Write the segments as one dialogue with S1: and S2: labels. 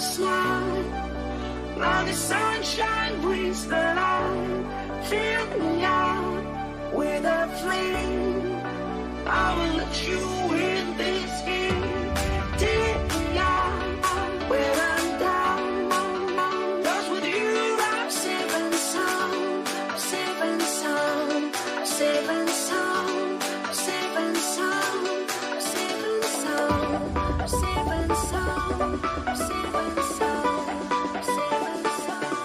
S1: smile. Now the sunshine brings the light. Fill me out with a flame. I will let you in this game. Take me out where I'm down. 'Cause with you I'm safe and sound. I'm safe and sound. I'm safe and sound. I'm safe and sound. I'm safe and sound. I'm safe and sound. I'm safe and sound. I'm safe and sound.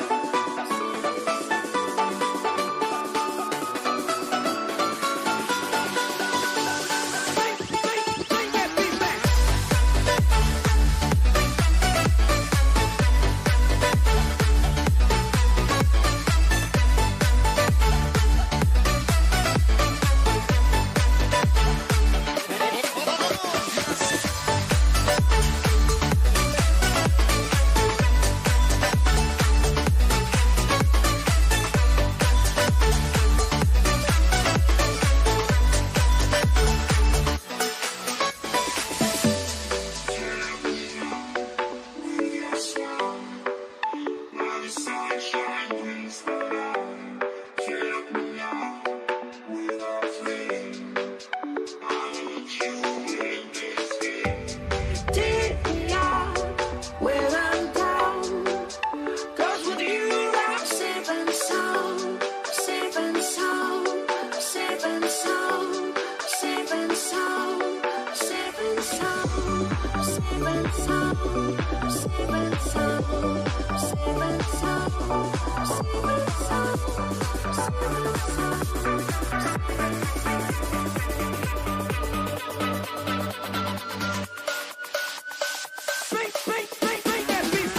S1: Bring that beat back. Take me out where I'm down. 'Cause with you I'm safe and sound. I'm safe and sound. I'm safe and sound. I'm safe and sound. I'm safe and sound. I'm safe and sound. I'm safe and sound. I'm safe and sound. I'm safe and sound. I'm safe and Bring that beat.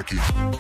S1: Cracky.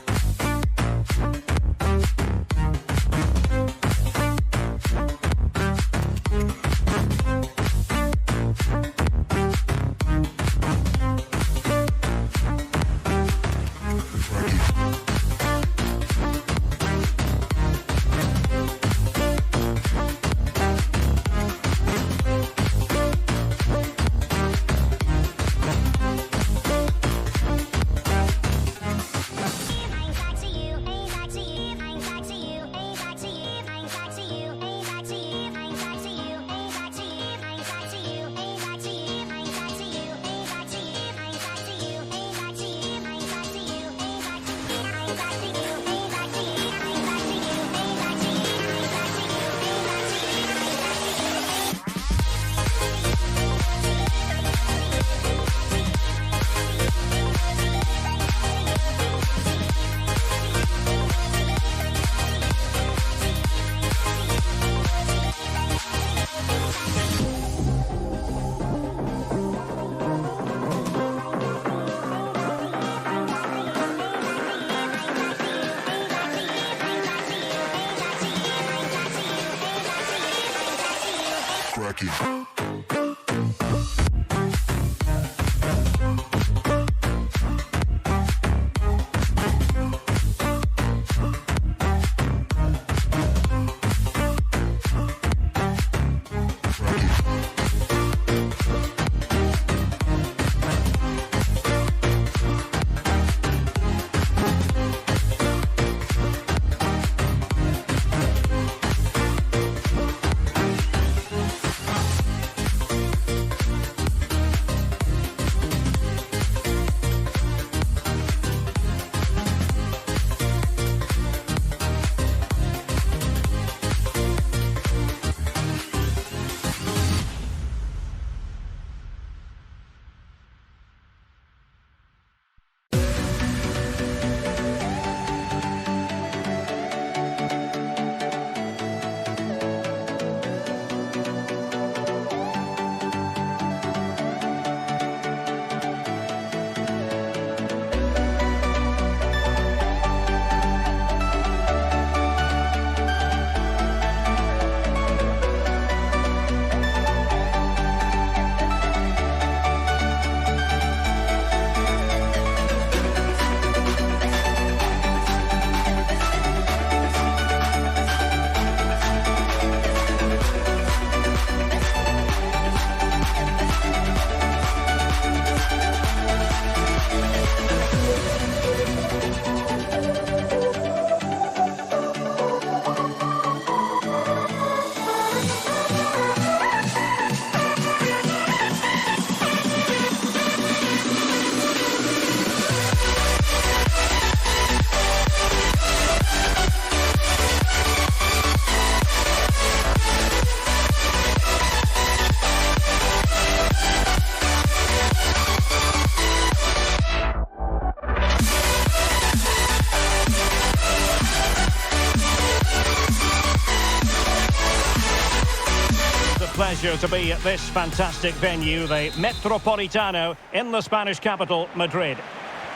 S2: Pleasure to be at this fantastic venue, the Metropolitano, in the Spanish capital, Madrid.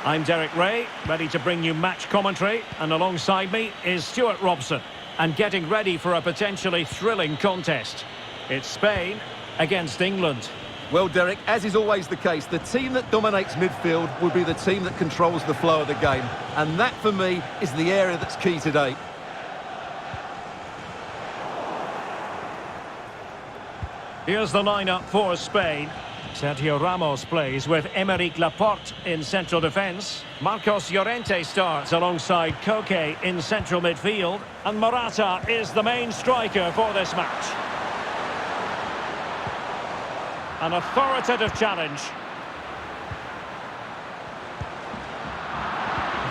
S2: I'm Derek Ray, ready to bring you match commentary, and alongside me is Stuart Robson, and getting ready for a potentially thrilling contest. It's Spain against England.
S3: Well, Derek, as is always the case, the team that dominates midfield will be the team that controls the flow of the game, and that, for me, is the area that's key today.
S2: Here's the lineup for Spain. Sergio Ramos plays with Aymeric Laporte in central defence. Marcos Llorente starts alongside Koke in central midfield. And Morata is the main striker for this match. An authoritative challenge.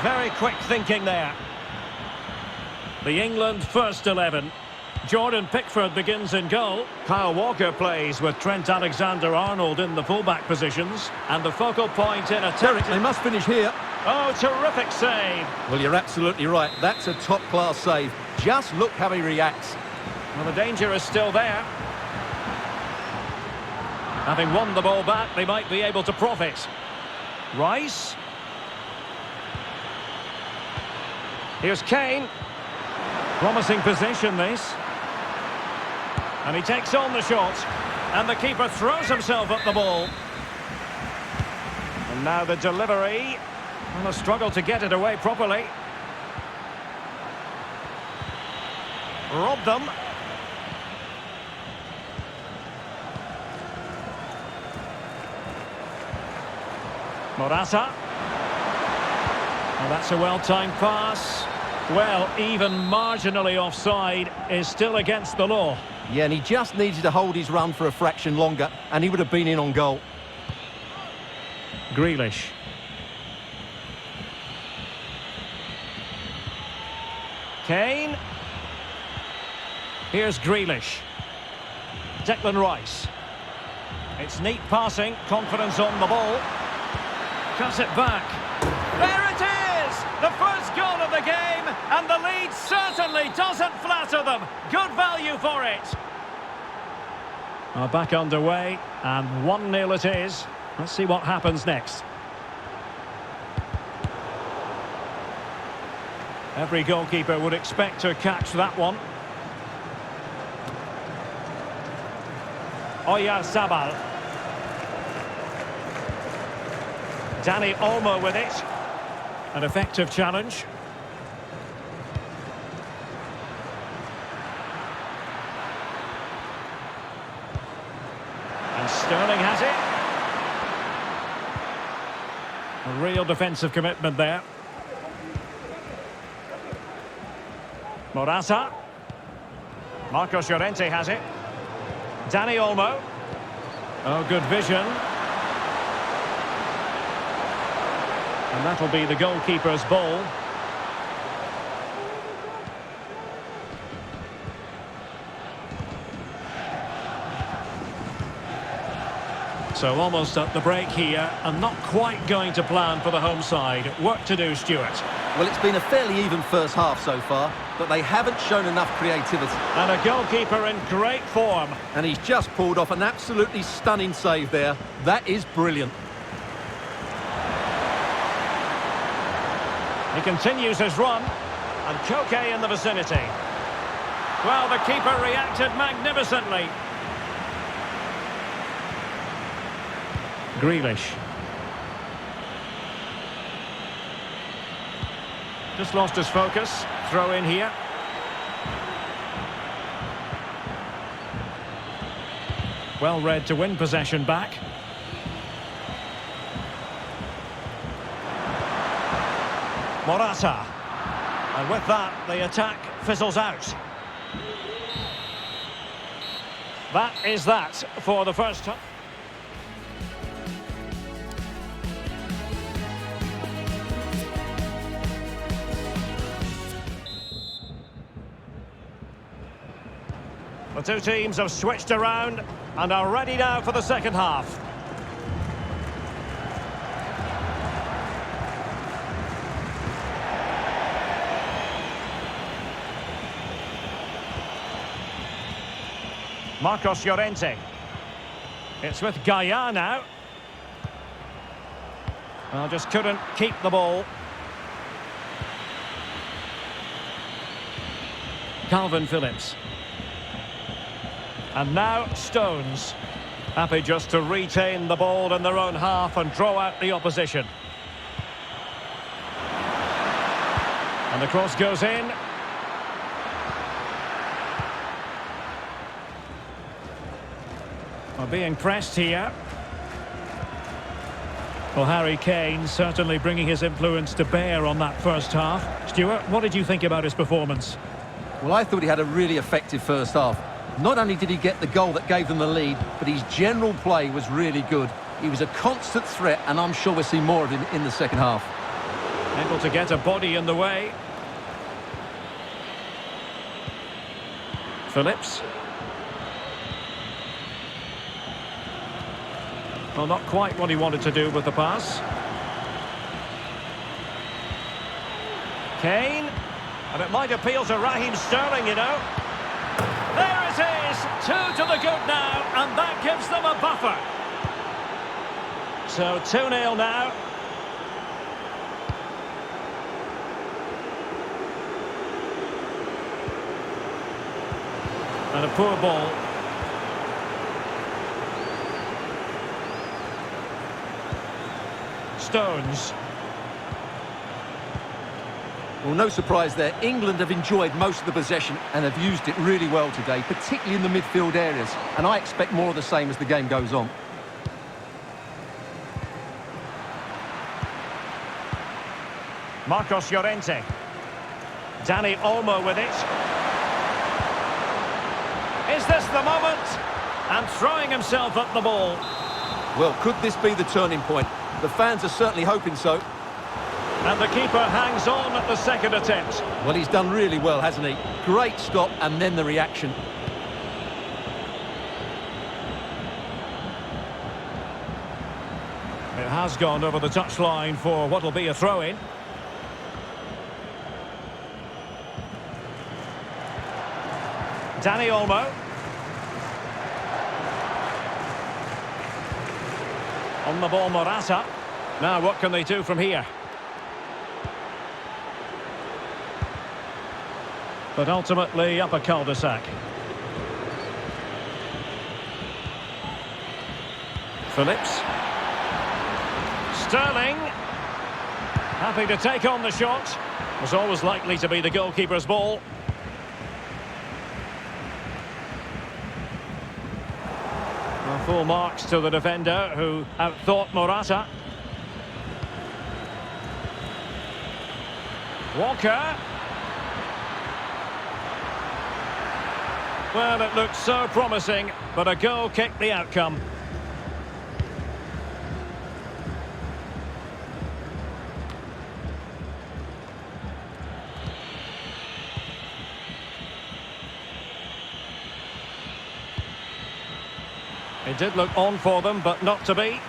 S2: Very quick thinking there. The England first 11. Jordan Pickford begins in goal. Kyle Walker plays with Trent Alexander-Arnold in the fullback positions. And the focal point in attack.
S3: They must finish here.
S2: Oh, terrific save.
S3: Well, you're absolutely right. That's a top-class save. Just look how he reacts.
S2: Well, the danger is still there. Having won the ball back, they might be able to profit. Rice. Here's Kane. Promising position, this. And he takes on the shot. And the keeper throws himself at the ball. And now the delivery. And a struggle to get it away properly. Robbed them. Morata. Well, that's a well-timed pass. Well, even marginally offside is still against the law.
S3: Yeah, and he just needed to hold his run for a fraction longer, and he would have been in on goal.
S2: Grealish. Kane. Here's Grealish. Declan Rice. It's neat passing, confidence on the ball. Cuts it back. There it is! The first goal of the game, and the lead certainly doesn't flatter them. Good value for it. Back underway, and 1-0 it is. Let's see what happens next. Every goalkeeper would expect to catch that one. Oyarzabal. Dani Olmo with it. An effective challenge. And Sterling has it. A real defensive commitment there. Morata. Marcos Llorente has it. Dani Olmo. Oh, good vision. And that'll be the goalkeeper's ball. So almost at the break here, and not quite going to plan for the home side. Work to do, Stuart.
S3: Well, it's been a fairly even first half so far, but they haven't shown enough creativity.
S2: And a goalkeeper in great form.
S3: And he's just pulled off an absolutely stunning save there. That is brilliant.
S2: He continues his run, and Koke in the vicinity. Well, the keeper reacted magnificently. Grealish. Just lost his focus. Throw in here. Well read to win possession back. Morata. And with that, the attack fizzles out. That is that for the first time. The two teams have switched around and are ready now for the second half. Marcos Llorente. It's with Gaia now. Well, just couldn't keep the ball. Calvin Phillips. And now Stones. Happy just to retain the ball in their own half and draw out the opposition. And the cross goes in. Well, being pressed here. Well, Harry Kane certainly bringing his influence to bear on that first half. Stuart, what did you think about his performance?
S3: Well, I thought he had a really effective first half. Not only did he get the goal that gave them the lead, but his general play was really good. He was a constant threat, and I'm sure we'll see more of him in the second half.
S2: Able to get a body in the way. Phillips. Well, not quite what he wanted to do with the pass. Kane. And it might appeal to Raheem Sterling, you know. There it is, 2 to the good now, and that gives them a buffer. So 2-0 now. And a poor ball. Stones.
S3: Well, no surprise there. England have enjoyed most of the possession and have used it really well today, particularly in the midfield areas. And I expect more of the same as the game goes on.
S2: Marcos Llorente. Dani Olmo with it. Is this the moment? And throwing himself at the ball.
S3: Well, could this be the turning point? The fans are certainly hoping so.
S2: And the keeper hangs on at the second attempt.
S3: Well, he's done really well, hasn't he? Great stop, and then the reaction.
S2: It has gone over the touchline for what will be a throw-in. Dani Olmo. On the ball, Morata. Now, what can they do from here? But ultimately, up a cul-de-sac. Phillips. Sterling. Happy to take on the shot. Was always likely to be the goalkeeper's ball. Well, full marks to the defender who outthought Morata. Walker. Well, it looked so promising, but a goal kicked the outcome. It did look on for them, but not to be.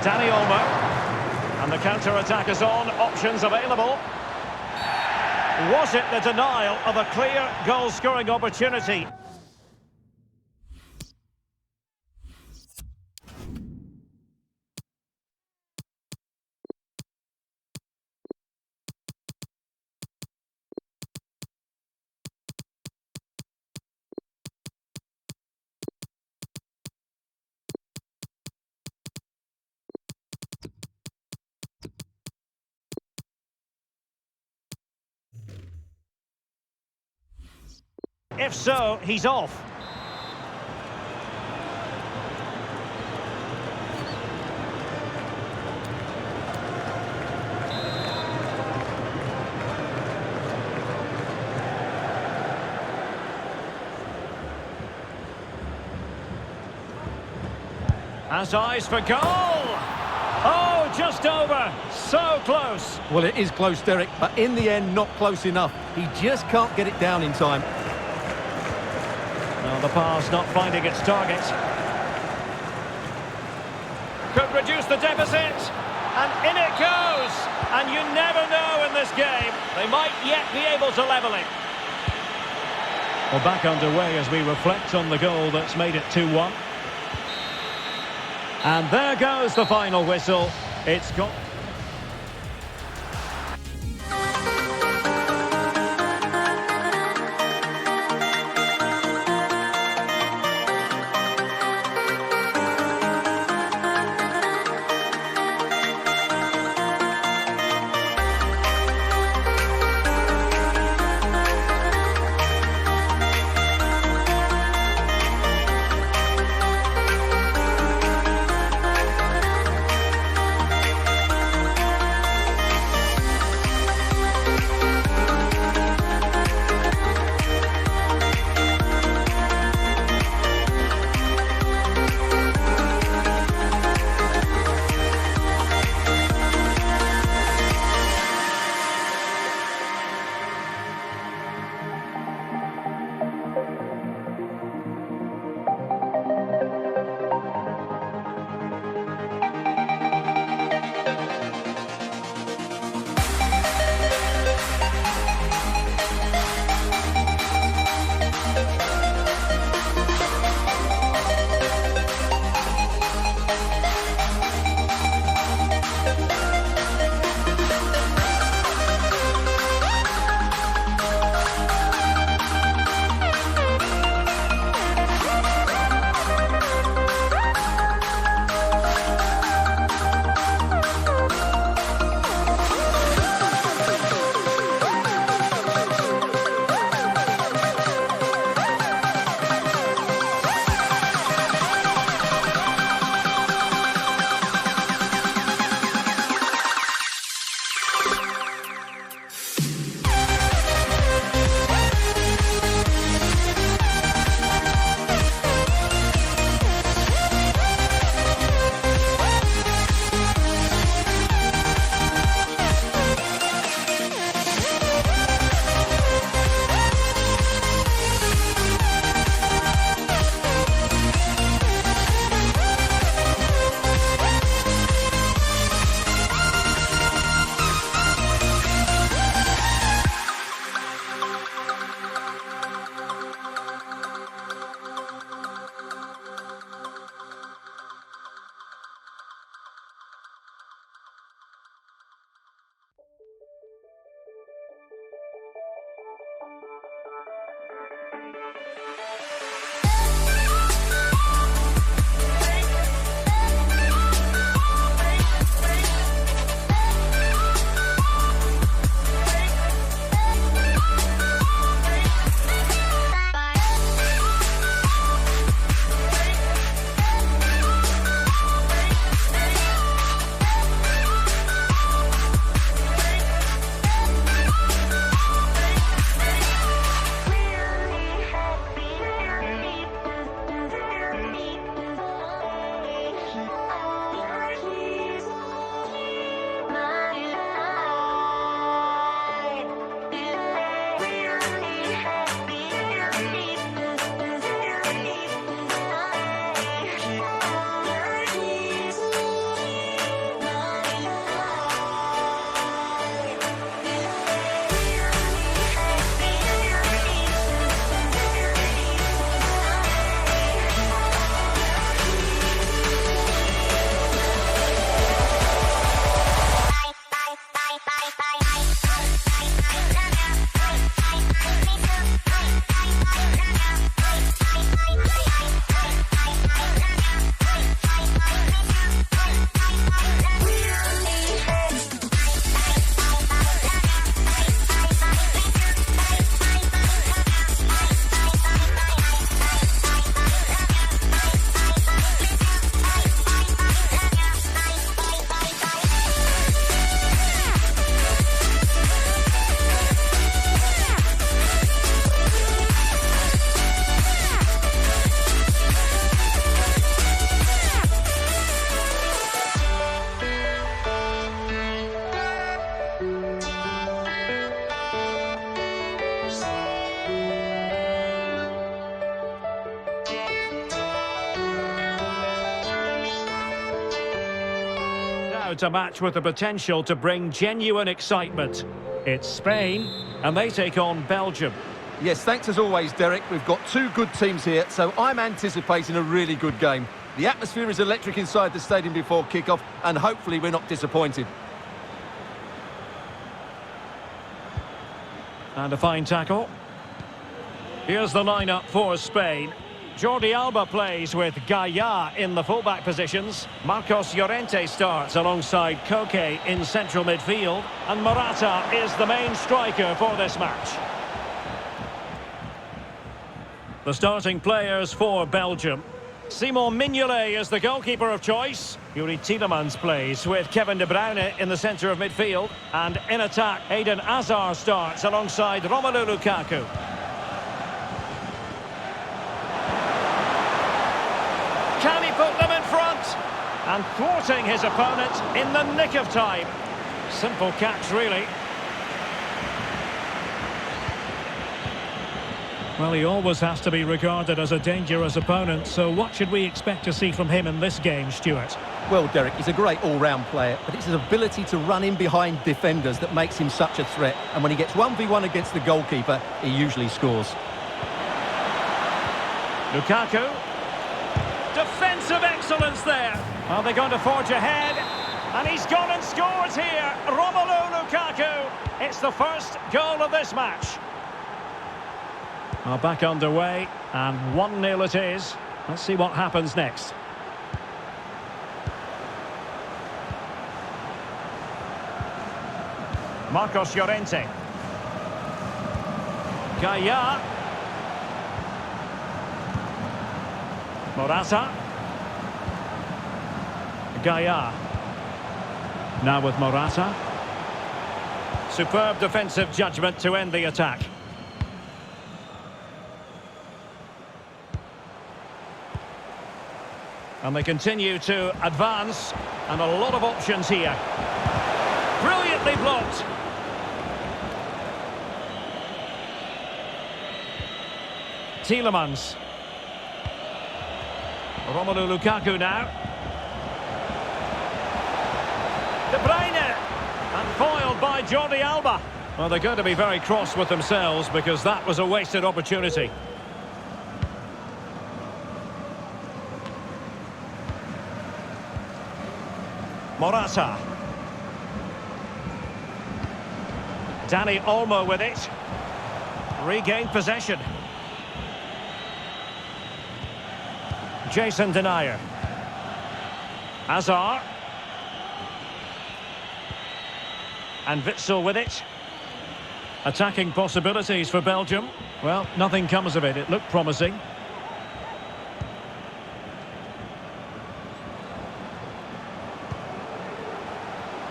S2: Dani Olmo. And the counter-attack is on, options available. Was it the denial of a clear goal-scoring opportunity? If so, he's off. Has eyes for goal! Oh, just over. So close.
S3: Well, it is close, Derek, but in the end, not close enough. He just can't get it down in time.
S2: Well, the pass not finding its target. Could reduce the deficit. And in it goes. And you never know in this game. They might yet be able to level it. Well, back underway as we reflect on the goal that's made it 2-1. And there goes the final whistle. It's got... moment a match with the potential to bring genuine excitement. It's Spain, and they take on Belgium.
S3: Yes, thanks as always, Derek. We've got two good teams here, so I'm anticipating a really good game. The atmosphere is electric inside the stadium before kick-off, and hopefully we're not disappointed.
S2: And a fine tackle. Here's the lineup for Spain. Jordi Alba plays with Gaia in the fullback positions. Marcos Llorente starts alongside Koke in central midfield. And Morata is the main striker for this match. The starting players for Belgium. Simon Mignolet is the goalkeeper of choice. Yuri Tielemans plays with Kevin De Bruyne in the centre of midfield. And in attack, Eden Hazard starts alongside Romelu Lukaku. Can he put them in front? And thwarting his opponent in the nick of time. Simple catch, really. Well, he always has to be regarded as a dangerous opponent, so what should we expect to see from him in this game, Stuart?
S3: Well, Derek, he's a great all-round player, but it's his ability to run in behind defenders that makes him such a threat. And when he gets 1v1 against the goalkeeper, he usually scores.
S2: Lukaku. Defensive excellence there. Are they going to forge ahead? And he's gone and scores here. Romelu Lukaku. It's the first goal of this match. Well, back underway, and 1-0 it is. Let's see what happens next. Marcos Llorente. Gaia. Morata. Gaia. Now with Morata. Superb defensive judgment to end the attack. And they continue to advance, and a lot of options here. Brilliantly blocked. Tielemans. Romelu Lukaku now. De Bruyne. And foiled by Jordi Alba. Well, they're going to be very cross with themselves because that was a wasted opportunity. Morata. Dani Olmo with it. Regained possession. Jason Denayer. Hazard. And Witsel with it. Attacking possibilities for Belgium. Well, nothing comes of it. It looked promising.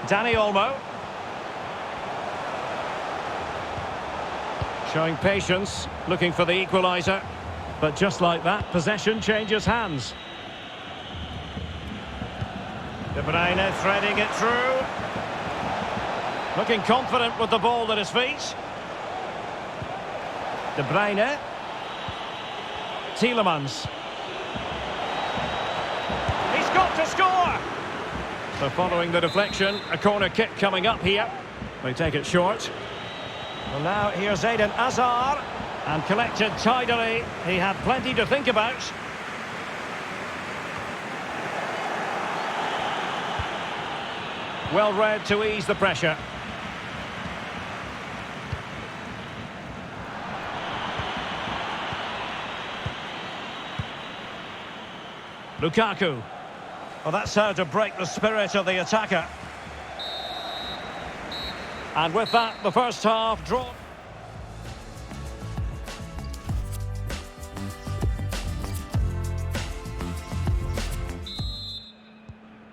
S2: Dani Olmo. Showing patience, looking for the equaliser. But just like that, possession changes hands. De Bruyne threading it through. Looking confident with the ball at his feet. De Bruyne. Tielemans. He's got to score! So following the deflection, a corner kick coming up here. They take it short. Well, now here's Eden Hazard. And collected tidily. He had plenty to think about. Well read to ease the pressure. Lukaku. Well, that's how to break the spirit of the attacker. And with that, the first half drawn.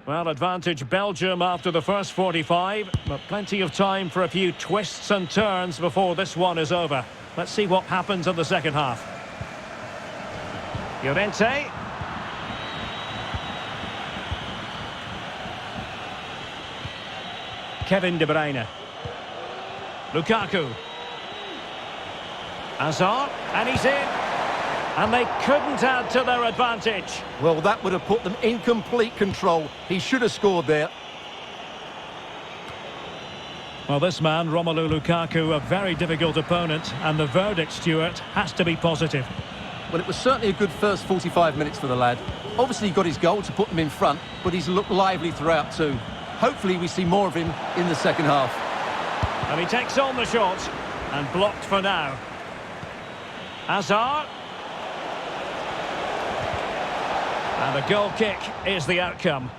S2: Well, advantage Belgium after the first 45, but plenty of time for a few twists and turns before this one is over. Let's see what happens in the second half. Llorente. Kevin De Bruyne. Lukaku. Hazard, and he's in. And they couldn't add to their advantage.
S3: Well, that would have put them in complete control. He should have scored there.
S2: Well, this man, Romelu Lukaku, a very difficult opponent, and the verdict, Stuart, has to be positive.
S3: Well, it was certainly a good first 45 minutes for the lad. Obviously, he got his goal to put them in front, but he's looked lively throughout too. Hopefully, we see more of him in the second half.
S2: And he takes on the shot, and blocked for now. Hazard. And a goal kick is the outcome.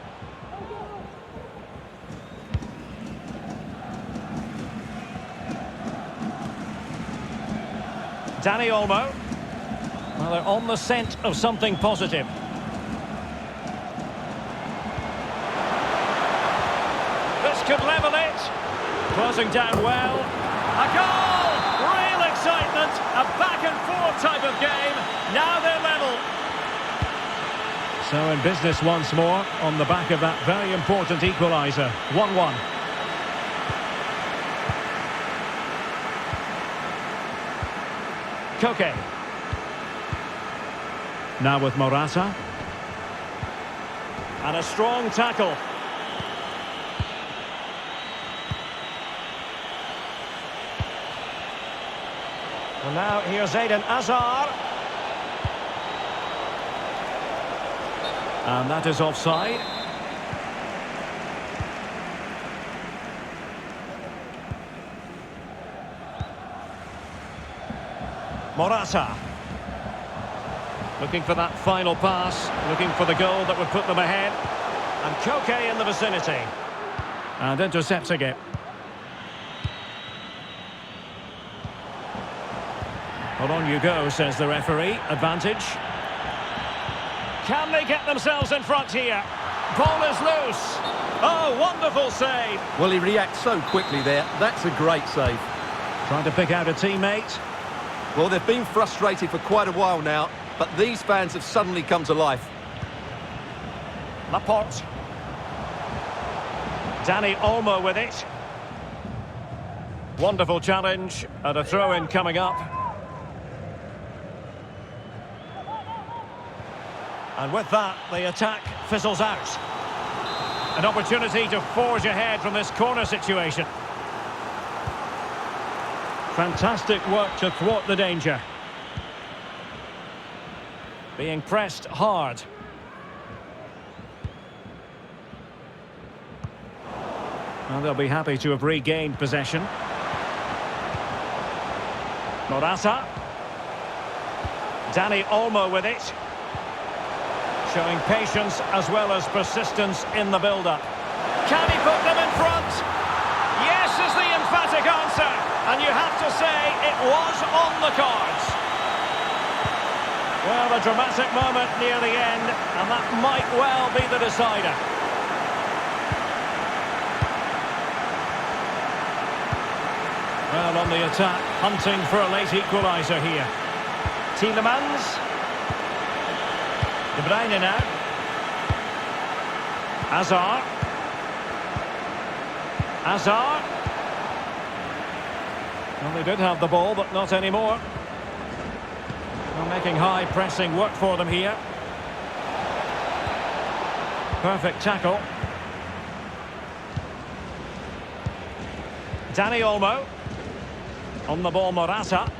S2: Dani Olmo. Well, they're on the scent of something positive. This could level it. Closing down well. A goal! Real excitement. A back-and-forth type of game. Now they're level. So in business once more on the back of that very important equaliser. 1-1. Koke. Now with Morata. And a strong tackle. Well, now here's Eden Hazard. And that is offside. Morata. Looking for that final pass, looking for the goal that would put them ahead. And Koke in the vicinity. And intercepting it. Well, on you go, says the referee. Advantage. Can they get themselves in front here? Ball is loose. Oh, wonderful save.
S3: Well, he reacts so quickly there. That's a great save.
S2: Trying to pick out a teammate.
S3: Well, they've been frustrated for quite a while now, but these fans have suddenly come to life.
S2: Laporte. Dani Olmo with it. Wonderful challenge, and a throw-in coming up. And with that, the attack fizzles out. An opportunity to forge ahead from this corner situation. Fantastic work to thwart the danger. Being pressed hard. And they'll be happy to have regained possession. Morata. Dani Olmo with it. Showing patience as well as persistence in the build-up. Can he put them in front? Yes is the emphatic answer. And you have to say it was on the cards. Well, a dramatic moment near the end, and that might well be the decider. Well, on the attack, hunting for a late equaliser here. Tielemans. De Bruyne now. Hazard. Hazard. Well, they did have the ball, but not anymore. Well, making high pressing work for them here. Perfect tackle. Dani Olmo. On the ball, Morata.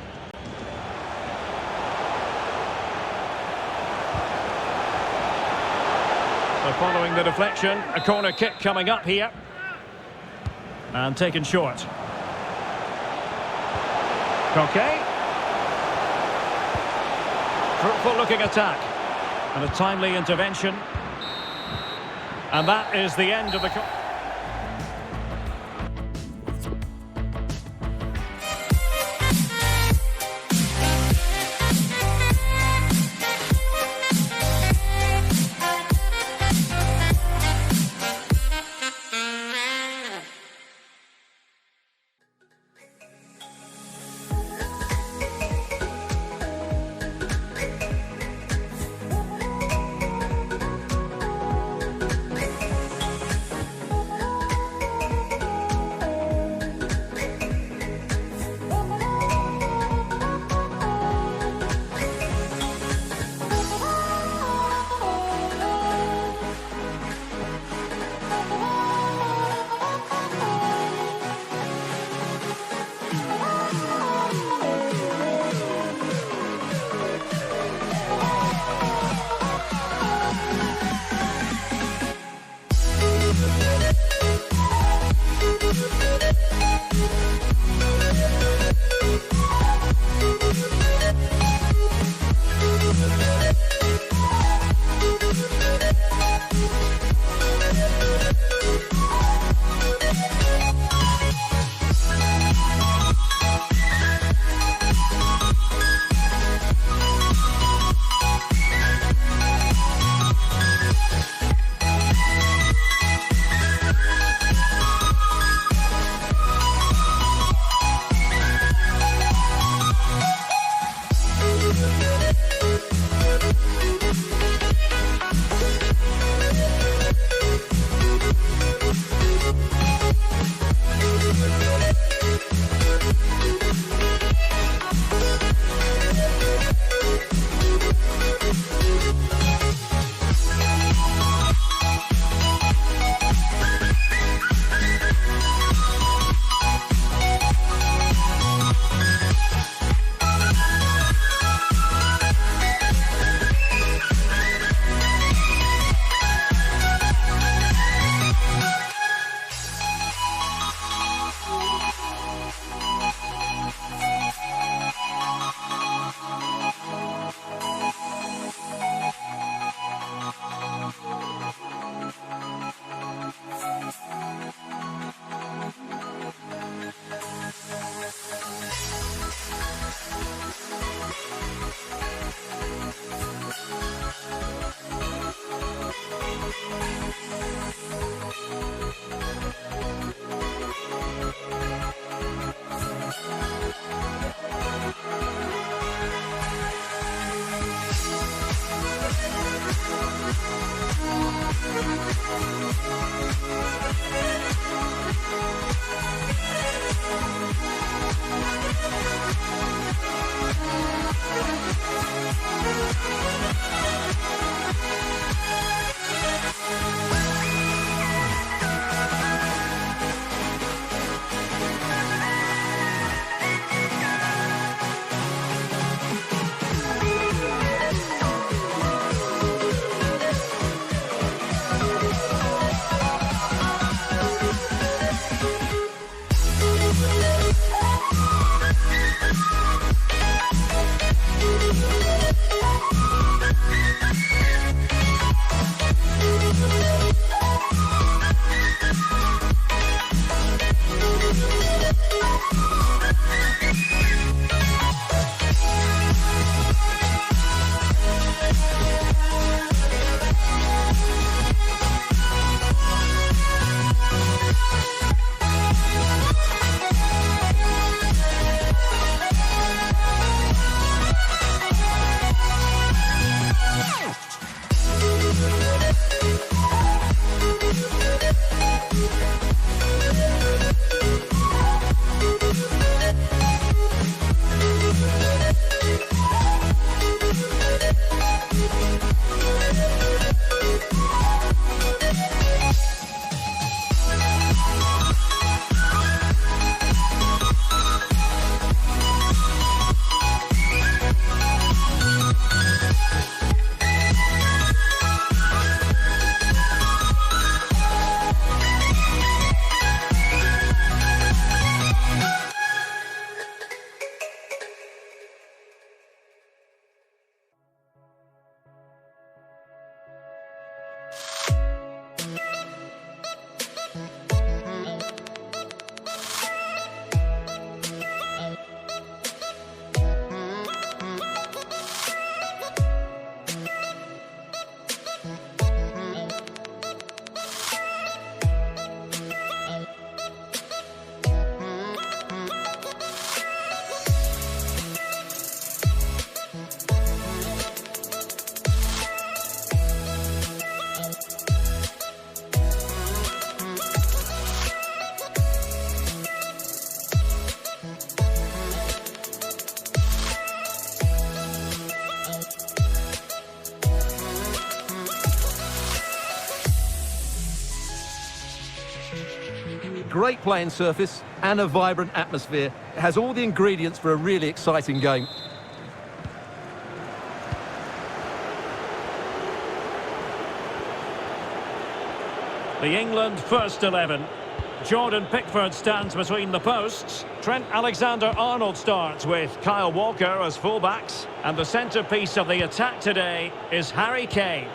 S2: So following the deflection, a corner kick coming up here. And taken short. Koke. Fruitful looking attack. And a timely intervention. And that is the end of the...
S3: Great playing surface and a vibrant atmosphere. It has all the ingredients for a really exciting game.
S2: The England first 11. Jordan Pickford stands between the posts. Trent Alexander-Arnold starts with Kyle Walker as fullbacks. And the centrepiece of the attack today is Harry Kane.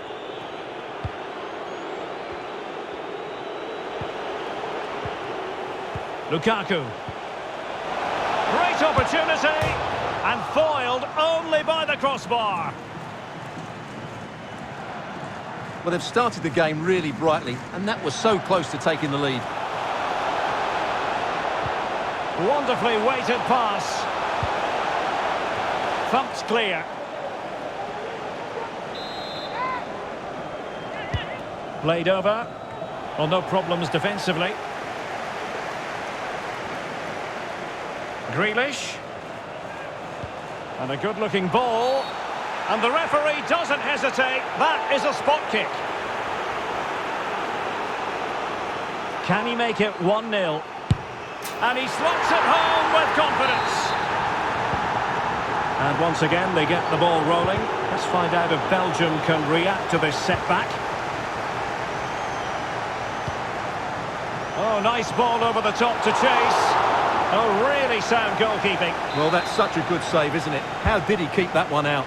S2: Lukaku. Great opportunity, and foiled only by the crossbar.
S3: Well, they've started the game really brightly, and that was so close to taking the lead.
S2: Wonderfully weighted pass. Thumped clear. Played over. Well, no problems defensively. Grealish. And a good-looking ball. And the referee doesn't hesitate. That is a spot kick. Can he make it 1-0? And he slots it home with confidence. And once again, they get the ball rolling. Let's find out if Belgium can react to this setback. Oh, nice ball over the top to chase. Oh, really sound goalkeeping.
S3: Well, that's such a good save, isn't it? How did he keep that one out?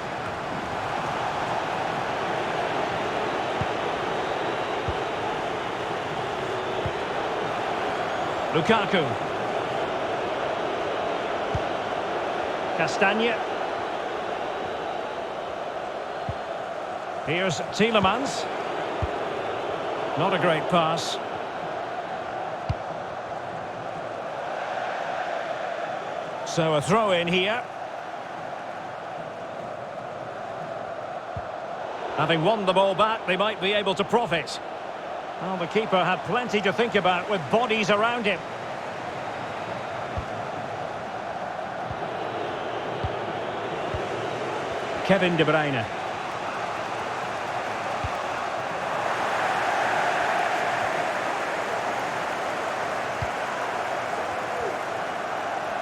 S2: Lukaku. Castagne. Here's Tielemans. Not a great pass. So a throw in here. Having won the ball back, they might be able to profit. Well, the keeper had plenty to think about with bodies around him. Kevin De Bruyne.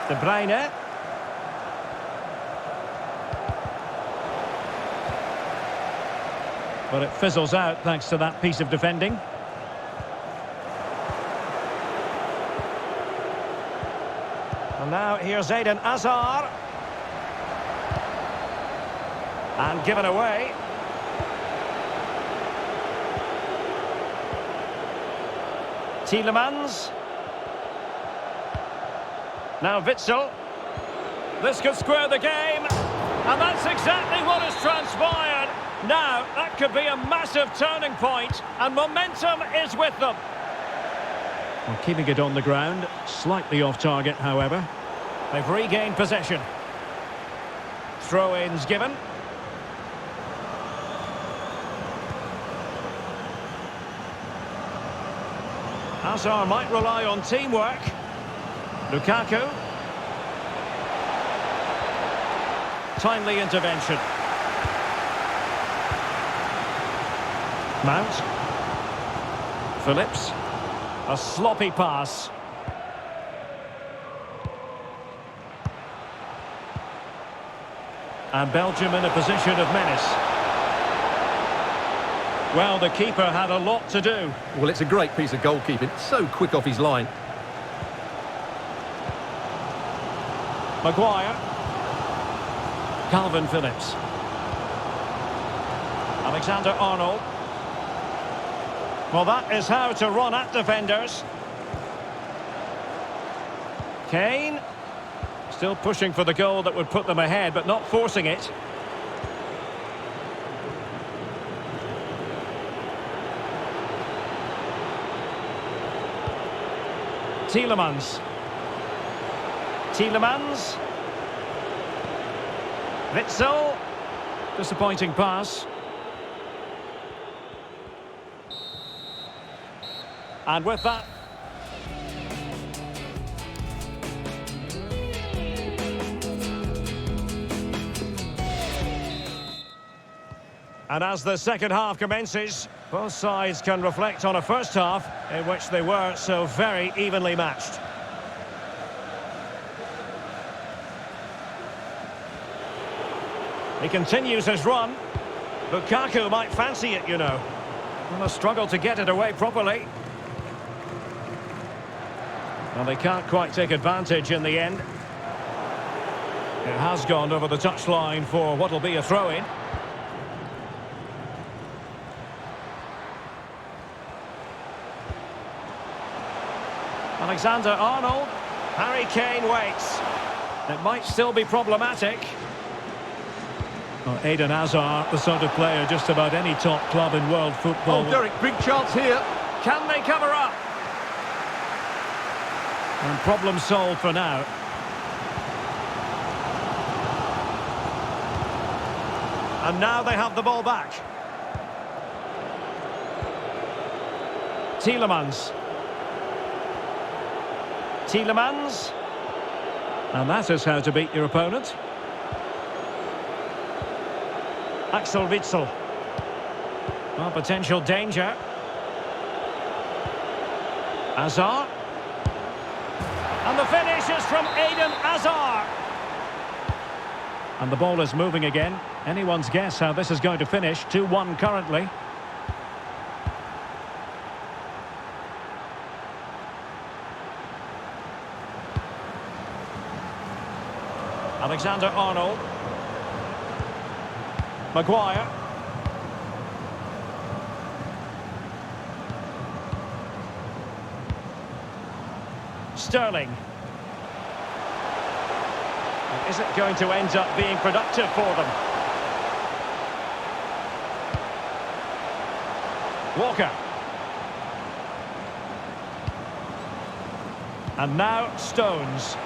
S2: De Bruyne. But it fizzles out thanks to that piece of defending. And now here's Eden Hazard. And given away. Tielemans. Now Witsel. This could square the game. And that's exactly what has transpired. Now, that could be a massive turning point, and momentum is with them. Well, keeping it on the ground, slightly off target, however. They've regained possession. Throw-ins given. Hazard might rely on teamwork. Lukaku. Timely intervention. Mount. Phillips. A sloppy pass. And Belgium in a position of menace. Well, the keeper had a lot to do.
S3: Well, it's a great piece of goalkeeping. So quick off his line.
S2: Maguire. Calvin Phillips. Alexander-Arnold. Well, that is how to run at defenders. Kane. Still pushing for the goal that would put them ahead, but not forcing it. Tielemans. Tielemans. Witsel. Disappointing pass. And with that... And as the second half commences, both sides can reflect on a first half in which they were so very evenly matched. He continues his run. Lukaku might fancy it, you know. And a struggle to get it away properly. And they can't quite take advantage in the end. It has gone over the touchline for what will be a throw-in. Alexander-Arnold. Harry Kane waits. It might still be problematic. Well, Eden Hazard, the sort of player just about any top club in world football.
S3: Oh, Derek, big chance here.
S2: Can they cover up? And problem solved for now. And now they have the ball back. Tielemans. Tielemans. And that is how to beat your opponent. Axel Witsel. Well, potential danger. Hazard. And the finish is from Eden Hazard. And the ball is moving again. Anyone's guess how this is going to finish. 2-1 currently. Alexander-Arnold. Maguire. Sterling. Is it going to end up being productive for them? Walker. And now Stones.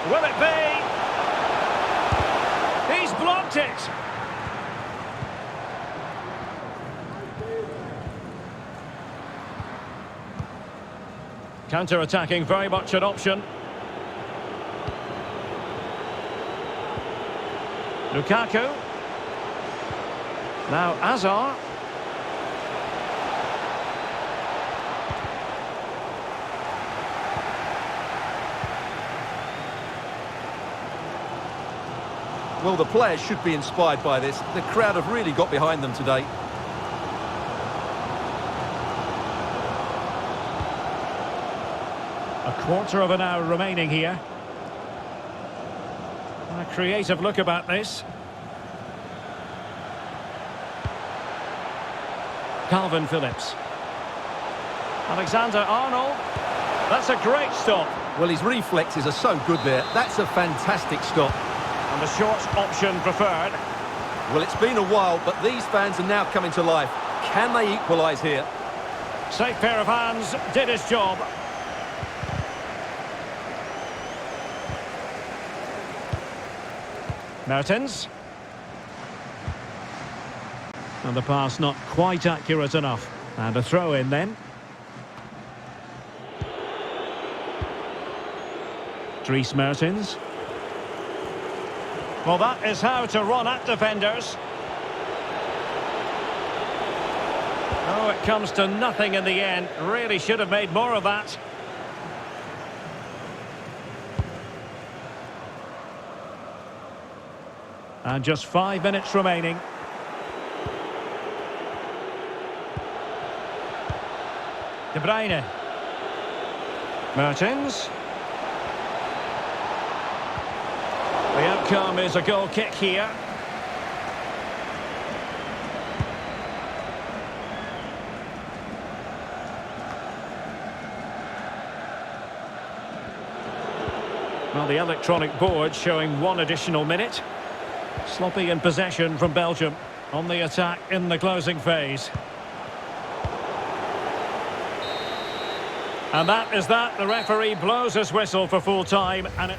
S2: Will it be? He's blocked it. Counter-attacking, very much an option. Lukaku. Now Hazard.
S3: Well, the players should be inspired by this. The crowd have really got behind them today.
S2: A quarter of an hour remaining here. A creative look about this. Calvin Phillips. Alexander-Arnold. That's a great stop.
S3: Well, his reflexes are so good there. That's a fantastic stop.
S2: And the short option preferred.
S3: Well, it's been a while, but these fans are now coming to life. Can they equalise here?
S2: Safe pair of hands, did his job. Mertens. And the pass not quite accurate enough. And a throw in then. Dries Mertens. Well, that is how to run at defenders. Oh, it comes to nothing in the end. Really should have made more of that. And just 5 minutes remaining. De Bruyne. Mertens. The outcome is a goal kick here. Well, the electronic board showing 1 additional minute. Sloppy in possession from Belgium on the attack in the closing phase. And that is that. The referee blows his whistle for full time, and it...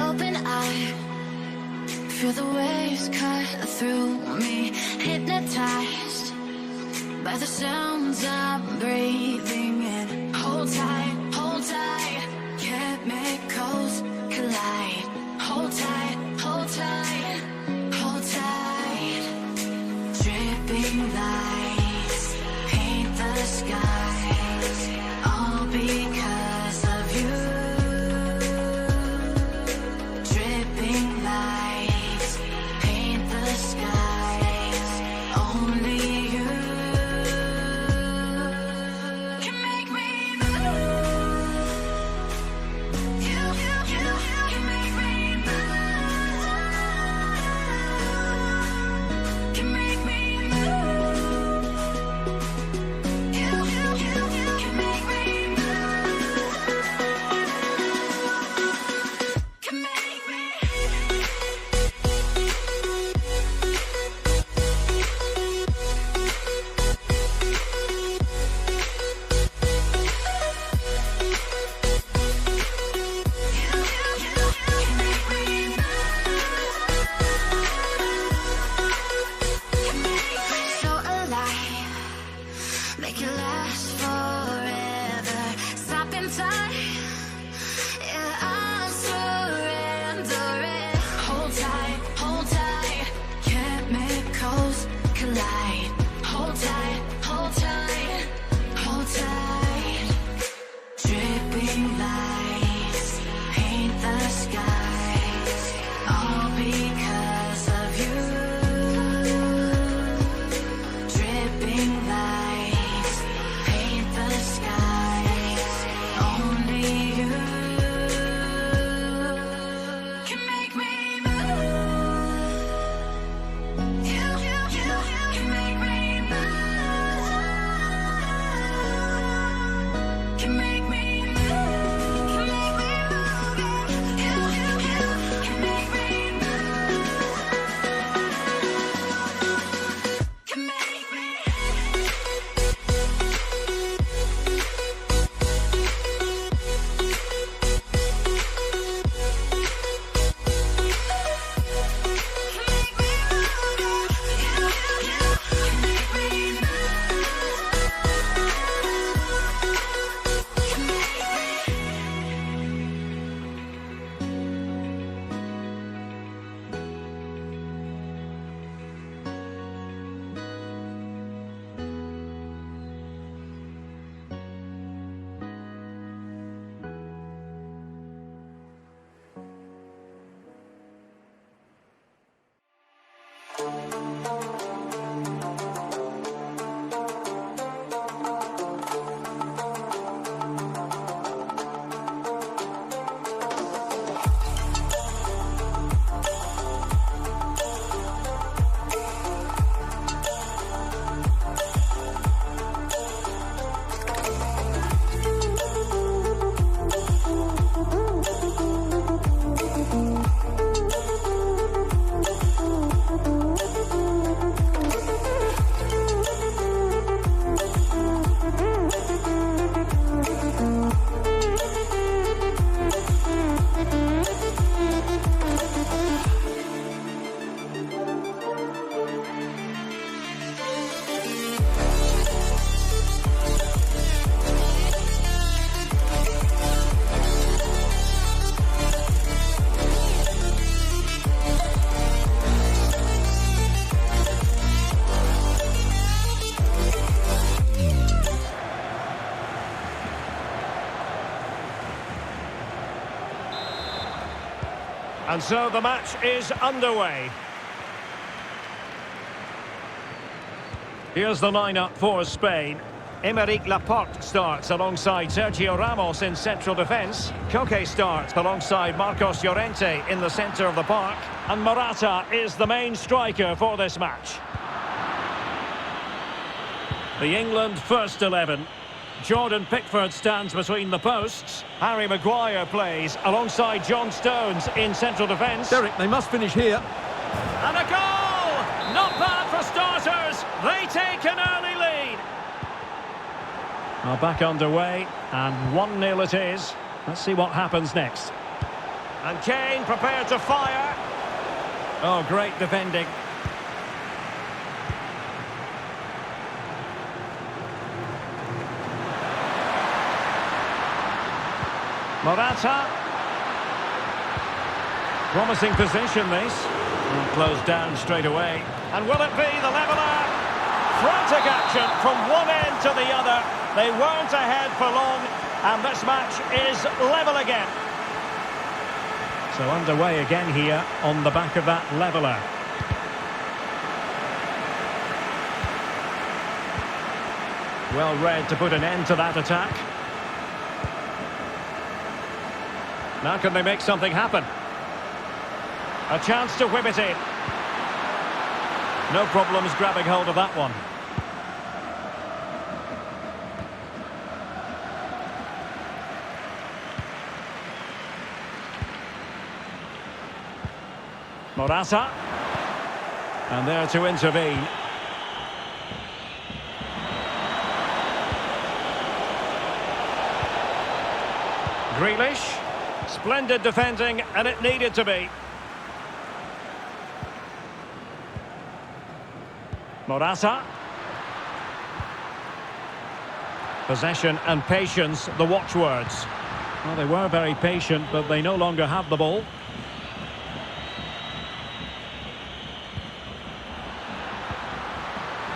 S1: Open eye, Feel the waves cut through me, hypnotized by the sounds I'm breathing in. Hold tight, chemicals collide. Hold tight, hold tight, hold tight. Dripping lights paint the skies, all because of you. Dripping lights paint the skies, only you can make me move. You can make me move. Can make me move. You can make me move. Can make me. So alive, make it last forever. Stop in time, yeah, I'm surrendering. Hold tight, chemicals collide. Hold tight, hold tight, hold tight. Dripping lights paint the skies, all because of you. Dripping lights paint the skies, only you can make me move. You can make me move. Can make me move. Can make me move. You can make me move. Can make me.
S2: And so the match is underway. Here's the lineup for Spain. Aymeric Laporte starts alongside Sergio Ramos in central defence. Koke starts alongside Marcos Llorente in the centre of the park. And Morata is the main striker for this match. The England first 11. Jordan Pickford stands between the posts. Harry Maguire plays alongside John Stones in central defence.
S3: Derek, they must finish here.
S2: And a goal! Not bad for starters. They take an early lead. Well, back underway, and 1-0 it is. Let's see what happens next. And Kane prepared to fire. Oh, great defending. Morata. Promising position, this. And closed down straight away. And will it be the leveller? Frantic action from one end to the other. They weren't ahead for long, and this match is level again. So underway again here on the back of that leveller. Well read to put an end to that attack. Now can they make something happen? A chance to whip it in. No problems grabbing hold of that one. Morata. And there to intervene. Grealish. Splendid defending, and it needed to be. Morata. Possession and patience, the watchwords. Well, they were very patient, but they no longer have the ball.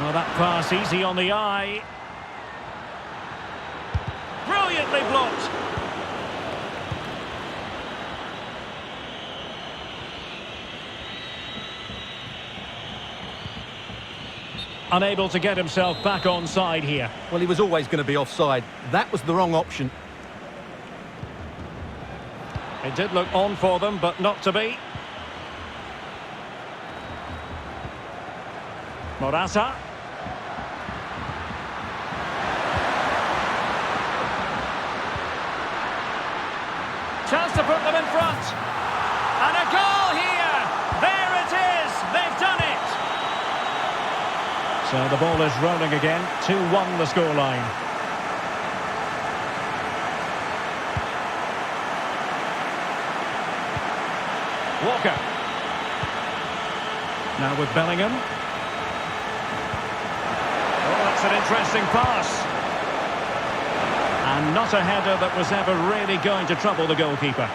S2: Oh, that pass easy on the eye. Brilliantly blocked. Unable to get himself back onside here.
S3: Well, he was always going to be offside. That was the wrong option.
S2: It did look on for them, but not to be. Morata. Chance to put them in front. And a goal here. There it is. They've done it. So the ball is rolling again. 2-1 the scoreline. Walker. Now with Bellingham. Oh, that's an interesting pass. And not a header that was ever really going to trouble the goalkeeper.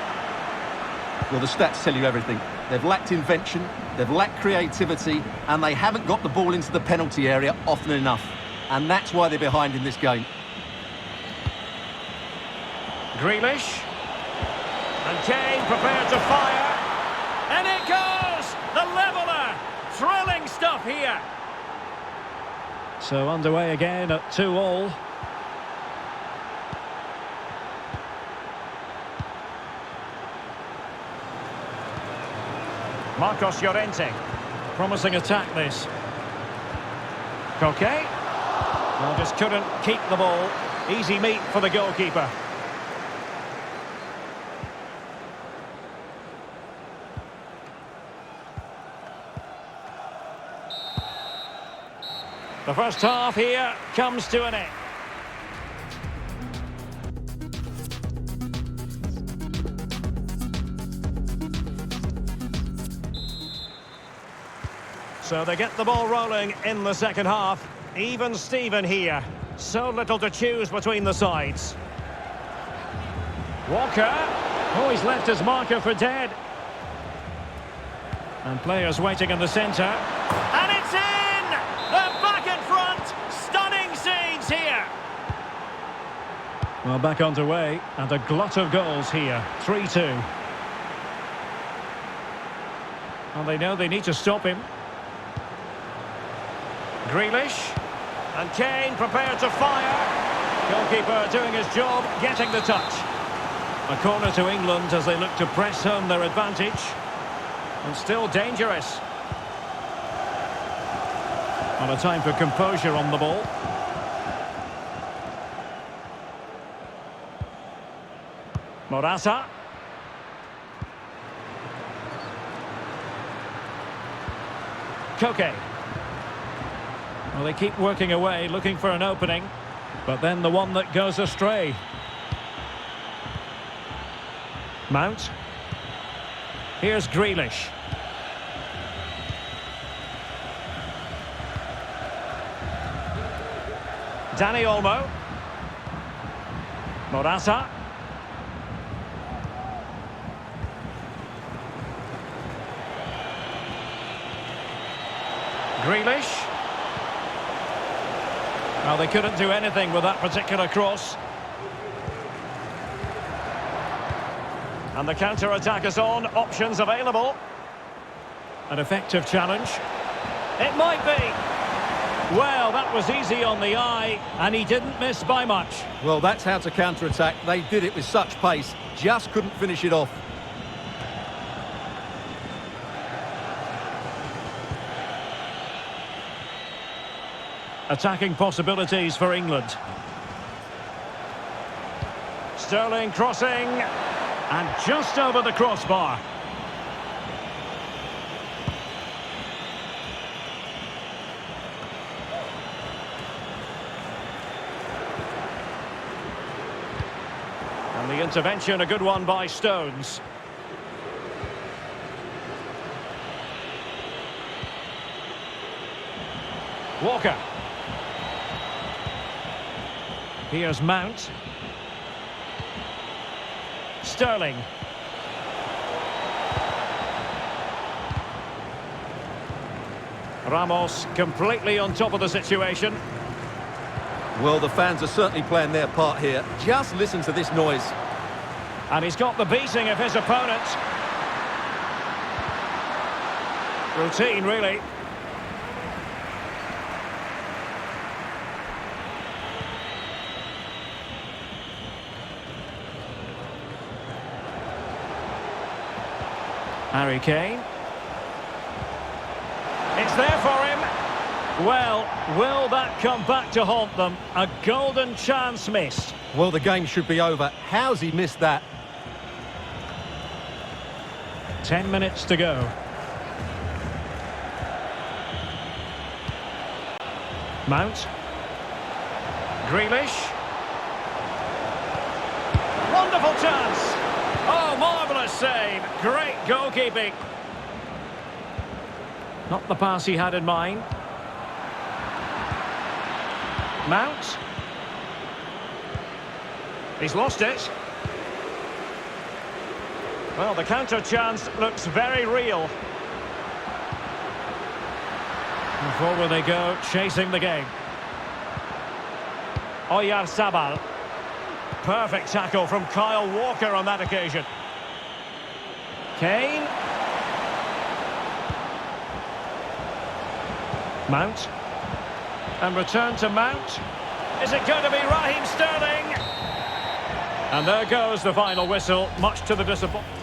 S3: Well, the stats tell you everything. They've lacked invention, they've lacked creativity, and they haven't got the ball into the penalty area often enough. And that's why they're behind in this game.
S2: Grealish. And Kane prepared to fire. And it goes! The leveller! Thrilling stuff here. So underway again at 2-2. Marcos Llorente. Promising attack this. Koke. Well, just couldn't keep the ball. Easy meat for the goalkeeper. The first half here comes to an end. So they get the ball rolling in the second half. Even Steven here. So little to choose between the sides. Walker. Oh, he's left his marker for dead. And players waiting in the centre. And it's in! They're back in front. Stunning scenes here. Well, back underway. And a glut of goals here. 3-2. Well, they know they need to stop him. Grealish. And Kane prepared to fire. Goalkeeper doing his job, getting the touch. A corner to England as they look to press home their advantage. And still dangerous. And a time for composure on the ball. Morata. Koke. Well, they keep working away, looking for an opening. But then the one that goes astray. Mount. Here's Grealish. Dani Olmo. Morata. Grealish. Well, they couldn't do anything with that particular cross. And the counter-attack is on. Options available. An effective challenge. It might be. Well, that was easy on the eye, and he didn't miss by much.
S3: Well, that's how to counter-attack. They did it with such pace. Just couldn't finish it off.
S2: Attacking possibilities for England. Sterling crossing, and just over the crossbar. And the intervention, a good one by Stones. Walker. Here's Mount. Sterling. Ramos completely on top of the situation.
S3: Well, the fans are certainly playing their part here. Just listen to this noise.
S2: And he's got the beating of his opponent. Routine, really. Harry Kane. It's there for him. Well, will that come back to haunt them? A golden chance missed.
S3: Well, the game should be over. How's he missed that?
S2: 10 minutes to go. Mount. Grealish. Wonderful chance. Oh, marvellous save. Great goalkeeping. Not the pass he had in mind. Mount. He's lost it. Well, the counter chance looks very real. And forward they go, chasing the game. Oyarzabal. Perfect tackle from Kyle Walker on that occasion. Kane. Mount. And return to Mount. Is it going to be Raheem Sterling? And there goes the final whistle, much to the disappointment.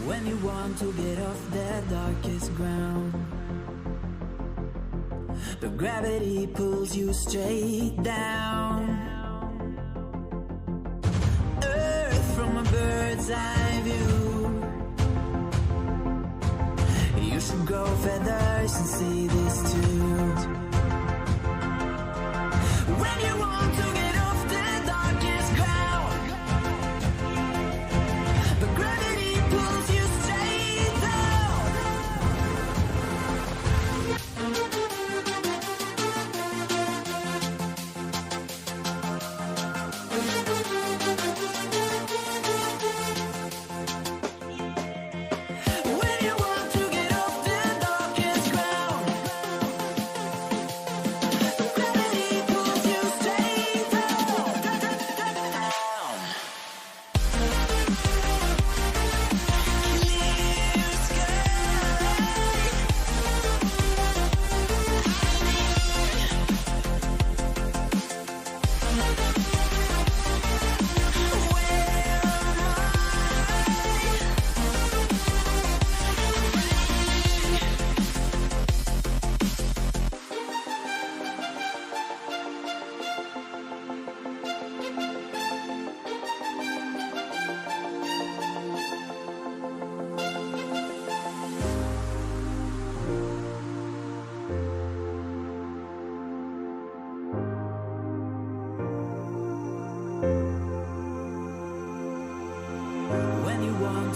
S1: When you want to get off that darkest ground, but gravity pulls you straight down. Earth from a bird's eye view. You should grow feathers and see this too. When you want to get off the darkest ground, but gravity pulls you straight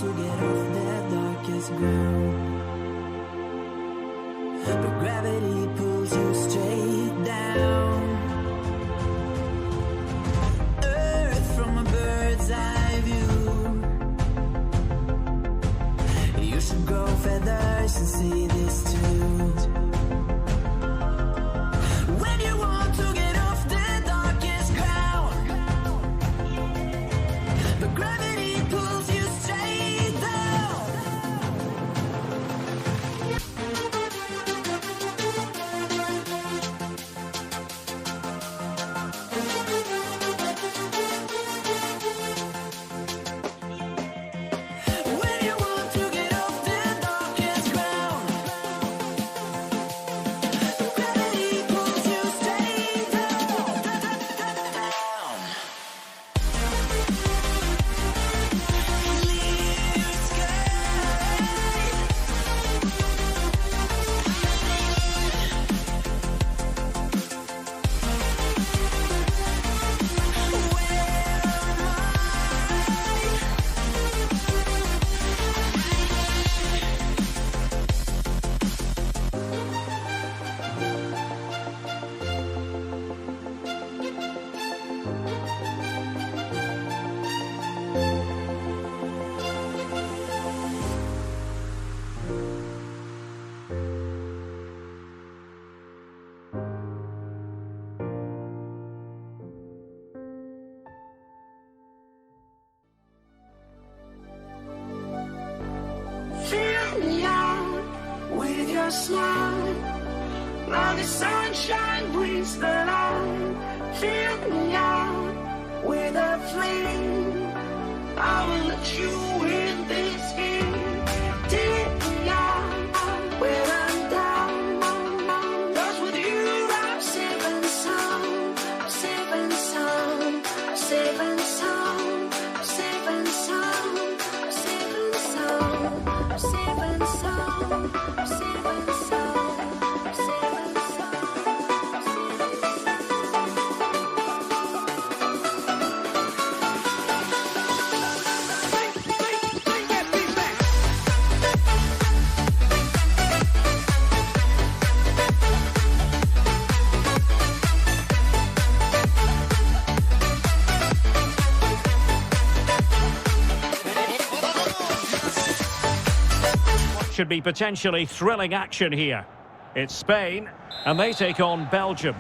S1: want to get off that darkest ground, but gravity pulls you straight down. Earth from a bird's eye view. You should grow feathers and see this too. When you want to get off the darkest ground, but gravity pulls you straight down. When you want to get off the darkest ground, gravity pulls you straight down. Clear Fill me out with your smile, while the sunshine brings the light. Fill me out with a flame, I will let you in this game. Take me out where I'm down, 'cause with you I'm safe and sound. I'm safe and sound. I'm safe and sound. I'm safe and sound. I'm safe and sound. I'm safe and sound. I'm safe and sound. I'm safe and sound.
S2: Should be potentially thrilling action here. It's Spain, and they take on Belgium.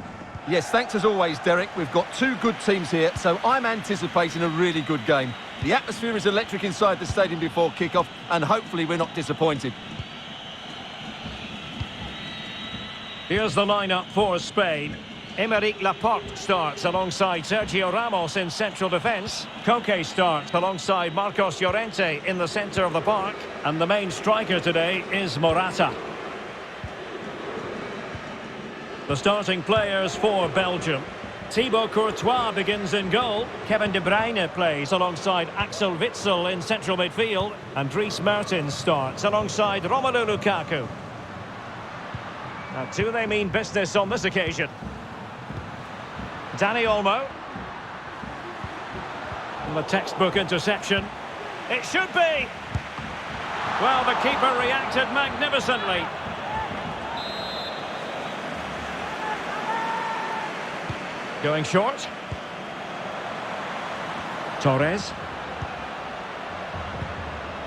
S3: Yes, thanks as always, Derek. We've got two good teams here, so I'm anticipating a really good game. The atmosphere is electric inside the stadium before kick-off, and hopefully we're not disappointed.
S2: Here's the lineup for Spain. Aymeric Laporte starts alongside Sergio Ramos in central defence. Koke starts alongside Marcos Llorente in the centre of the park. And the main striker today is Morata. The starting players for Belgium. Thibaut Courtois begins in goal. Kevin De Bruyne plays alongside Axel Witsel in central midfield. And Dries Mertens starts alongside Romelu Lukaku. Now, do they mean business on this occasion? Dani Olmo. And the textbook interception. It should be! Well, the keeper reacted magnificently. Going short. Torres.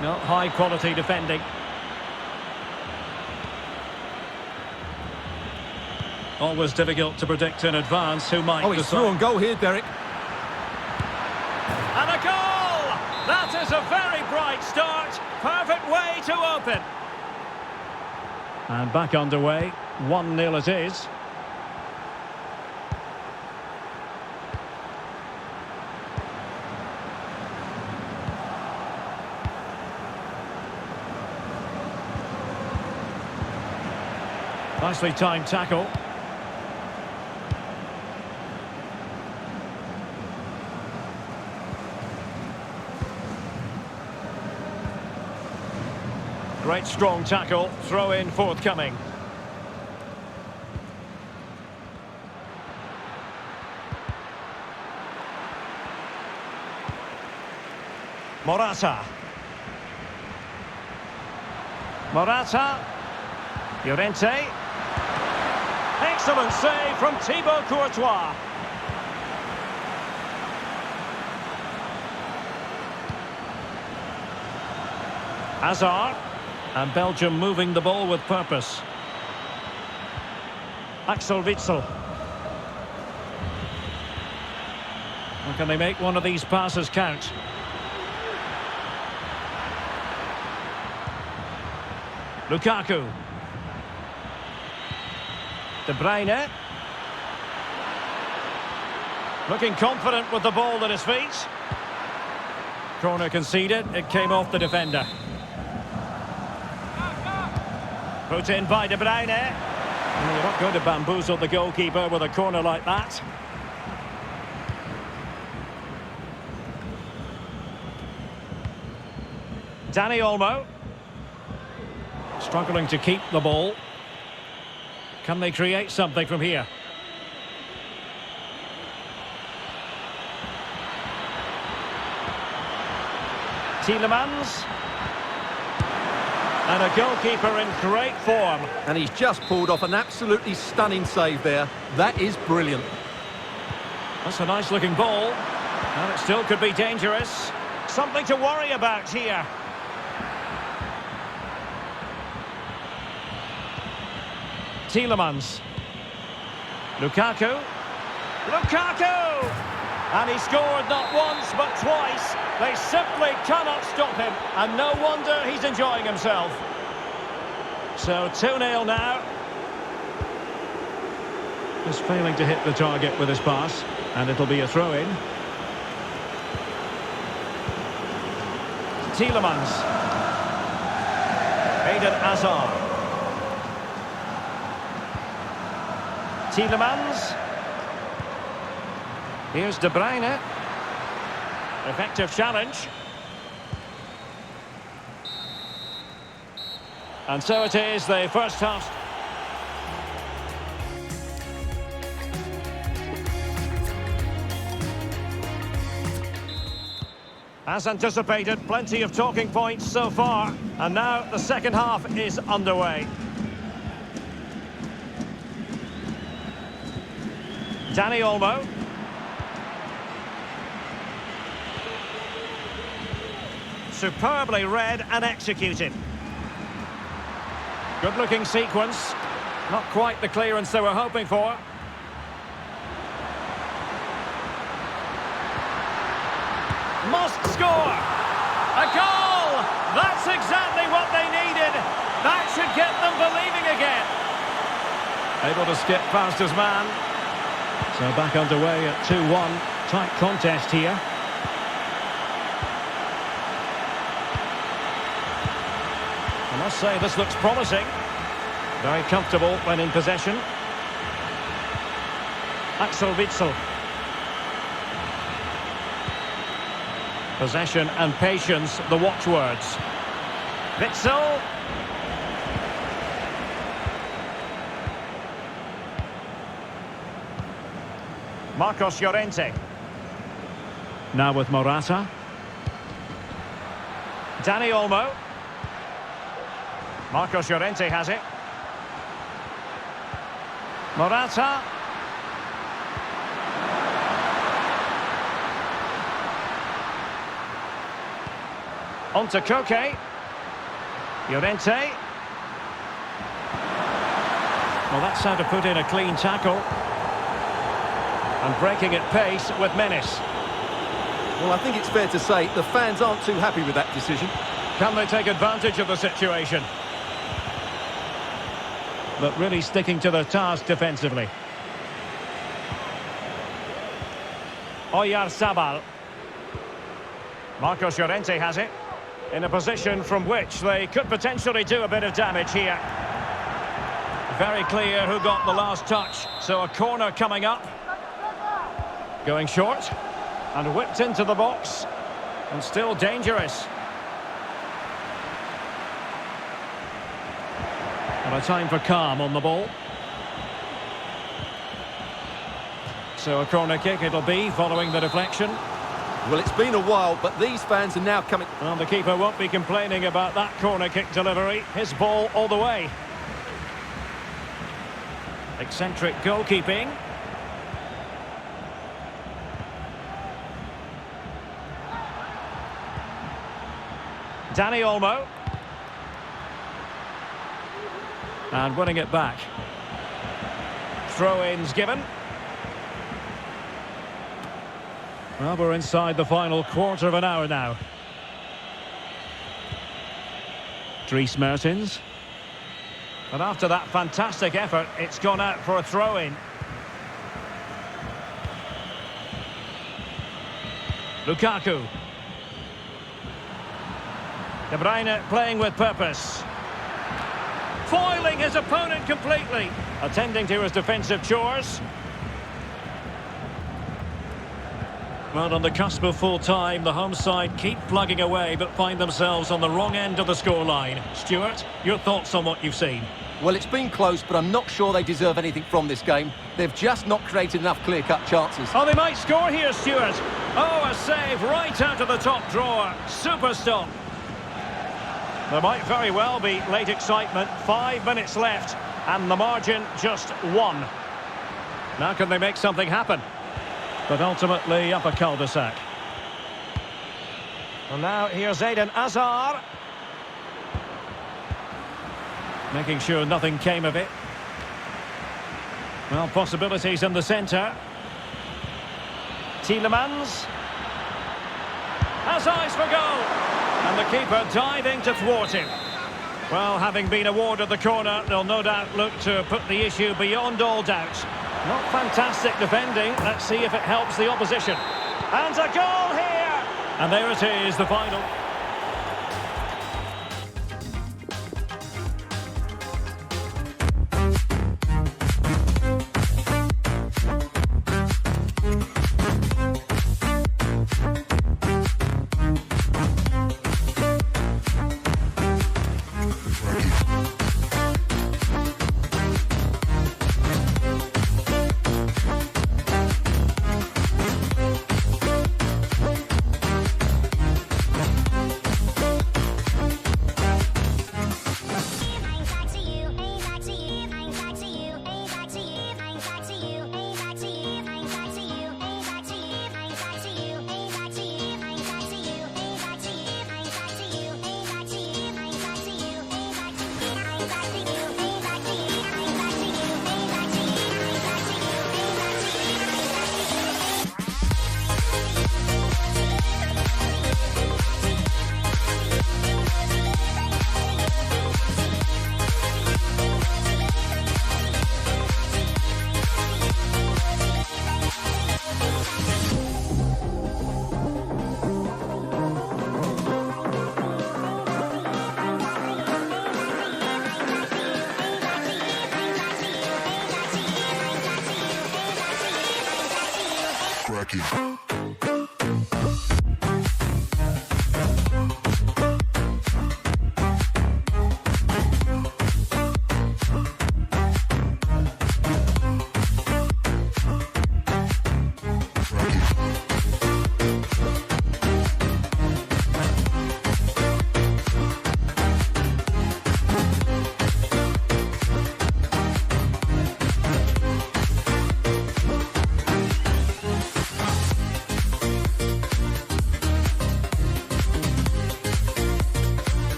S2: No, high quality defending. Always difficult to predict in advance who might
S3: Oh, he's through on goal here, Derek.
S2: And a goal! That is a very bright start. Perfect way to open. And back underway. 1-0 it is. Nicely timed tackle. Great strong tackle, throw in forthcoming. Morata. Morata. Llorente. Excellent save from Thibaut Courtois. Hazard. And Belgium moving the ball with purpose. Axel Witsel. Or can they make one of these passes count? Lukaku. De Bruyne. Looking confident with the ball at his feet. Corner conceded. It came off the defender. Put in by De Bruyne. Well, you're not going to bamboozle the goalkeeper with a corner like that. Dani Olmo. Struggling to keep the ball. Can they create something from here? Tielemans. And a goalkeeper in great form.
S3: And he's just pulled off an absolutely stunning save there. That is brilliant.
S2: That's a nice looking ball. And it still could be dangerous. Something to worry about here. Tielemans. Lukaku. Lukaku! And he scored not once but twice. They simply cannot stop him. And no wonder he's enjoying himself. So 2-0 now. Just failing to hit the target with his pass. And it'll be a throw-in. Tielemans. Eden Hazard. Tielemans. Here's De Bruyne. Effective challenge. And so it is, the first half. As anticipated, plenty of talking points so far. And now the second half is underway. Dani Olmo. Superbly read and executed. Good-looking sequence. Not quite the clearance they were hoping for. Must score! A goal! That's exactly what they needed. That should get them believing again. Able to skip past his man. So back underway at 2-1. Tight contest here. I must say this looks promising. Very comfortable when in possession. Axel Witsel. Possession and patience, the watchwords. Witsel. Marcos Llorente. Now with Morata. Dani Olmo. Marcos Llorente has it. Morata. On to Koke. Llorente. Well, that's how to put in a clean tackle. And breaking at pace with menace.
S3: Well, I think it's fair to say the fans aren't too happy with that decision.
S2: Can they take advantage of the situation? But really sticking to their task defensively. Oyarzabal. Marcos Llorente has it. In a position from which they could potentially do a bit of damage here. Very clear who got the last touch. So a corner coming up. Going short. And whipped into the box. And still dangerous. And a time for calm on the ball. So a corner kick it'll be following the deflection.
S3: Well, it's been a while, but these fans are now coming...
S2: Well, the keeper won't be complaining about that corner kick delivery. His ball all the way. Eccentric goalkeeping. Danny Olmo. And winning it back. Throw-ins given. Well, we're inside the final quarter of an hour now. Dries Mertens. And after that fantastic effort, it's gone out for a throw-in. Lukaku. De Bruyne playing with purpose. Foiling his opponent completely. Attending to his defensive chores. Well, on the cusp of full-time, the home side keep plugging away but find themselves on the wrong end of the scoreline. Stuart, your thoughts on what you've seen?
S3: Well, it's been close, but I'm not sure they deserve anything from this game. They've just not created enough clear-cut chances.
S2: Oh, they might score here, Stuart. Oh, a save right out of the top drawer. Super stop. There might very well be late excitement. 5 minutes left, and the margin just 1. Now can they make something happen? But ultimately up a cul-de-sac. And now here's Eden Hazard. Making sure nothing came of it. Well, possibilities in the centre. Tielemans. Has eyes for goal. And the keeper diving to thwart him. Well, having been awarded the corner, they'll no doubt look to put the issue beyond all doubt. Not fantastic defending. Let's see if it helps the opposition. And a goal here! And there it is, the final.
S1: Cracking.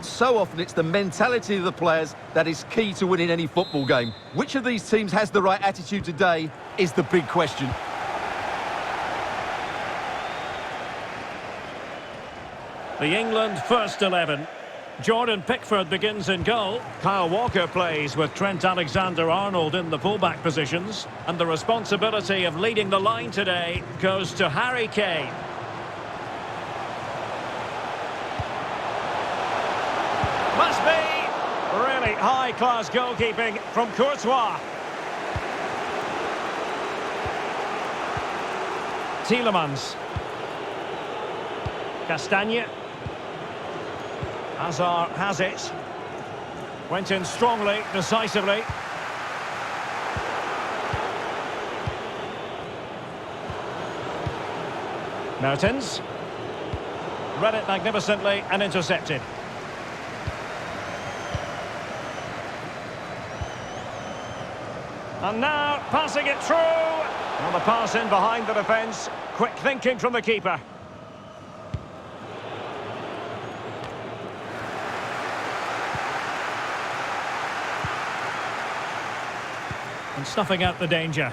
S3: but so often it's the mentality of the players that is key to winning any football game. Which of these teams has the right attitude today is the big question.
S2: The England first 11. Jordan Pickford begins in goal. Kyle Walker plays with Trent Alexander-Arnold in the fullback positions. And the responsibility of leading the line today goes to Harry Kane. Must be really high-class goalkeeping from Courtois. Tielemans. Castagne. Hazard has it. Went in strongly, decisively. Mertens. Read it magnificently and intercepted. And now, passing it through. Well, the pass in behind the defence. Quick thinking from the keeper. And snuffing out the danger.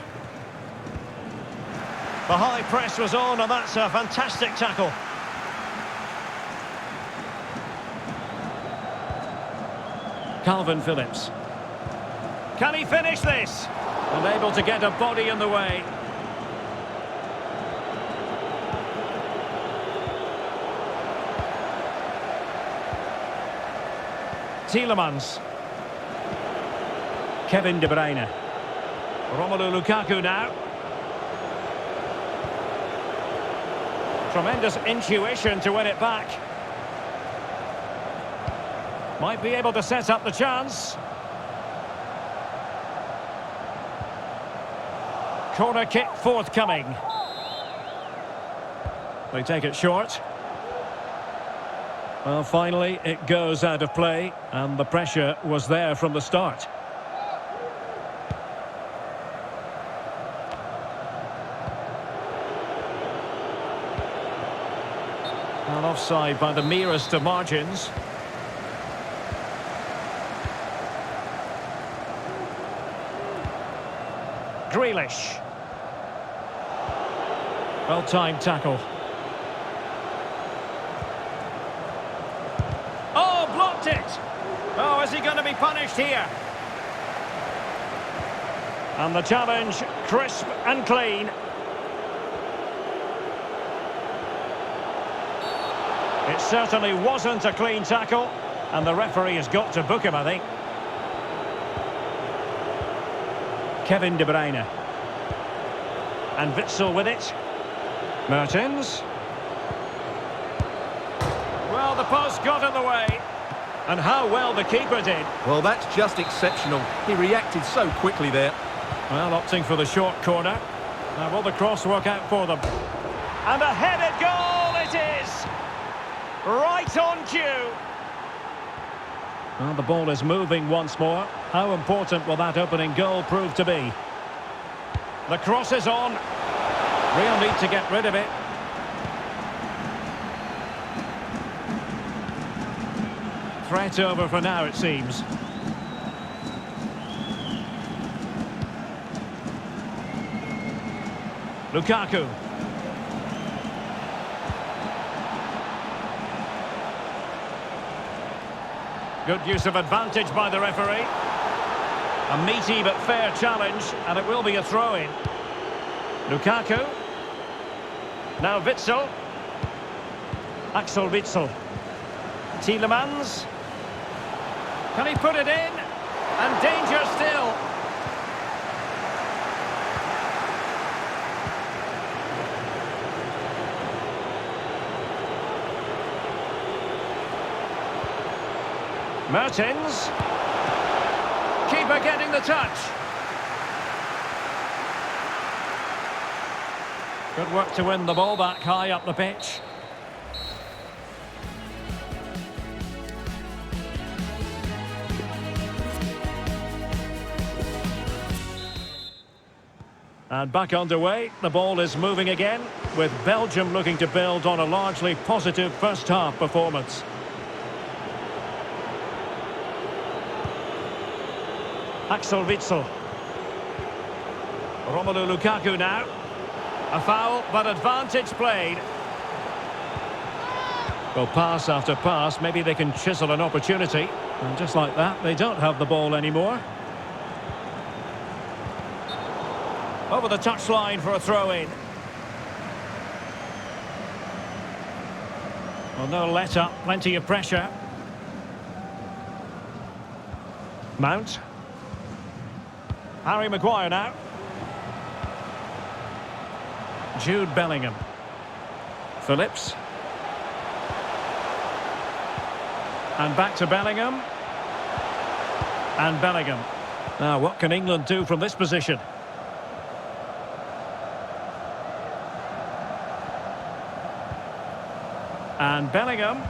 S2: The high press was on, and that's a fantastic tackle. Calvin Phillips. Can he finish this? Unable to get a body in the way. Tielemans. Kevin De Bruyne. Romelu Lukaku now. Tremendous intuition to win it back. Might be able to set up the chance. Corner kick forthcoming. They take it short. Well, finally it goes out of play, and the pressure was there from the start. Well, offside by the merest of margins. Grealish. Well-timed tackle. Oh, blocked it! Oh, is he going to be punished here? And the challenge, crisp and clean. It certainly wasn't a clean tackle, and the referee has got to book him, I think. Kevin De Bruyne. And Witsel with it. Mertens. Well, the post got in the way. And how well the keeper did.
S3: Well, that's just exceptional. He reacted so quickly there.
S2: Well, opting for the short corner. Now, will the cross work out for them? And a headed goal it is! Right on cue. Well, the ball is moving once more. How important will that opening goal prove to be? The cross is on. Real need to get rid of it. Threat over for now, it seems. Lukaku. Good use of advantage by the referee. A meaty but fair challenge, and it will be a throw-in. Lukaku. Now Witsel. Axel Witsel. Tielemans. Can he put it in? And danger still. Mertens. Keeper getting the touch. Good work to win the ball back high up the pitch. And back underway, the ball is moving again, with Belgium looking to build on a largely positive first-half performance. Axel Witsel. Romelu Lukaku now. A foul, but advantage played. Well, pass after pass, maybe they can chisel an opportunity. And just like that, they don't have the ball anymore. Over the touchline for a throw-in. Well, no let-up, plenty of pressure. Mount. Harry Maguire now. Jude Bellingham. Phillips. And back to Bellingham. And Bellingham. Now, what can England do from this position? And Bellingham.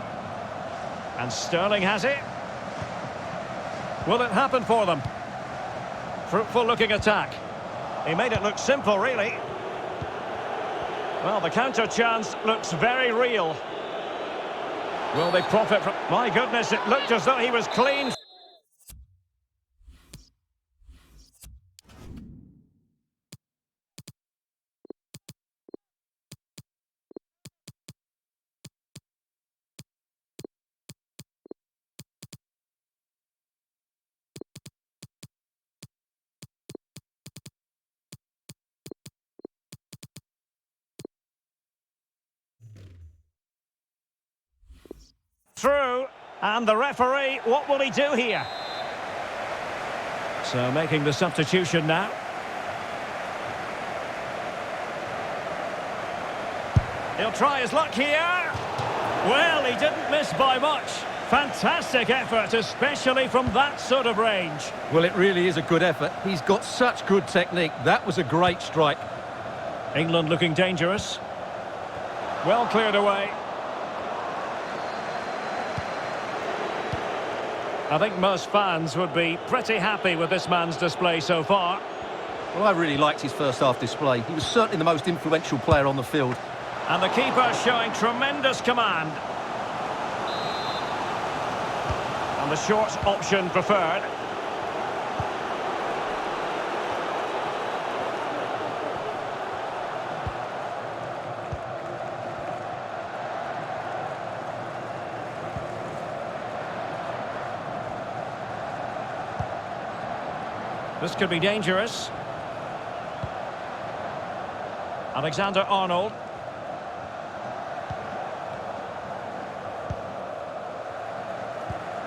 S2: And Sterling has it. Will it happen for them? Fruitful looking attack. He made it look simple, really. Well, the counter chance looks very real. Will they profit from... My goodness, it looked as though he was clean. Through, and the referee, what will he do here? So making the substitution now. He'll try his luck here. Well, he didn't miss by much. Fantastic effort, especially from that sort of range.
S3: Well, it really is a good effort. He's got such good technique. That was a great strike.
S2: England looking dangerous. Well cleared away. I think most fans would be pretty happy with this man's display so far.
S3: Well, I really liked his first half display. He was certainly the most influential player on the field.
S2: And the keeper showing tremendous command. And the short option preferred. This could be dangerous. Alexander-Arnold.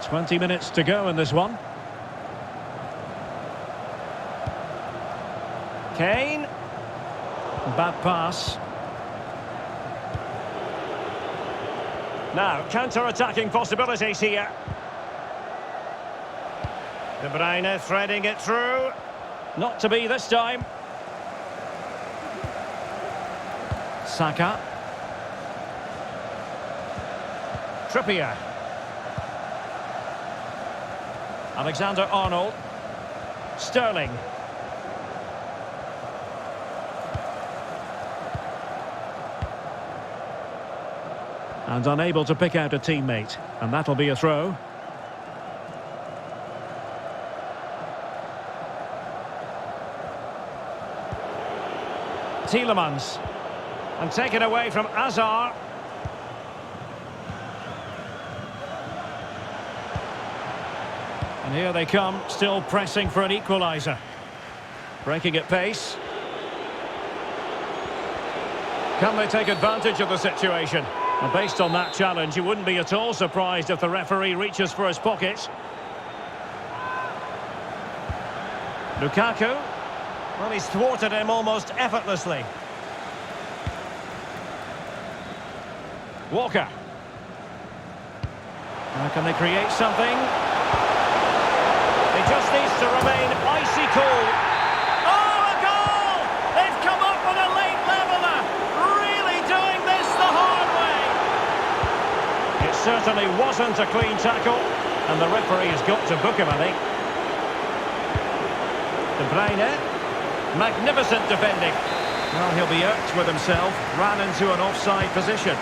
S2: "20 minutes to go in this one. Kane. Bad pass. Now, counter-attacking possibilities here. De Bruyne threading it through. Not to be this time. Saka. Trippier. Alexander-Arnold. Sterling. And unable to pick out a teammate. And that'll be a throw. Tielemans. And taken away from Azar. And here they come, still pressing for an equaliser. Breaking at pace. Can they take advantage of the situation? And based on that challenge, you wouldn't be at all surprised if the referee reaches for his pocket. Lukaku. Well, he's thwarted him almost effortlessly. Walker. Now can they create something? He just needs to remain icy cool. Oh, a goal! They've come up with a late leveller. Really doing this the hard way. It certainly wasn't a clean tackle, and the referee has got to book him, I think. De Bruyne. Magnificent defending. Well, he'll be irked with himself. Ran into an offside position.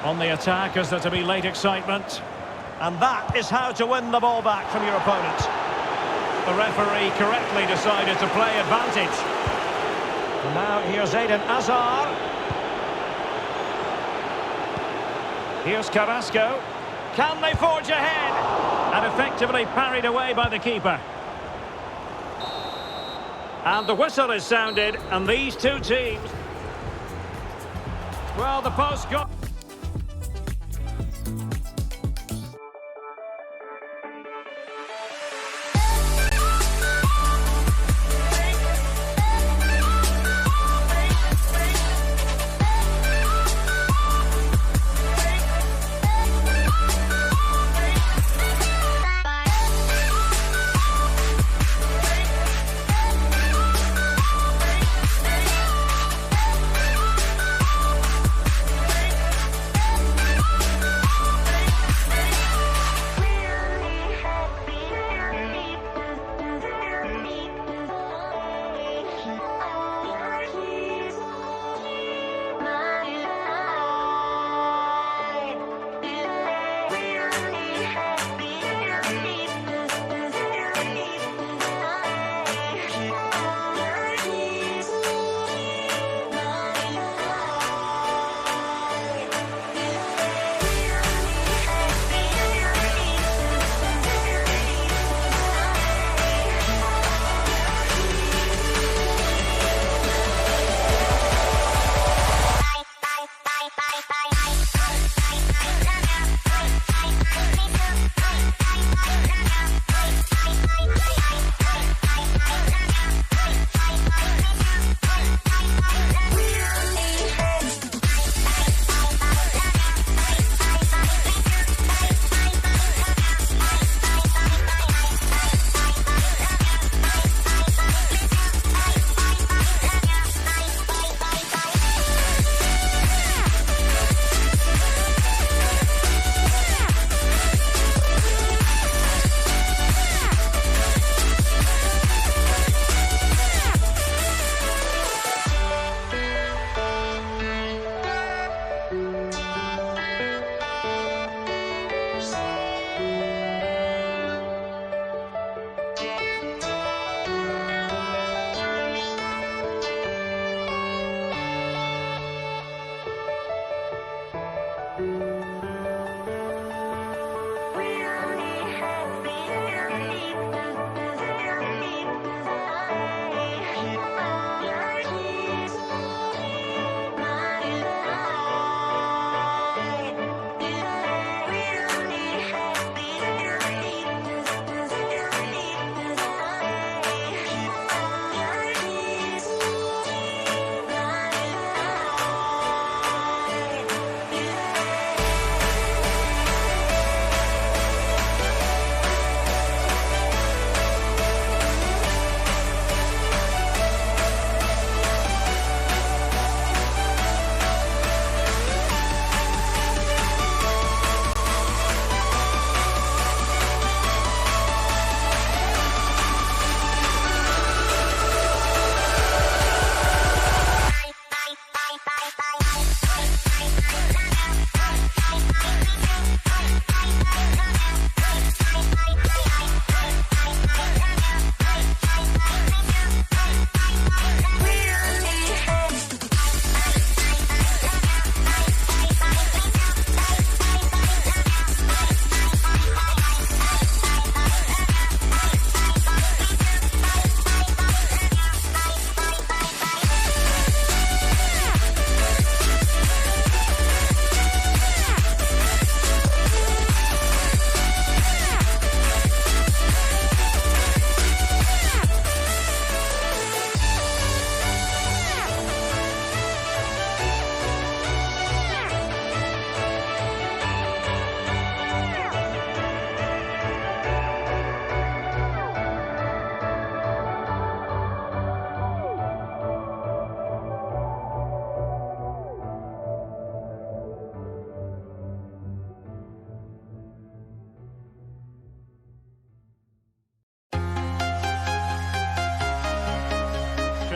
S2: On the attack, is there to be late excitement? And that is how to win the ball back from your opponent. The referee correctly decided to play advantage. And now here's Eden Hazard. Here's Carrasco. Can they forge ahead? And effectively parried away by the keeper. And the whistle is sounded, and these two teams... Well, the post got...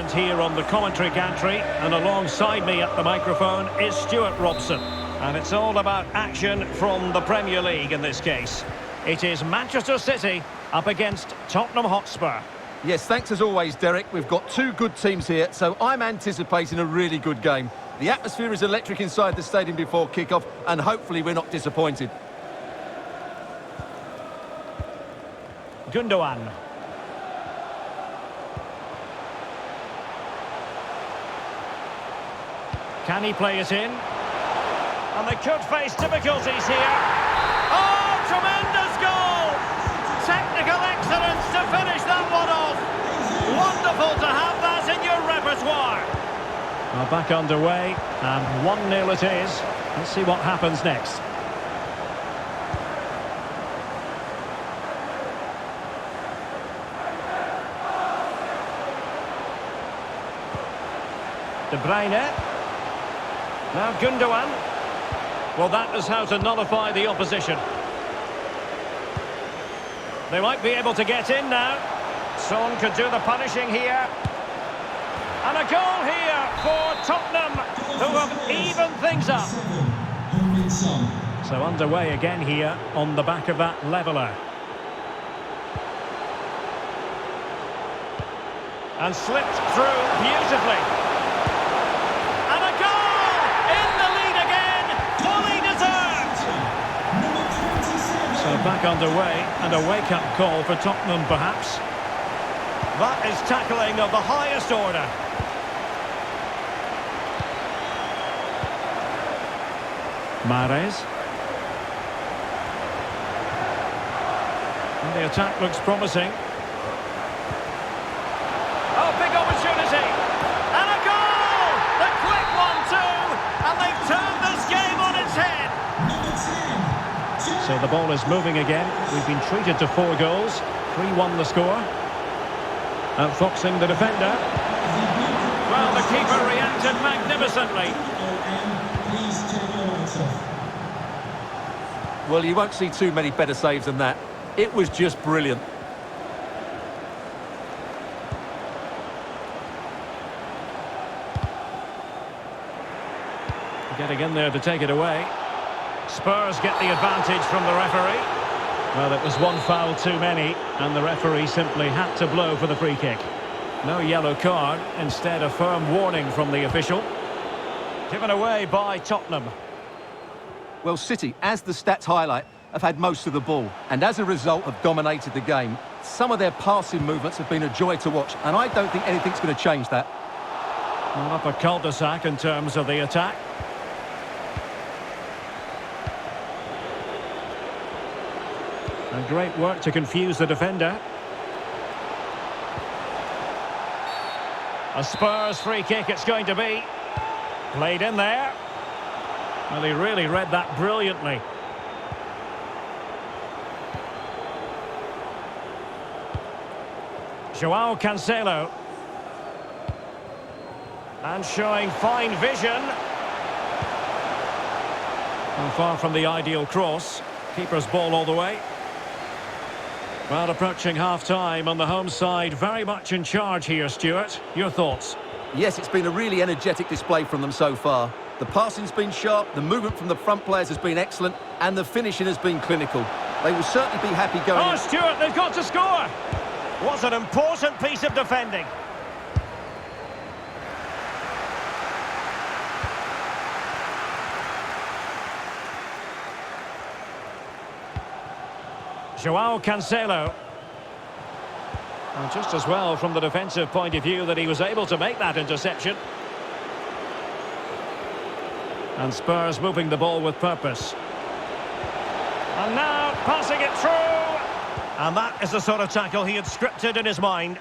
S2: Here on the commentary gantry, and alongside me at the microphone is Stuart Robson. And it's all about action from the Premier League in this case. It is Manchester City up against Tottenham Hotspur.
S3: Yes, thanks as always, Derek. We've got two good teams here, so I'm anticipating a really good game. The atmosphere is electric inside the stadium before kick-off, and hopefully we're not disappointed.
S2: Gundogan. Can he play it in? And they could face difficulties here. Oh, tremendous goal! Technical excellence to finish that one off. Wonderful to have that in your repertoire. Well, back underway, and 1-0 it is. Let's see what happens next. De Bruyne. Now Gundogan. Well, that is how to nullify the opposition. They might be able to get in now. Son could do the punishing here. And a goal here for Tottenham, who have evened things up. So underway again here on the back of that leveller. And slipped through beautifully. And a goal! In the lead again! Fully deserved! So back underway, and a wake-up call for Tottenham perhaps. That is tackling of the highest order. Mahrez. And the attack looks promising. Oh, big opportunity! And a goal! The quick one too! And they've turned this game on its head! So the ball is moving again. We've been treated to 4 goals. 3-1 the score. Outfoxing the defender. Well, the keeper reacted magnificently.
S3: Well, you won't see too many better saves than that. It was just brilliant.
S2: Getting in there to take it away. Spurs get the advantage from the referee. Well, it was one foul too many, and the referee simply had to blow for the free kick. No yellow card, instead a firm warning from the official. Given away by Tottenham.
S3: Well, City, as the stats highlight, have had most of the ball, and as a result have dominated the game. Some of their passing movements have been a joy to watch, and I don't think anything's going to change that.
S2: Well, up a cul-de-sac in terms of the attack. And great work to confuse the defender. A Spurs free kick it's going to be. Played in there. Well, he really read that brilliantly. Joao Cancelo. And showing fine vision. And far from the ideal cross. Keeper's ball all the way. Well, approaching half-time on the home side, very much in charge here, Stuart. Your thoughts?
S3: Yes, it's been a really energetic display from them so far. The passing's been sharp, the movement from the front players has been excellent, and the finishing has been clinical. They will certainly be happy going...
S2: Oh, Stuart, they've got to score! Was an important piece of defending. Joao Cancelo. And just as well from the defensive point of view that he was able to make that interception. And Spurs moving the ball with purpose. And now passing it through. And that is the sort of tackle he had scripted in his mind.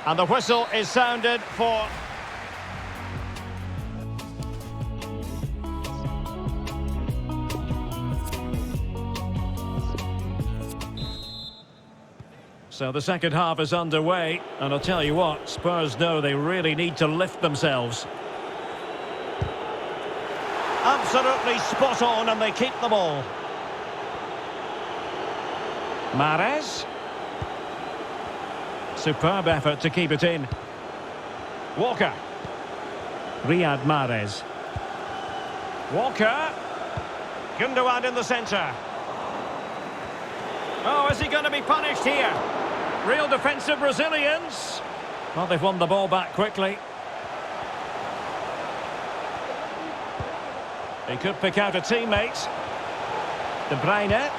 S2: And the whistle is sounded for... So the second half is underway, and I'll tell you what, Spurs know they really need to lift themselves. Absolutely spot on, and they keep the ball. Mahrez. Superb effort to keep it in. Walker. Riyad Mahrez. Walker. Gundogan in the centre. Oh, is he going to be punished here? Real defensive resilience. Well, they've won the ball back quickly. He could pick out a teammate. De Bruyne.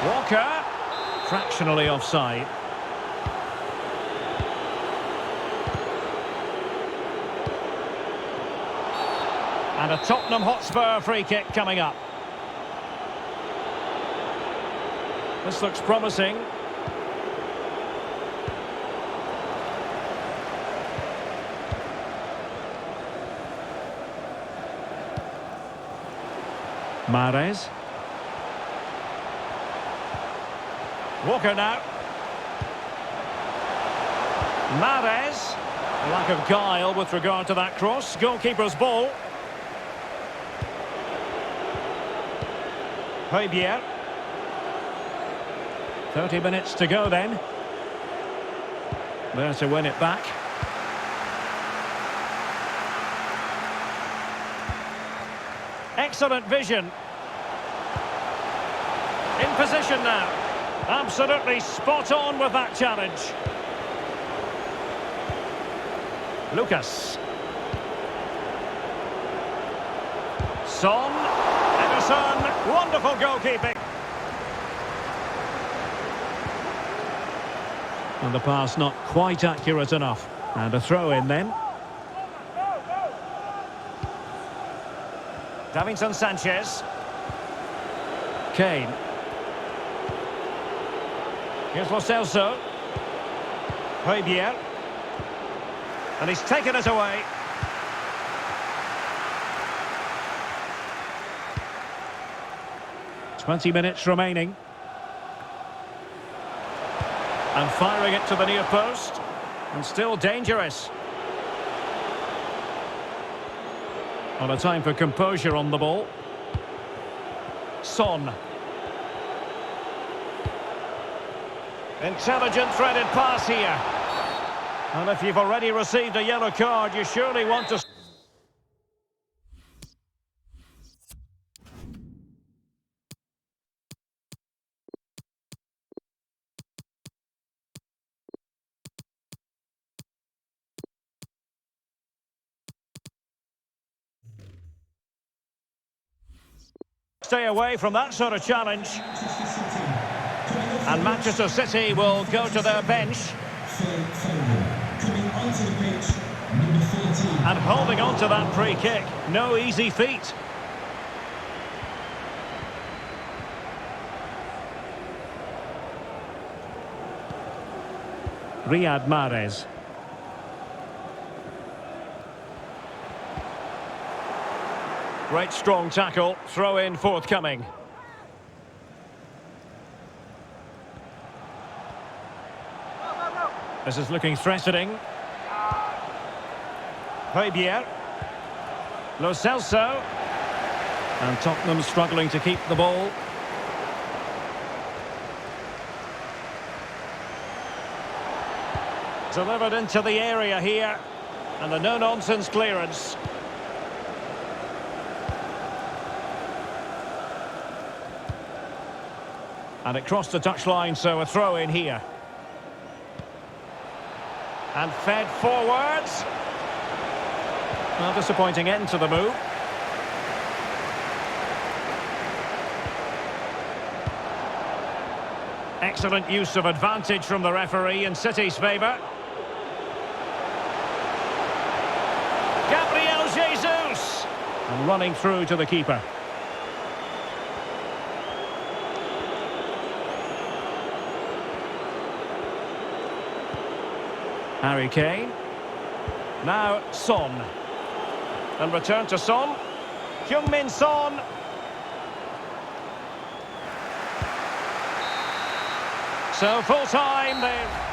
S2: Walker. Fractionally offside. And a Tottenham Hotspur free kick coming up. This looks promising. Mahrez. Walker now. Mahrez. A lack of guile with regard to that cross. Goalkeeper's ball. Højbjerg. 30 minutes to go then. There to win it back. Excellent vision. In position now. Absolutely spot on with that challenge. Lucas. Son. Ederson. Wonderful goalkeeping. And the pass not quite accurate enough. And a throw in then. Davinson Sanchez. Kane. Here's Lo Celso. Højbjerg. And he's taken it away. "20 minutes remaining. And firing it to the near post. And still dangerous. On a time for composure on the ball. Son. Intelligent threaded pass here. And if you've already received a yellow card, you surely want to... stay away from that sort of challenge. And Manchester City will go to their bench. And holding on to that free kick. No easy feat. Riyad Mahrez. Great strong tackle. Throw in forthcoming. This is looking threatening. Højbjerg. Lo Celso. And Tottenham struggling to keep the ball. Delivered into the area here. And a no-nonsense clearance. And it crossed the touchline, so a throw in here. And fed forwards. Well, disappointing end to the move. Excellent use of advantage from the referee in City's favour. Gabriel Jesus! And running through to the keeper. Harry Kane. Now Son. And return to Son. Heung-min Son. So full time there.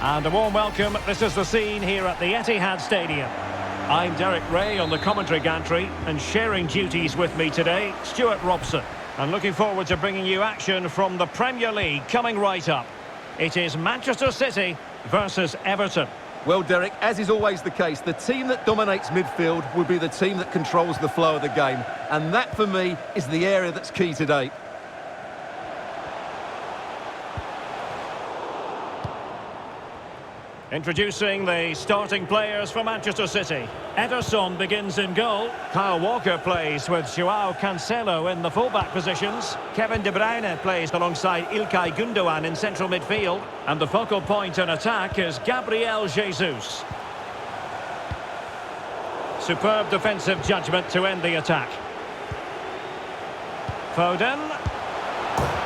S2: And a warm welcome. This is the scene here at the Etihad Stadium. I'm Derek Ray on the commentary gantry, and sharing duties with me today, Stuart Robson. And looking forward to bringing you action from the Premier League coming right up. It is Manchester City versus Everton.
S3: Well, Derek, as is always the case, the team that dominates midfield will be the team that controls the flow of the game. And that, for me, is the area that's key today.
S2: Introducing the starting players for Manchester City. Ederson begins in goal. Kyle Walker plays with Joao Cancelo in the fullback positions. Kevin De Bruyne plays alongside Ilkay Gundogan in central midfield. And the focal point in attack is Gabriel Jesus. Superb defensive judgment to end the attack. Foden.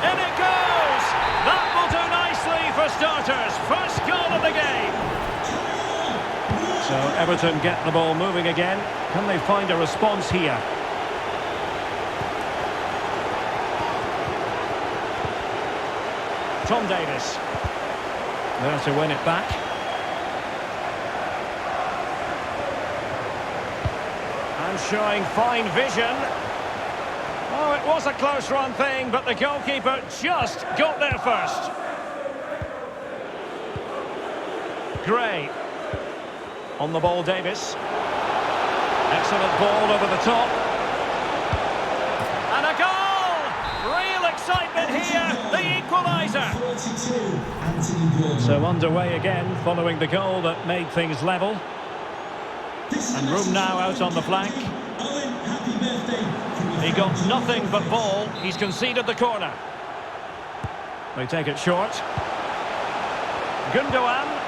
S2: In it goes! That will do nicely for starters. First goal of the game. So Everton get the ball moving again. Can they find a response here? Tom Davis. There to win it back. And showing fine vision. Oh, it was a close run thing, but the goalkeeper just got there first. Gray. On the ball, Davis. Excellent ball over the top. And a goal! Real excitement here, the equaliser. So underway again, following the goal that made things level. And room now out on the flank. He got nothing but ball. He's conceded the corner. They take it short. Gundogan.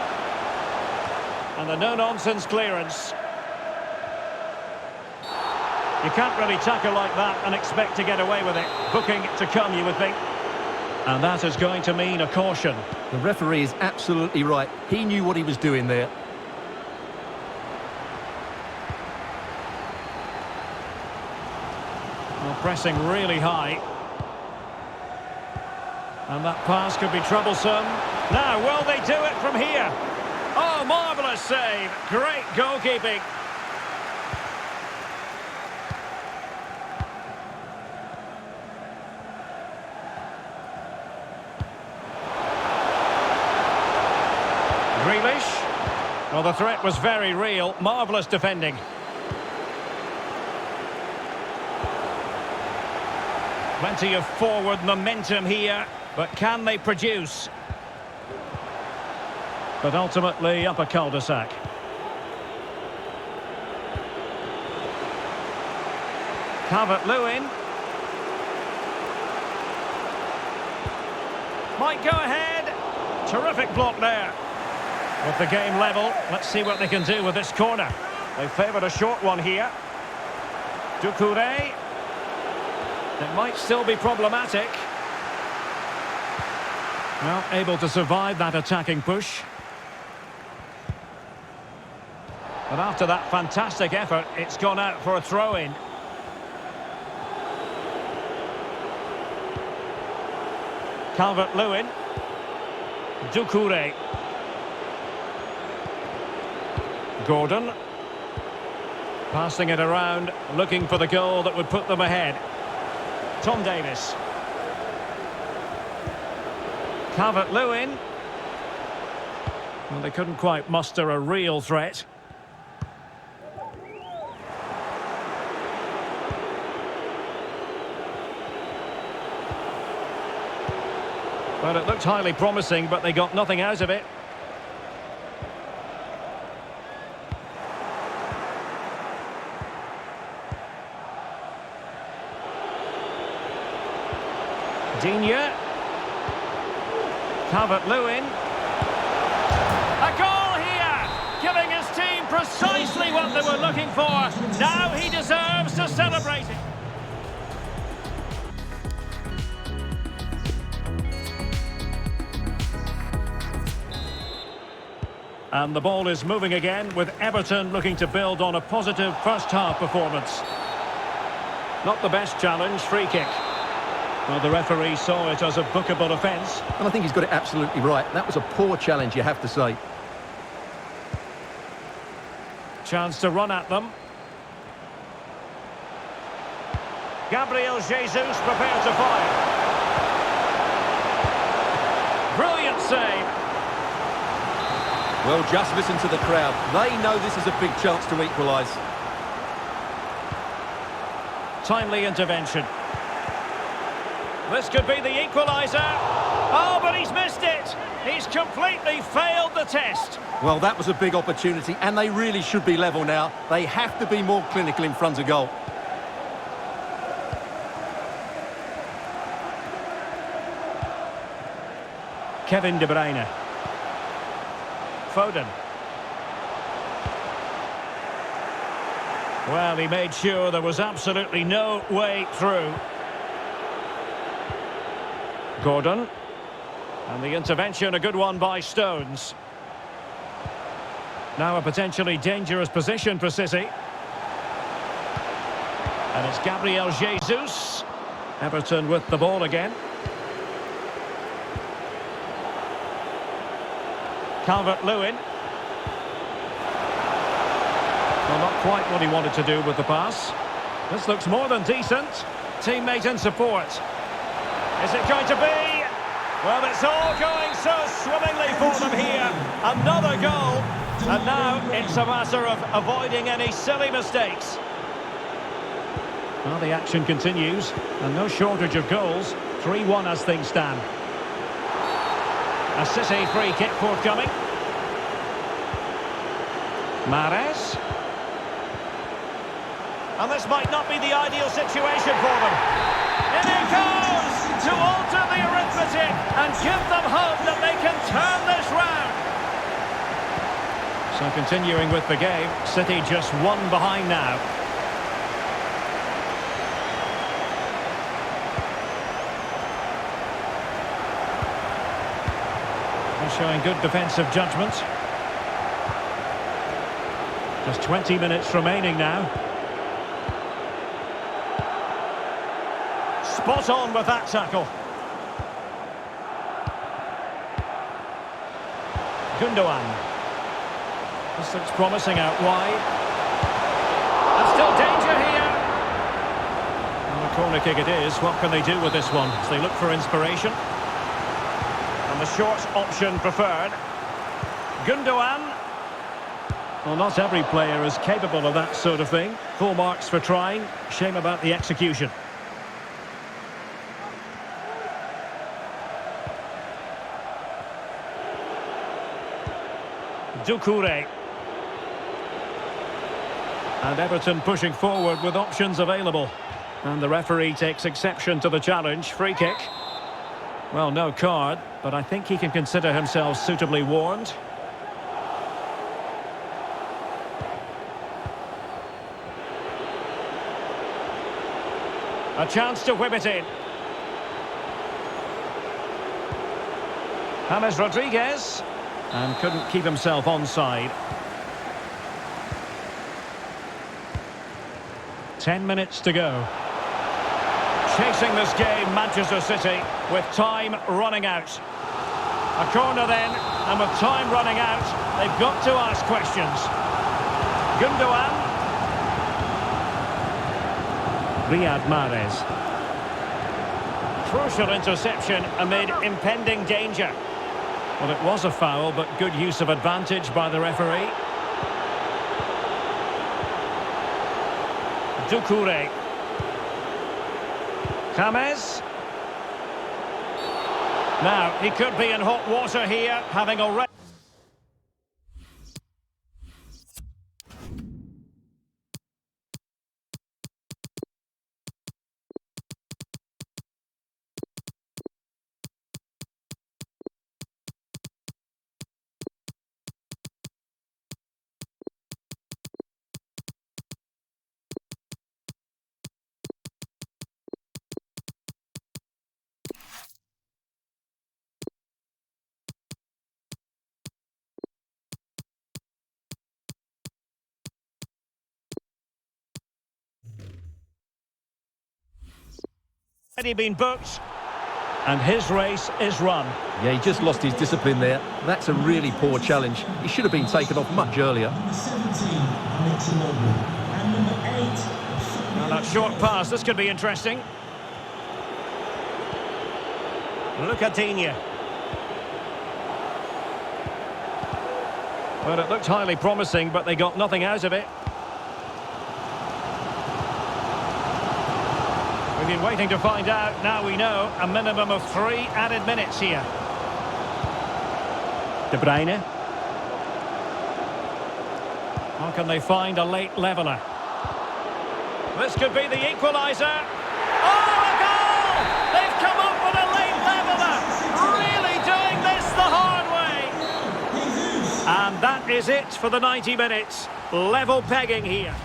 S2: And a no-nonsense clearance. You can't really tackle like that and expect to get away with it. Booking to come, you would think. And that is going to mean a caution.
S3: The referee is absolutely right. He knew what he was doing there.
S2: Well, pressing really high. And that pass could be troublesome. Now, will they do it from here? Oh, marvellous save. Great goalkeeping. Grealish. Well, the threat was very real. Marvellous defending. Plenty of forward momentum here, but can they produce? But ultimately up a cul-de-sac. Calvert-Lewin. Might go ahead. Terrific block there. With the game level, let's see what they can do with this corner. They favoured a short one here. Doucouré. It might still be problematic. Well, able to survive that attacking push. But after that fantastic effort, it's gone out for a throw-in. Calvert-Lewin. Doucouré. Gordon. Passing it around, looking for the goal that would put them ahead. Tom Davis. Calvert-Lewin. Well, they couldn't quite muster a real threat. Well, it looked highly promising, but they got nothing out of it. Digne. Calvert-Lewin. A goal here! Giving his team precisely what they were looking for. Now he deserves to celebrate it. And the ball is moving again, with Everton looking to build on a positive first-half performance. Not the best challenge, free kick. Well, the referee saw it as a bookable offence.
S3: And I think he's got it absolutely right. That was a poor challenge, you have to say.
S2: Chance to run at them. Gabriel Jesus prepared to fire. Brilliant save.
S3: Well, just listen to the crowd. They know this is a big chance to equalise.
S2: Timely intervention. This could be the equaliser. Oh, but he's missed it. He's completely failed the test.
S3: Well, that was a big opportunity, and they really should be level now. They have to be more clinical in front of goal.
S2: Kevin De Bruyne. Foden. Well, he made sure there was absolutely no way through. Gordon. And the intervention, a good one by Stones. Now a potentially dangerous position for City. And it's Gabriel Jesus. Everton with the ball again. Calvert-Lewin. Well, not quite what he wanted to do with the pass. This looks more than decent. Teammate in support. Is it going to be? Well, it's all going so swimmingly for them here. Another goal. And now it's a matter of avoiding any silly mistakes. Well, the action continues. And no shortage of goals. 3-1 as things stand. A City free kick forthcoming. Mahrez. And this might not be the ideal situation for them. In it goes to alter the arithmetic and give them hope that they can turn this round. So continuing with the game, City just one behind now. Showing good defensive judgment. Just 20 minutes remaining now. Spot on with that tackle. Gundogan. This looks promising out wide. And still danger here. And a corner kick it is. What can they do with this one as they look for inspiration? The short option preferred. Gundogan. Well, not every player is capable of that sort of thing. Full marks for trying. Shame about the execution. Doucouré. And Everton pushing forward with options available. And the referee takes exception to the challenge. Free kick. Well, no card, but I think he can consider himself suitably warned. A chance to whip it in. James Rodriguez. And couldn't keep himself onside. 10 minutes to go. Chasing this game, Manchester City, with time running out. A corner then, and with time running out, they've got to ask questions. Gundogan. Riyad Mahrez. Crucial interception amid impending danger. Well, it was a foul, but good use of advantage by the referee. Doucouré. James. Now, he could be in hot water here, having already... already been booked. And his race is run.
S3: Yeah, he just lost his discipline there. That's a really poor challenge. He should have been taken off much earlier.
S2: Now that short pass, this could be interesting. Look at Digne. Well, it looked highly promising, but they got nothing out of it. We've been waiting to find out. Now we know a minimum of 3 added minutes here. De Bruyne. How can they find a late leveller? This could be the equaliser. Oh, a goal! They've come up with a late leveller. Really doing this the hard way. And that is it for the 90 minutes. Level pegging here.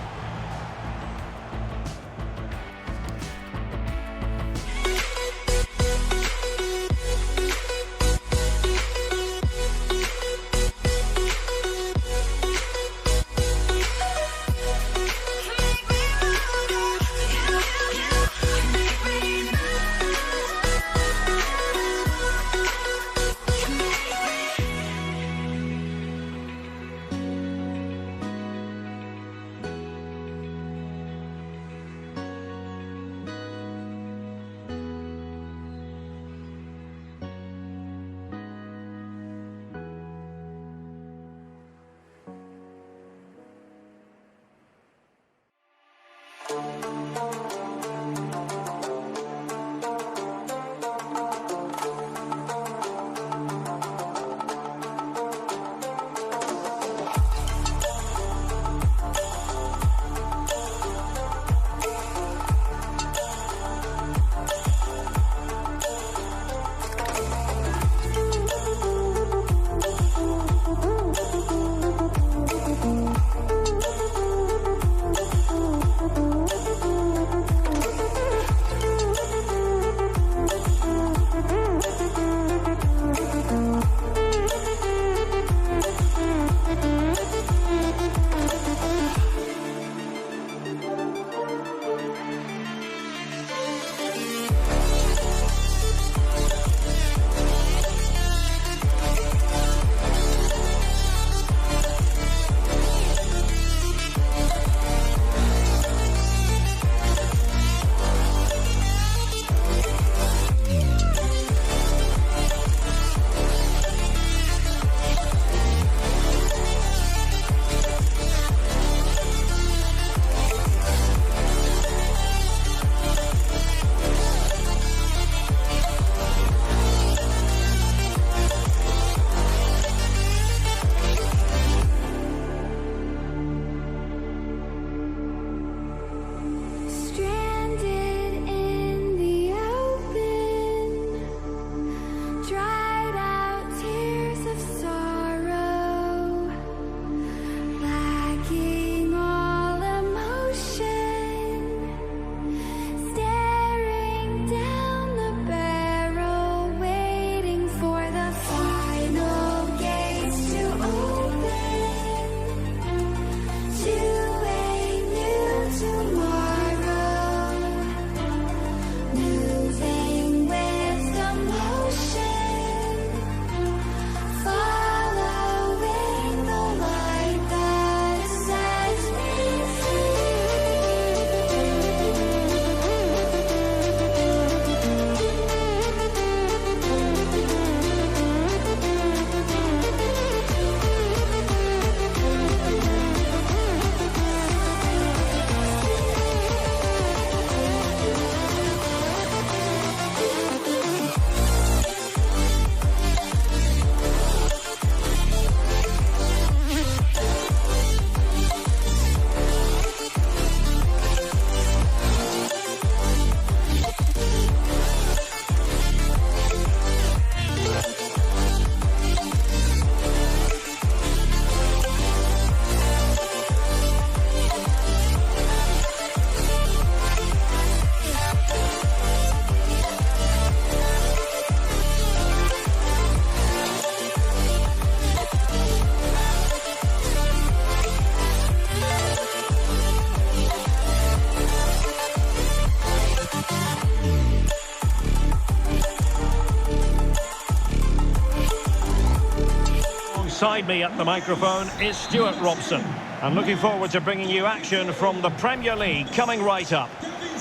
S2: Alongside me at the microphone is Stuart Robson. I'm looking forward to bringing you action from the Premier League coming right up.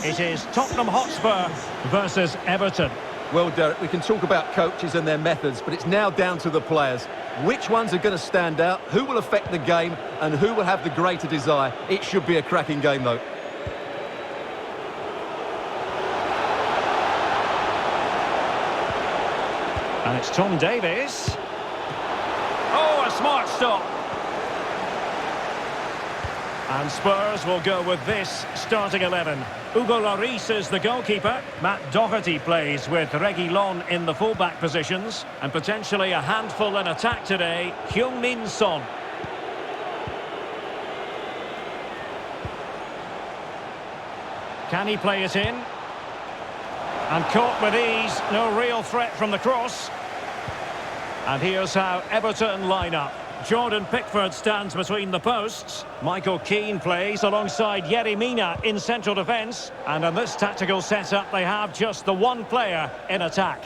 S2: It is Tottenham Hotspur versus Everton.
S3: Well, Derek, we can talk about coaches and their methods, but it's now down to the players. Which ones are going to stand out, who will affect the game, and who will have the greater desire? It should be a cracking game, though.
S2: And it's Tom Davies. Oh, a smart stop. And Spurs will go with this starting 11. Hugo Lloris is the goalkeeper. Matt Doherty plays with Reguilon in the fullback positions. And potentially a handful in attack today, Heung-min Son. Can he play it in? And caught with ease, no real threat from the cross. And here's how Everton line up. Jordan Pickford stands between the posts. Michael Keane plays alongside Yerry Mina in central defence. And in this tactical setup, they have just the one player in attack.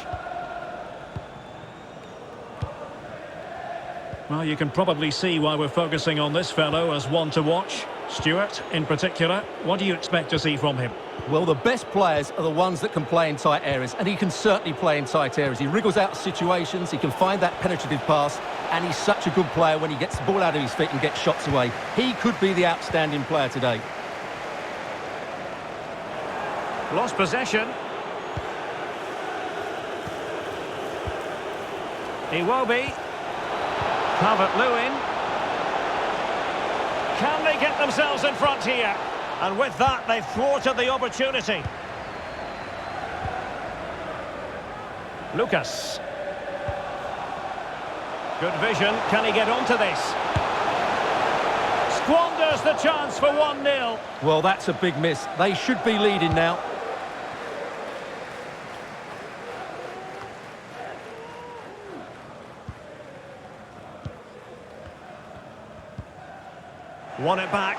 S2: Well, you can probably see why we're focusing on this fellow as one to watch. Stuart, in particular, what do you expect to see from him?
S3: Well, the best players are the ones that can play in tight areas, and he can certainly play in tight areas. He wriggles out of situations, he can find that penetrative pass, and he's such a good player when he gets the ball out of his feet and gets shots away. He could be the outstanding player today.
S2: Lost possession. Iwobi. Calvert-Lewin. Can they get themselves in front here? And with that, they've thwarted the opportunity. Lucas. Good vision. Can he get onto this? Squanders the chance for 1-0.
S3: Well, that's a big miss. They should be leading now.
S2: Won it back.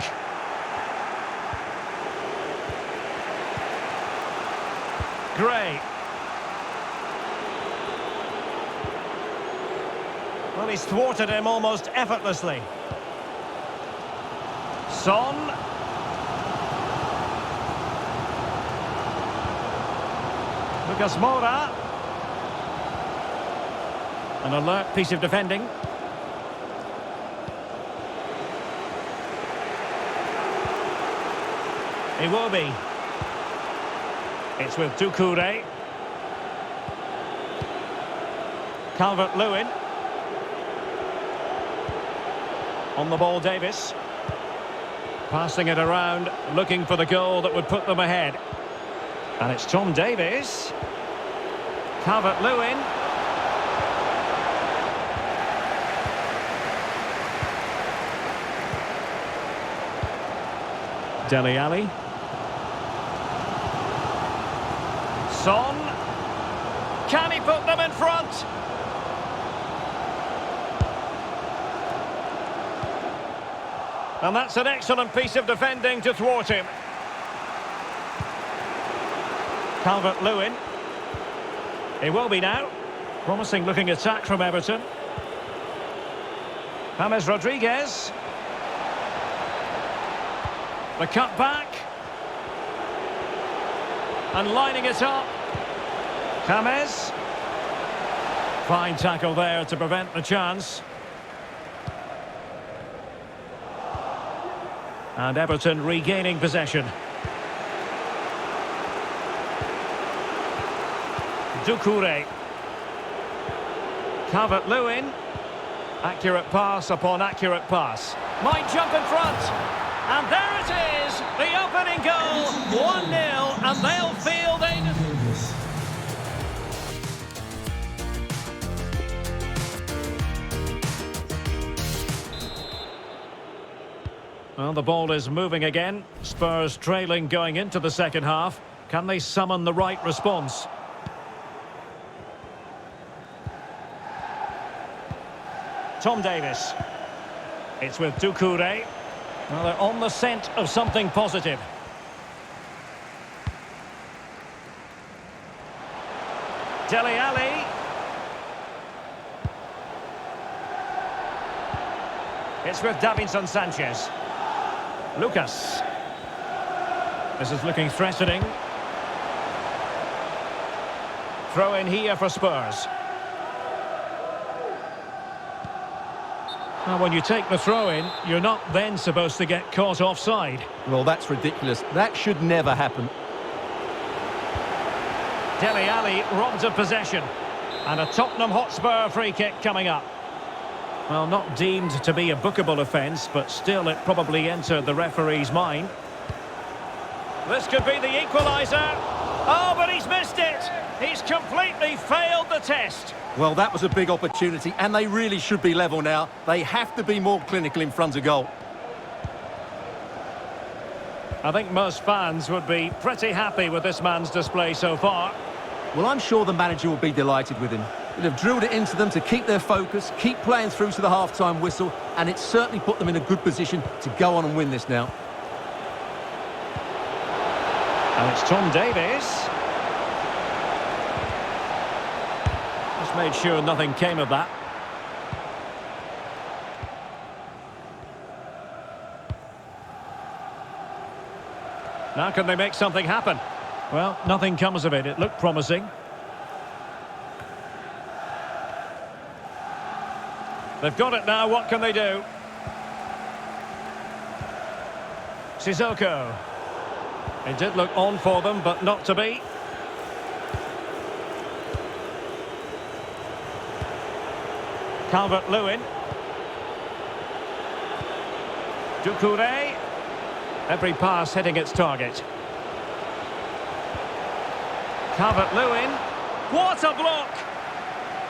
S2: Gray. Well, he's thwarted him almost effortlessly. Son. Lucas Moura. An alert piece of defending. Iwobi. It's with Doucouré. Calvert-Lewin. On the ball, Davis. Passing it around, looking for the goal that would put them ahead. And it's Tom Davies. Calvert-Lewin. Dele Alli. Son. Can he put them in front? And that's an excellent piece of defending to thwart him. Calvert-Lewin. It will be now. Promising looking attack from Everton. James Rodriguez. The cut back. And lining it up. James. Fine tackle there to prevent the chance. And Everton regaining possession. Doucouré. Calvert-Lewin. Accurate pass upon accurate pass. Might jump in front. And there it is, the opening goal, 1-0, and they'll feel they... Well, the ball is moving again. Spurs trailing going into the second half. Can they summon the right response? Tom Davies. It's with Doucouré. Well, they're on the scent of something positive. Dele Alli. It's with Davinson Sanchez. Lucas. This is looking threatening. Throw in here for Spurs. Now, when you take the throw in, you're not then supposed to get caught offside.
S3: Well, that's ridiculous. That should never happen.
S2: Dele Alli robbed of possession. And a Tottenham Hotspur free kick coming up. Well, not deemed to be a bookable offence, but still it probably entered the referee's mind. This could be the equaliser. Oh, but he's missed it. He's completely failed the test.
S3: Well, that was a big opportunity, and they really should be level now. They have to be more clinical in front of goal.
S2: I think most fans would be pretty happy with this man's display so far.
S3: Well, I'm sure the manager will be delighted with him. He'll have drilled it into them to keep their focus, keep playing through to the half-time whistle, and it's certainly put them in a good position to go on and win this now.
S2: And it's Tom Davies. Just made sure nothing came of that. Now can they make something happen? Well, nothing comes of it. It looked promising. They've got it now. What can they do? Sissoko. It did look on for them, but not to be. Calvert-Lewin. Doucouré. Every pass hitting its target. Calvert-Lewin. What a block!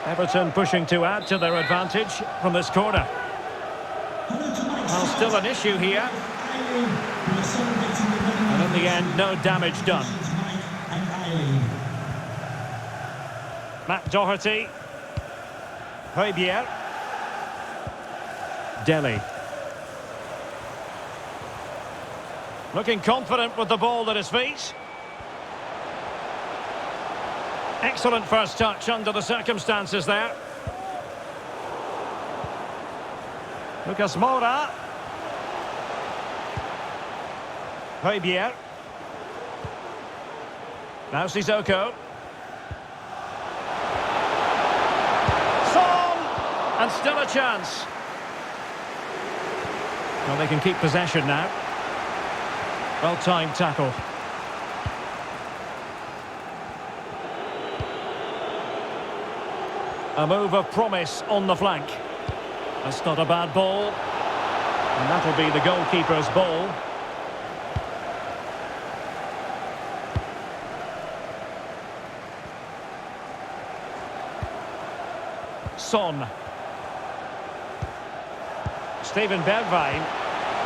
S2: Everton pushing to add to their advantage from this corner. Well, still an issue here. And in the end, no damage done. Matt Doherty. Højbjerg. Dele. Looking confident with the ball at his feet. Excellent first touch under the circumstances there. Lucas Moura. Højbjerg. Now Sissoko. Son! And still a chance. Well, they can keep possession now. Well-timed tackle. A move of promise on the flank. That's not a bad ball. And that'll be the goalkeeper's ball. Son. Steven Bergwijn.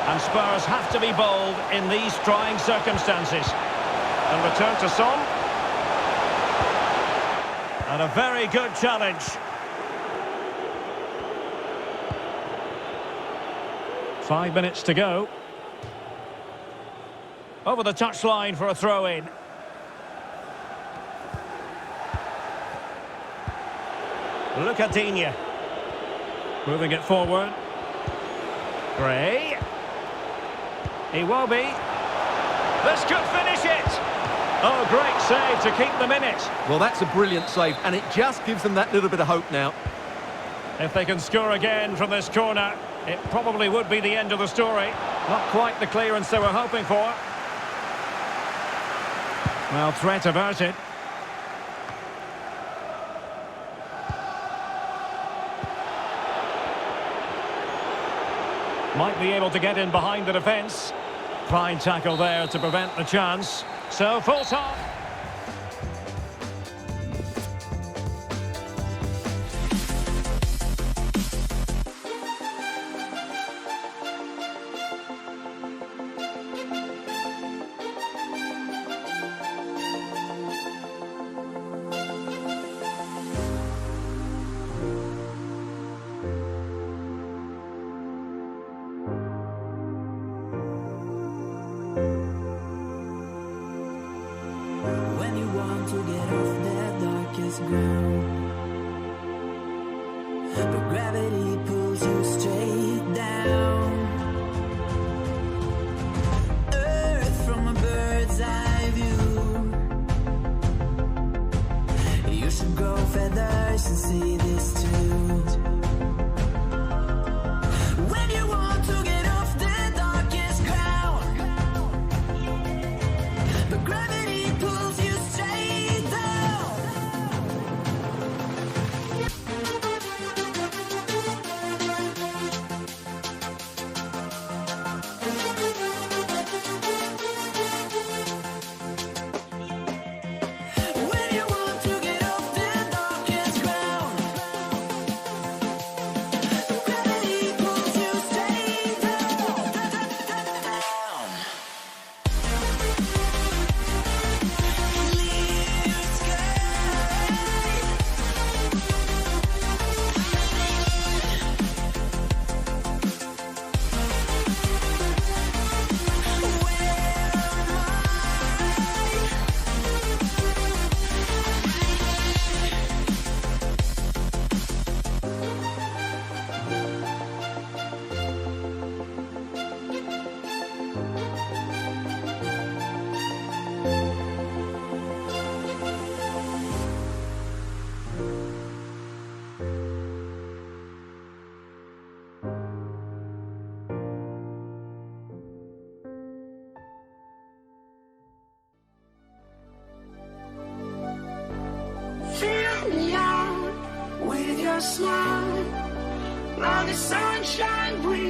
S2: And Spurs have to be bold in these trying circumstances. And return to Son. And a very good challenge. Five minutes to go. Over the touchline for a throw-in. Lucadinha. Moving it forward. Gray. Iwobi. This could finish it. Oh, great save to keep them in it.
S3: Well, that's a brilliant save, and it just gives them that little bit of hope now.
S2: If they can score again from this corner, it probably would be the end of the story. Not quite the clearance they were hoping for. Well, threat averted. Might be able to get in behind the defence. Fine tackle there to prevent the chance. So, full stop.
S1: When you want to get off that darkest ground, but gravity pulls you straight down.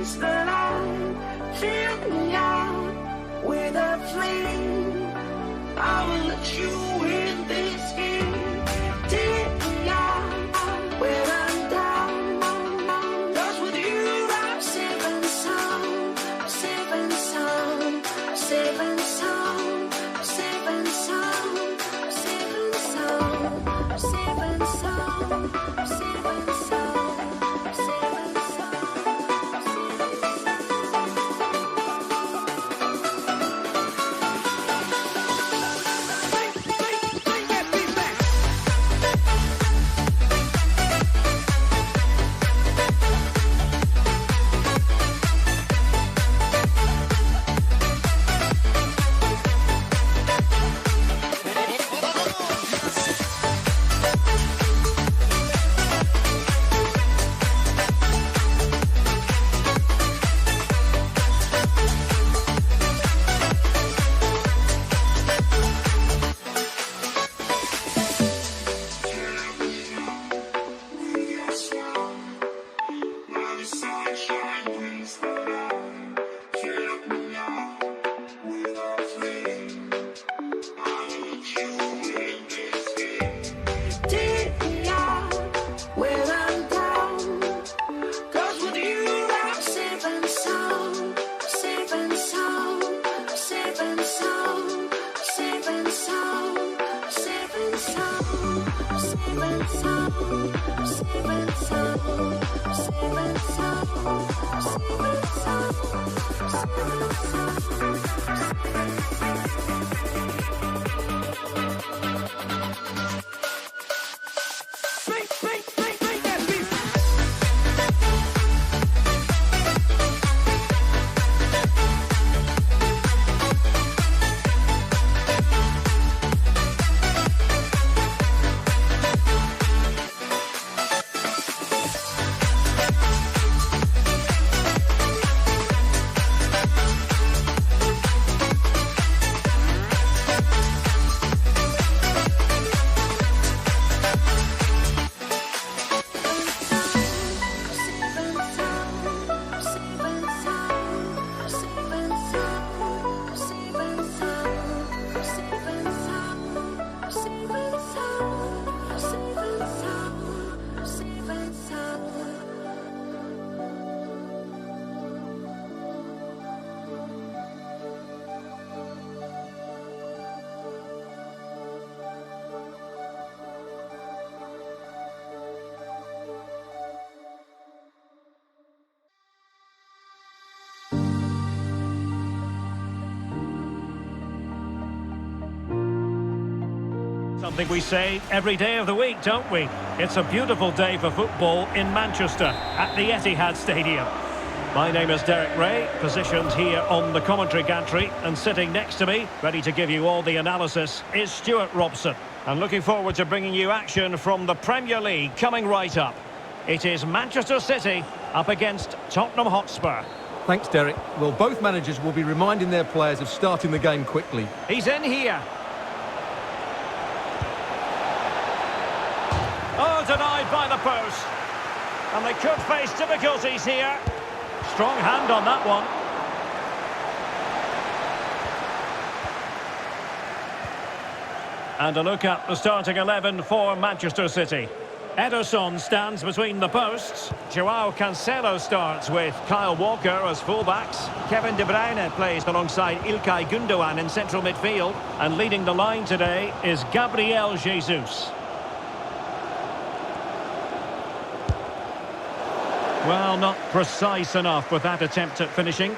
S1: breeze the light. Fill me out with a flame. I will let you in this game. Take me out when I'm down. 'Cause with you I'm safe and sound. I'm safe and sound. I'm safe and sound. I'm safe and sound. I'm safe and sound. I'm safe and sound. I'm safe and sound. I'm safe and sound.
S2: Something we say every day of the week, don't we? It's a beautiful day for football in Manchester at the Etihad Stadium. My name is Derek Ray, positioned here on the commentary gantry, and sitting next to me, ready to give you all the analysis, is Stuart Robson. And looking forward to bringing you action from the Premier League coming right up. It is Manchester City up against Tottenham Hotspur.
S3: Thanks, Derek. Well, both managers will be reminding their players of starting the game quickly.
S2: He's in here. Oh, denied by the post. And they could face difficulties here. Strong hand on that one. And a look at the starting 11 for Manchester City. Ederson stands between the posts. Joao Cancelo starts with Kyle Walker as fullbacks. Kevin De Bruyne plays alongside Ilkay Gundogan in central midfield. And leading the line today is Gabriel Jesus. Well, not precise enough with that attempt at finishing.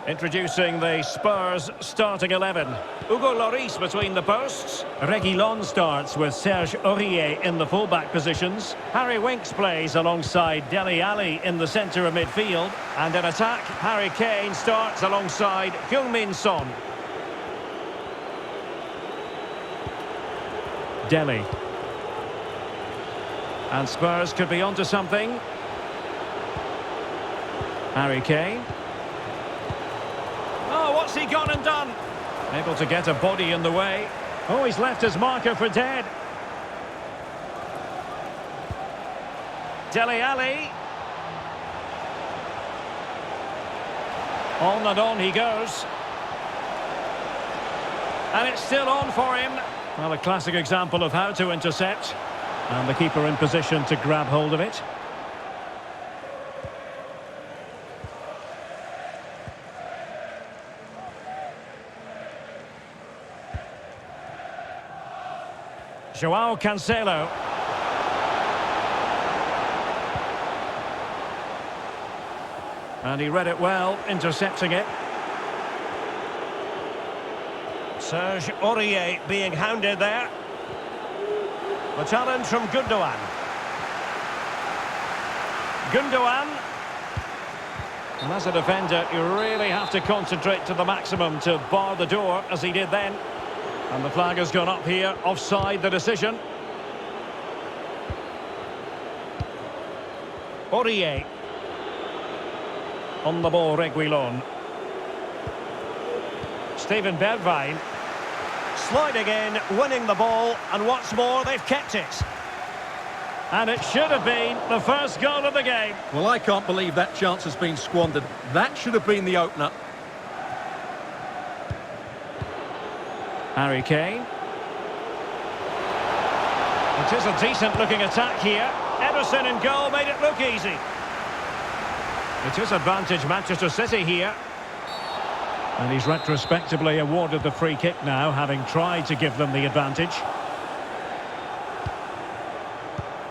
S2: Introducing the Spurs starting 11. Hugo Lloris between the posts. Reguilon starts with Serge Aurier in the fullback positions. Harry Winks plays alongside Dele Alli in the centre of midfield. And in attack, Harry Kane starts alongside Heung-min Son. Dele. And Spurs could be onto something. Harry Kane. Oh, what's he gone and done? Able to get a body in the way. Oh, he's left his marker for dead. Dele Alli. On and on he goes. And it's still on for him. Well, a classic example of how to intercept. And the keeper in position to grab hold of it. Joao Cancelo. And he read it well, intercepting it. Serge Aurier being hounded there. The challenge from Gundogan. Gundogan. And as a defender, you really have to concentrate to the maximum to bar the door, as he did then. And the flag has gone up here, offside the decision. Aurier. On the ball, Reguilon. Steven Bergwijn. Sliding in, winning the ball, and what's more, they've kept it. And it should have been the first goal of the game.
S3: Well, I can't believe that chance has been squandered. That should have been the opener.
S2: Harry Kane. It is a decent-looking attack here. Ederson in goal made it look easy. It is advantage Manchester City here. And he's retrospectively awarded the free kick now, having tried to give them the advantage.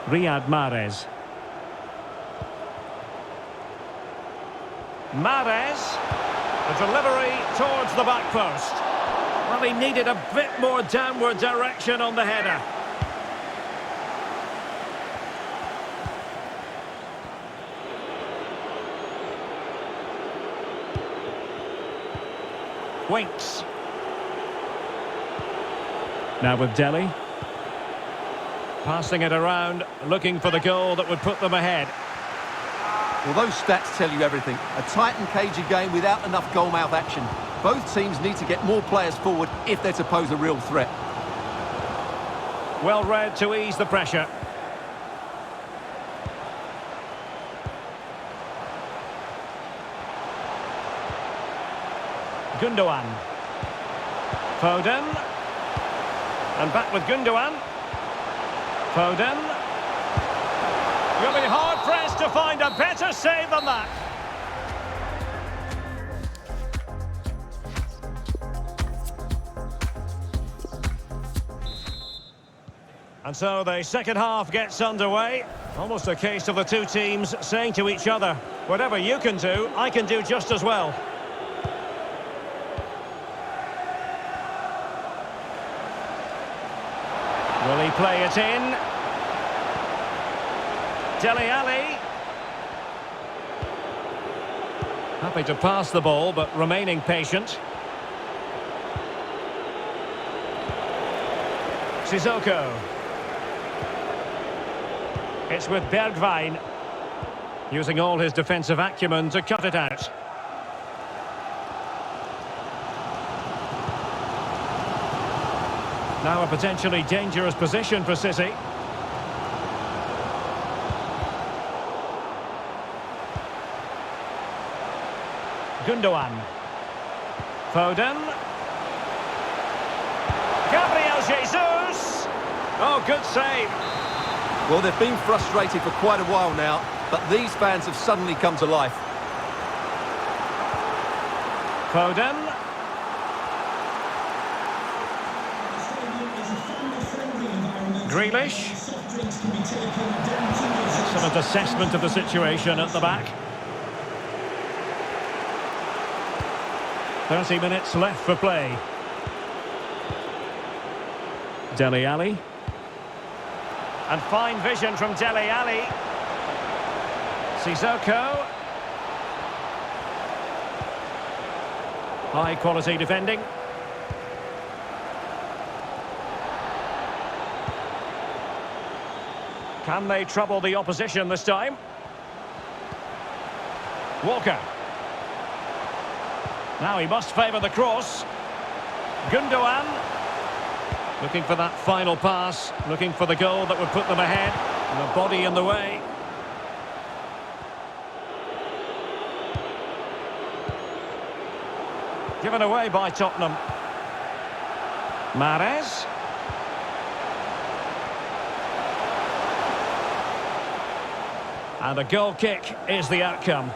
S2: Riyad Mahrez. Mahrez. The delivery towards the back post. Well, he needed a bit more downward direction on the header. Winks. Now with Dele. Passing it around, looking for the goal that would put them ahead.
S3: Well, those stats tell you everything. A tight and cagey game without enough goal-mouth action. Both teams need to get more players forward if they're to pose a real threat.
S2: Well read to ease the pressure. Gundogan. Foden. And back with Gundogan. Foden. You'll be hard-pressed to find a better save than that. And so the second half gets underway. Almost a case of the two teams saying to each other, whatever you can do, I can do just as well. Will he play it in? Dele Alli. Happy to pass the ball, but remaining patient. Sissoko. It's with Bergwijn. Using all his defensive acumen to cut it out. Now a potentially dangerous position for City. Gundogan. Foden. Gabriel Jesus. Oh, good save.
S3: Well, they've been frustrated for quite a while now, but these fans have suddenly come to life.
S2: Foden. Grealish. Excellent assessment of the situation at the back. 30 minutes left for play. Dele Alli. And fine vision from Dele Alli. Sissoko. High quality defending. Can they trouble the opposition this time? Walker. Now he must favour the cross. Gundogan. Looking for that final pass. Looking for the goal that would put them ahead. And the body in the way. Given away by Tottenham. Mahrez. And a goal kick is the outcome.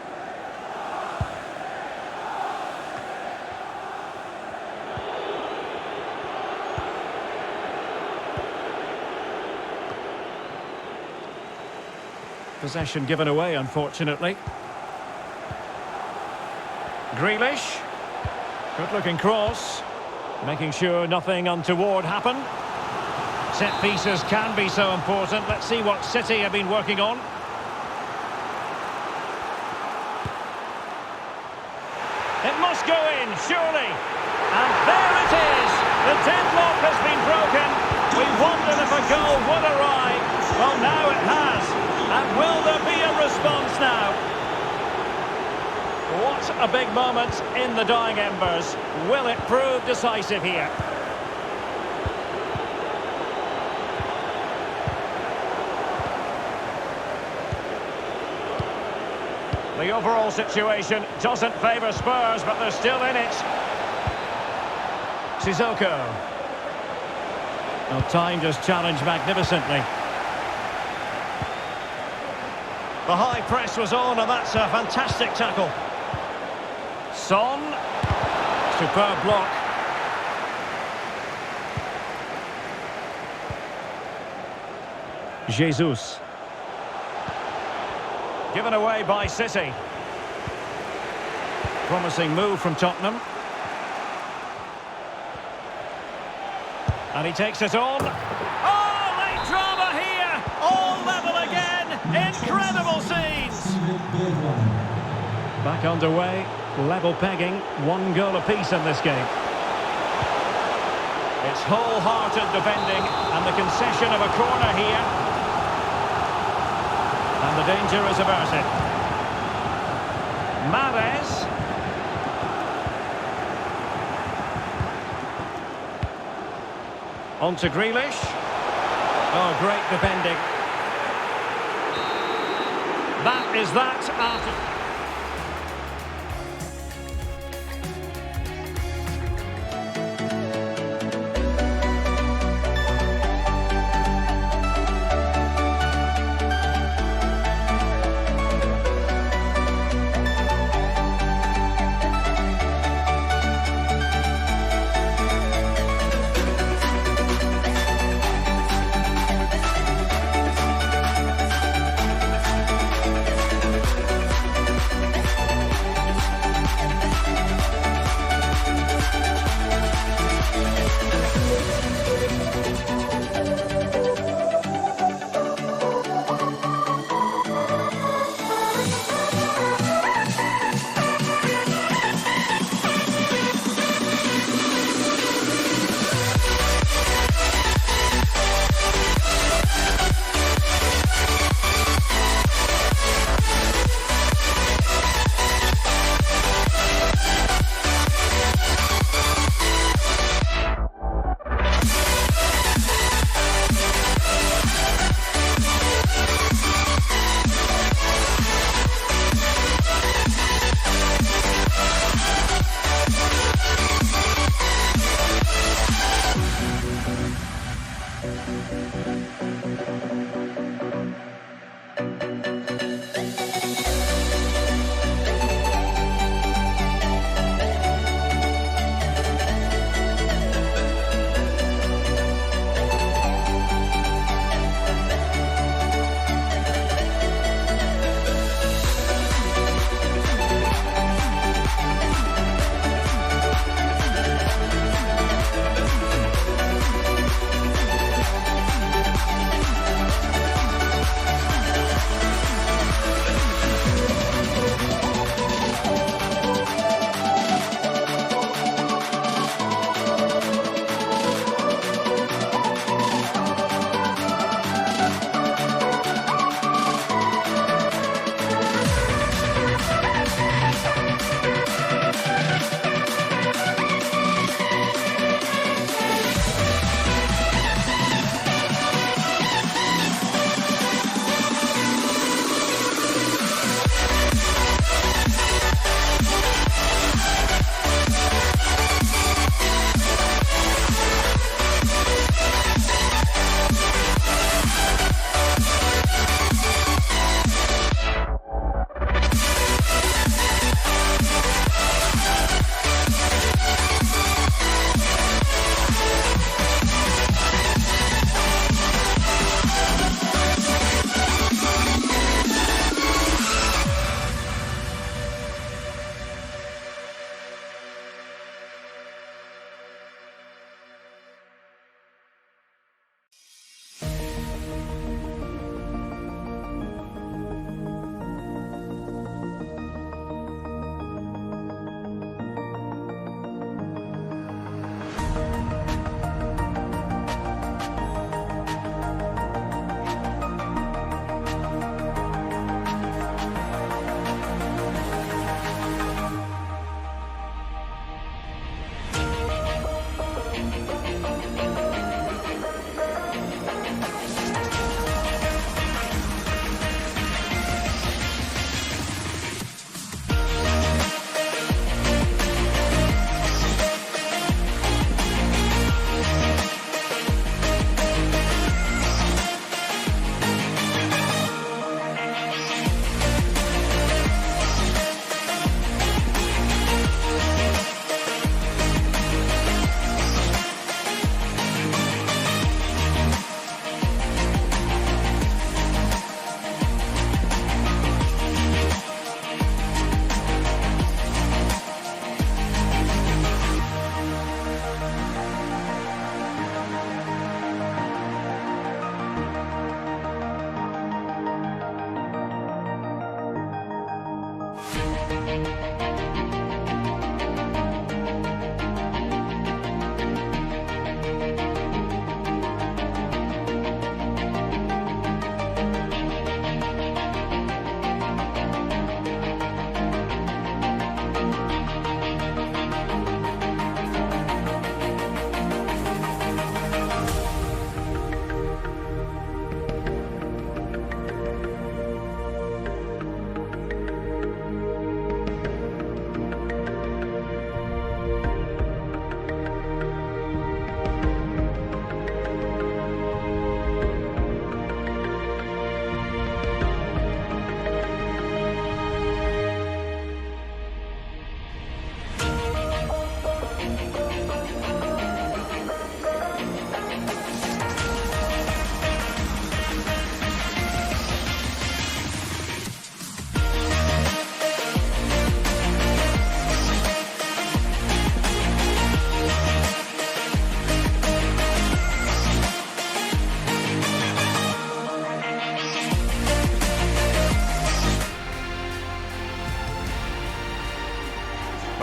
S2: Possession given away, unfortunately. Grealish. Good-looking cross. Making sure nothing untoward happened. Set pieces can be so important. Let's see what City have been working on. It must go in, surely. And there it is. The deadlock has been broken. We wondered if a goal would arrive. Well, now it has. And will there be a response now? What a big moment in the dying embers. Will it prove decisive here? The overall situation doesn't favour Spurs, but they're still in it. Sissoko. Well, timed his challenge magnificently. The high press was on, and that's a fantastic tackle. Son. Superb block. Jesus. Given away by City. Promising move from Tottenham. And he takes it on. Oh, late drama here! All level again! Incredible scenes! Back underway, level pegging, 1 goal apiece in this game. It's wholehearted defending, and the concession of a corner here. And the danger is averted. Mahrez. On to Grealish. Oh, great defending. That is that after...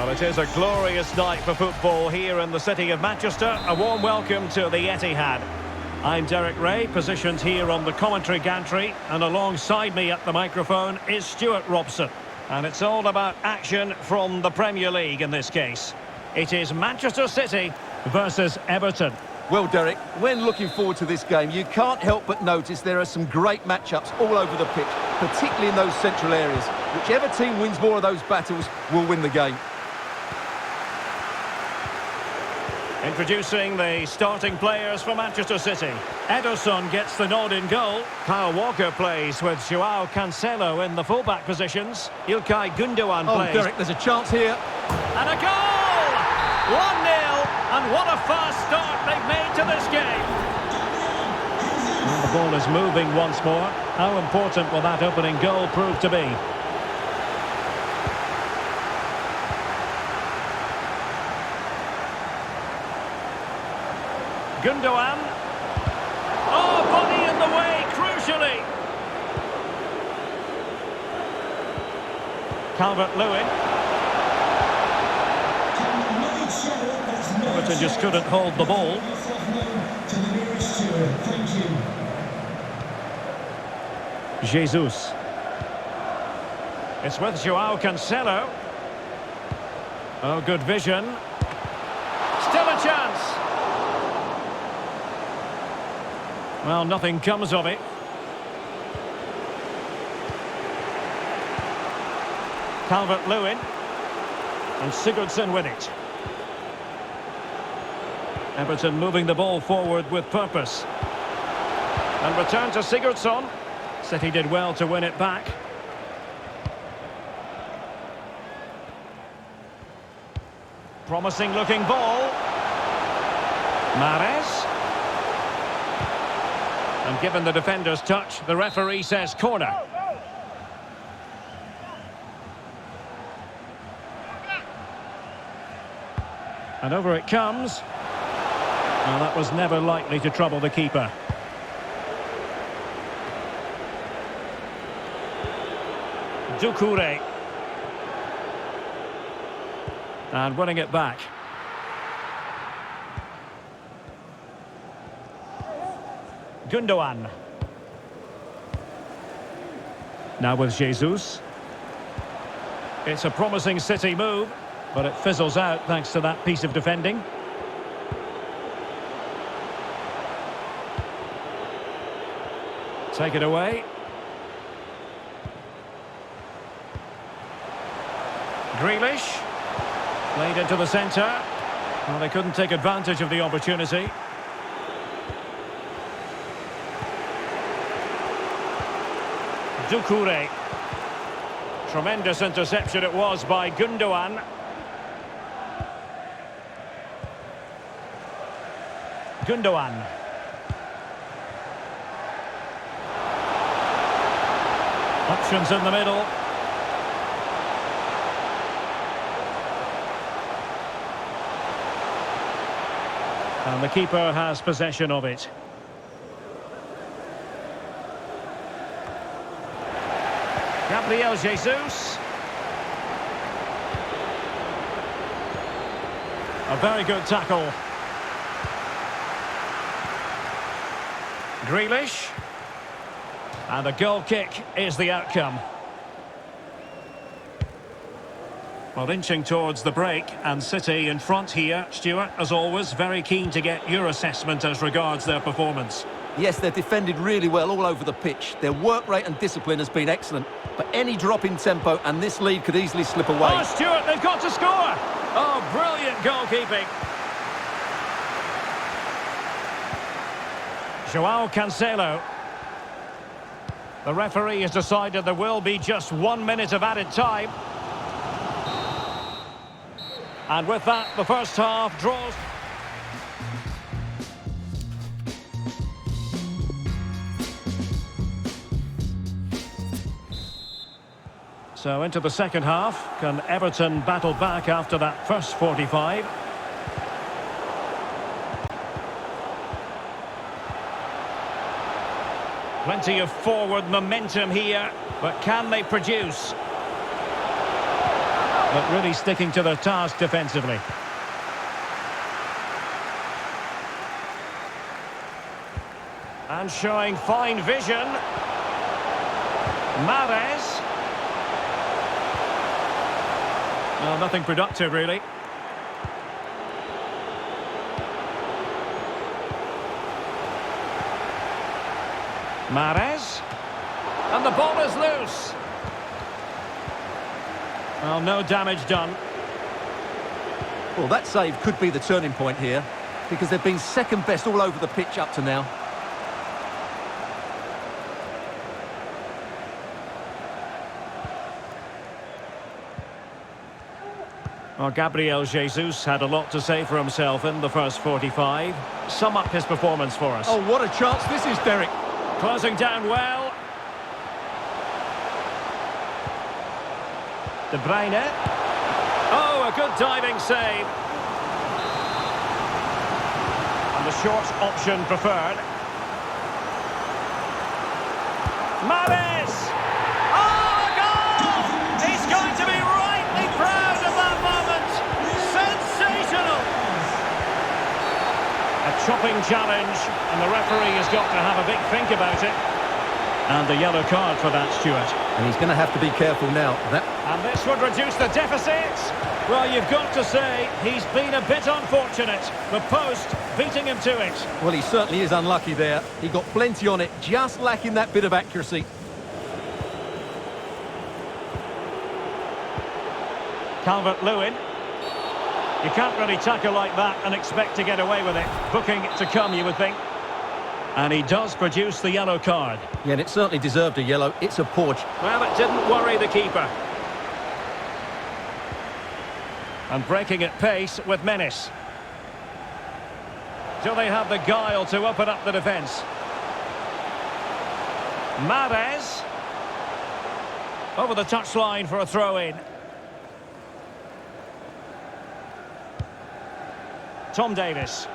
S2: Well, it is a glorious night for football here in the city of Manchester. A warm welcome to the Etihad. I'm Derek Ray, positioned here on the commentary gantry, and alongside me at the microphone is Stuart Robson. And it's all about action from the Premier League in this case. It is Manchester City versus Everton.
S3: Well, Derek, when looking forward to this game, you can't help but notice there are some great matchups all over the pitch, particularly in those central areas. Whichever team wins more of those battles will win the game.
S2: Introducing the starting players for Manchester City. Ederson gets the nod in goal. Kyle Walker plays with Joao Cancelo in the fullback positions. Ilkay Gundogan plays.
S3: Oh, Derek, there's a chance here.
S2: And a goal! 1-0, and what a fast start they've made to this game. And the ball is moving once more. How important will that opening goal prove to be? Gundogan. Oh, body in the way, crucially. Calvert-Lewin. Everton just couldn't hold the ball. Jesus. It's with Joao Cancelo. Oh, good vision. Still a chance. Well, nothing comes of it. Calvert-Lewin. And Sigurdsson with it. Everton moving the ball forward with purpose. And return to Sigurdsson. City did well to win it back. Promising looking ball. Mahrez. And given the defender's touch, the referee says corner. And over it comes. Well, that was never likely to trouble the keeper. Doucouré. And winning it back. Gundogan. Now with Jesus. It's a promising City move, but it fizzles out thanks to that piece of defending. Take it away. Grealish. Played into the centre. Well, they couldn't take advantage of the opportunity. Doucouré. Tremendous interception it was by Gundogan. Gundogan. Options in the middle. And the keeper has possession of it. Gabriel Jesus. A very good tackle. Grealish. And a goal kick is the outcome. Well, inching towards the break, and City in front here. Stuart, as always, very keen to get your assessment as regards their performance.
S3: Yes, they've defended really well all over the pitch. Their work rate and discipline has been excellent. But any drop in tempo and this lead could easily slip away.
S2: Oh, Stuart, they've got to score! Oh, brilliant goalkeeping. Joao Cancelo. The referee has decided there will be just 1 minute of added time. And with that, the first half draws. So into the second half. Can Everton battle back after that first 45? Plenty of forward momentum here, but can they produce? But really sticking to their task defensively. And showing fine vision. Mahrez. Well, nothing productive, really. Mahrez. And the ball is loose. Well, no damage done.
S3: Well, that save could be the turning point here, because they've been second best all over the pitch up to now.
S2: Well, Gabriel Jesus had a lot to say for himself in the first 45. Sum up his performance for us.
S3: Oh, what a chance this is, Derek.
S2: Closing down well. De Bruyne. Oh, a good diving save. And the short option preferred. Mahrez! Oh, a goal! He's going to be rightly proud of that moment. Sensational! A chopping challenge, and the referee has got to have a big think about it. And a yellow card for that, Stuart.
S3: And he's going to have to be careful now.
S2: And this would reduce the deficit. Well, you've got to say, he's been a bit unfortunate. The post beating him to it.
S3: Well, he certainly is unlucky there. He got plenty on it, just lacking that bit of accuracy.
S2: Calvert-Lewin. You can't really tackle like that and expect to get away with it. Booking to come, you would think. And he does produce the yellow card.
S3: Yeah, and it certainly deserved a yellow. It's a poor...
S2: Well, it didn't worry the keeper. And breaking at pace with menace. Do they have the guile to open up the defence? Mahrez. Over the touchline for a throw-in. Tom Davis.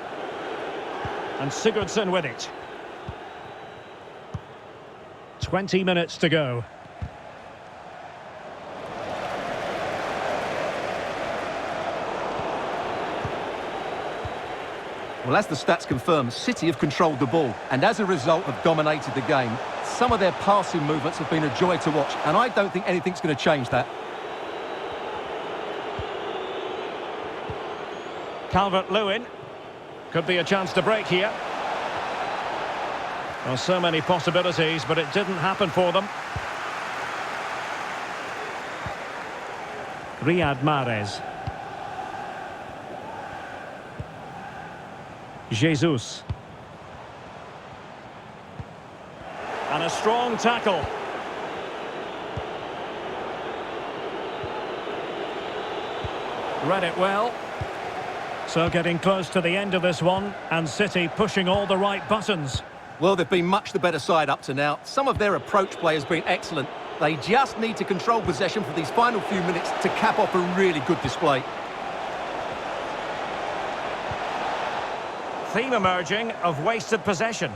S2: And Sigurdsson with it. 20 minutes to go.
S3: Well, as the stats confirm, City have controlled the ball and as a result have dominated the game. Some of their passing movements have been a joy to watch, and I don't think anything's going to change that.
S2: Calvert-Lewin. Could be a chance to break here. Well, so many possibilities, but it didn't happen for them. Riyad Mahrez. Jesus. And a strong tackle. Read it well. So getting close to the end of this one, and City pushing all the right buttons.
S3: Well, they've been much the better side up to now. Some of their approach play has been excellent. They just need to control possession for these final few minutes to cap off a really good display.
S2: Theme emerging of wasted possession.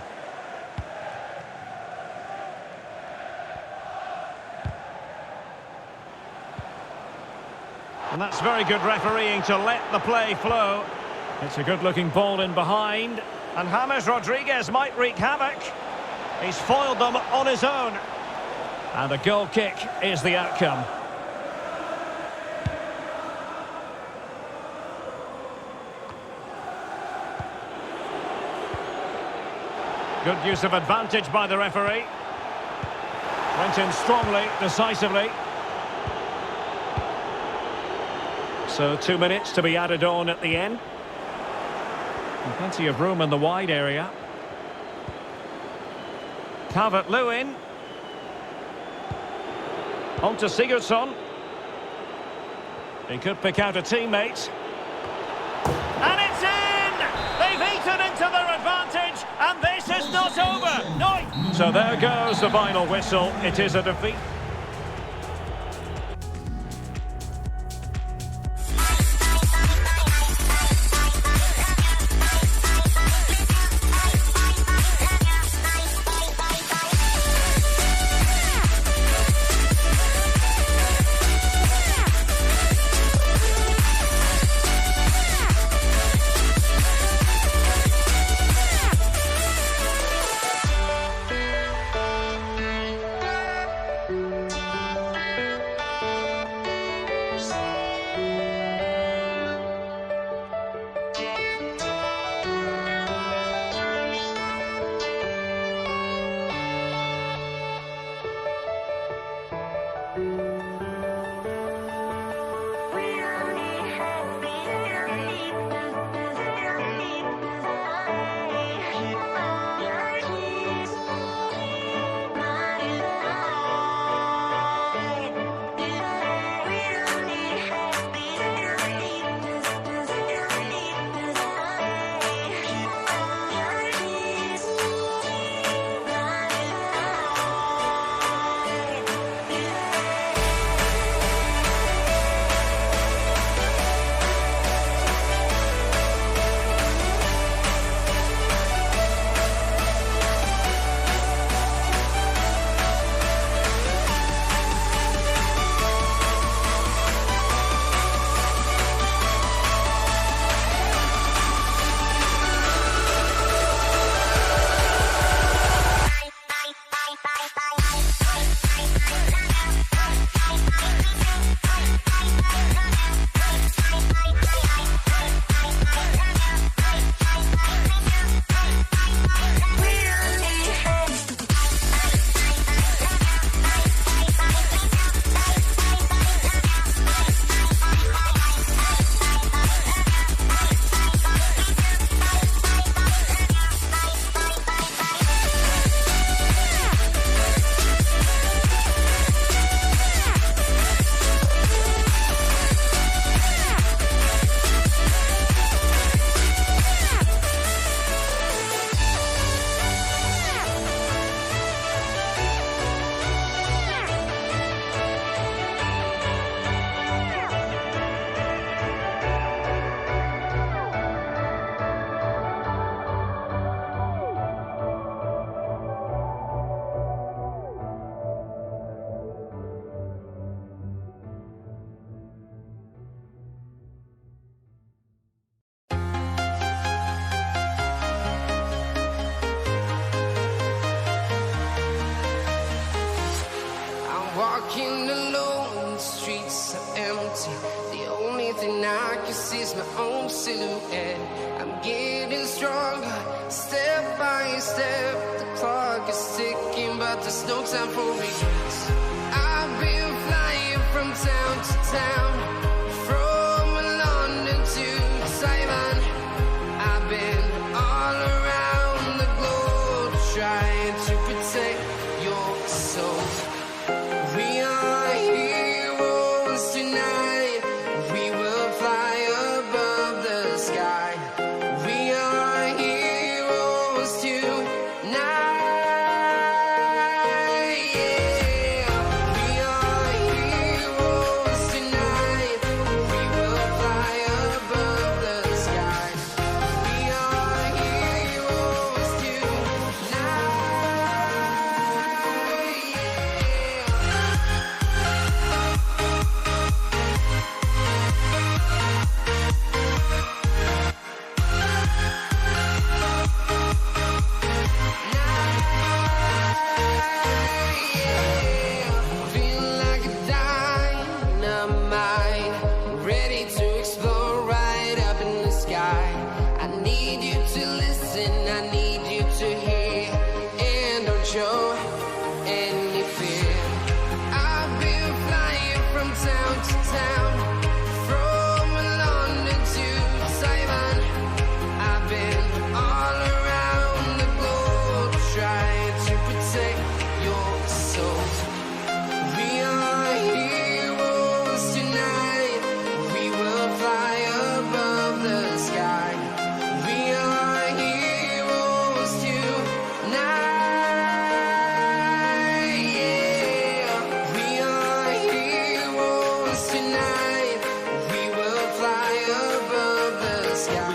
S2: And that's very good refereeing to let the play flow. It's a good-looking ball in behind. And James Rodriguez might wreak havoc. He's foiled them on his own. And a goal kick is the outcome. Good use of advantage by the referee. Went in strongly, decisively. So 2 minutes to be added on at the end. And plenty of room in the wide area. Calvert-Lewin. On to Sigurdsson. He could pick out a teammate. And it's in! They've eaten into their advantage, and this is not over. No! So there goes the final whistle. It is a defeat.
S1: Walking alone, the streets are empty. The only thing I can see is my own silhouette. I'm getting stronger, step by step. The clock is ticking, but there's no time for regrets. I've been flying from town to town, from London to Taiwan. I've been all around the globe trying to protect your soul. We are heroes tonight. We will fly above the sky. We are heroes tonight. Yeah.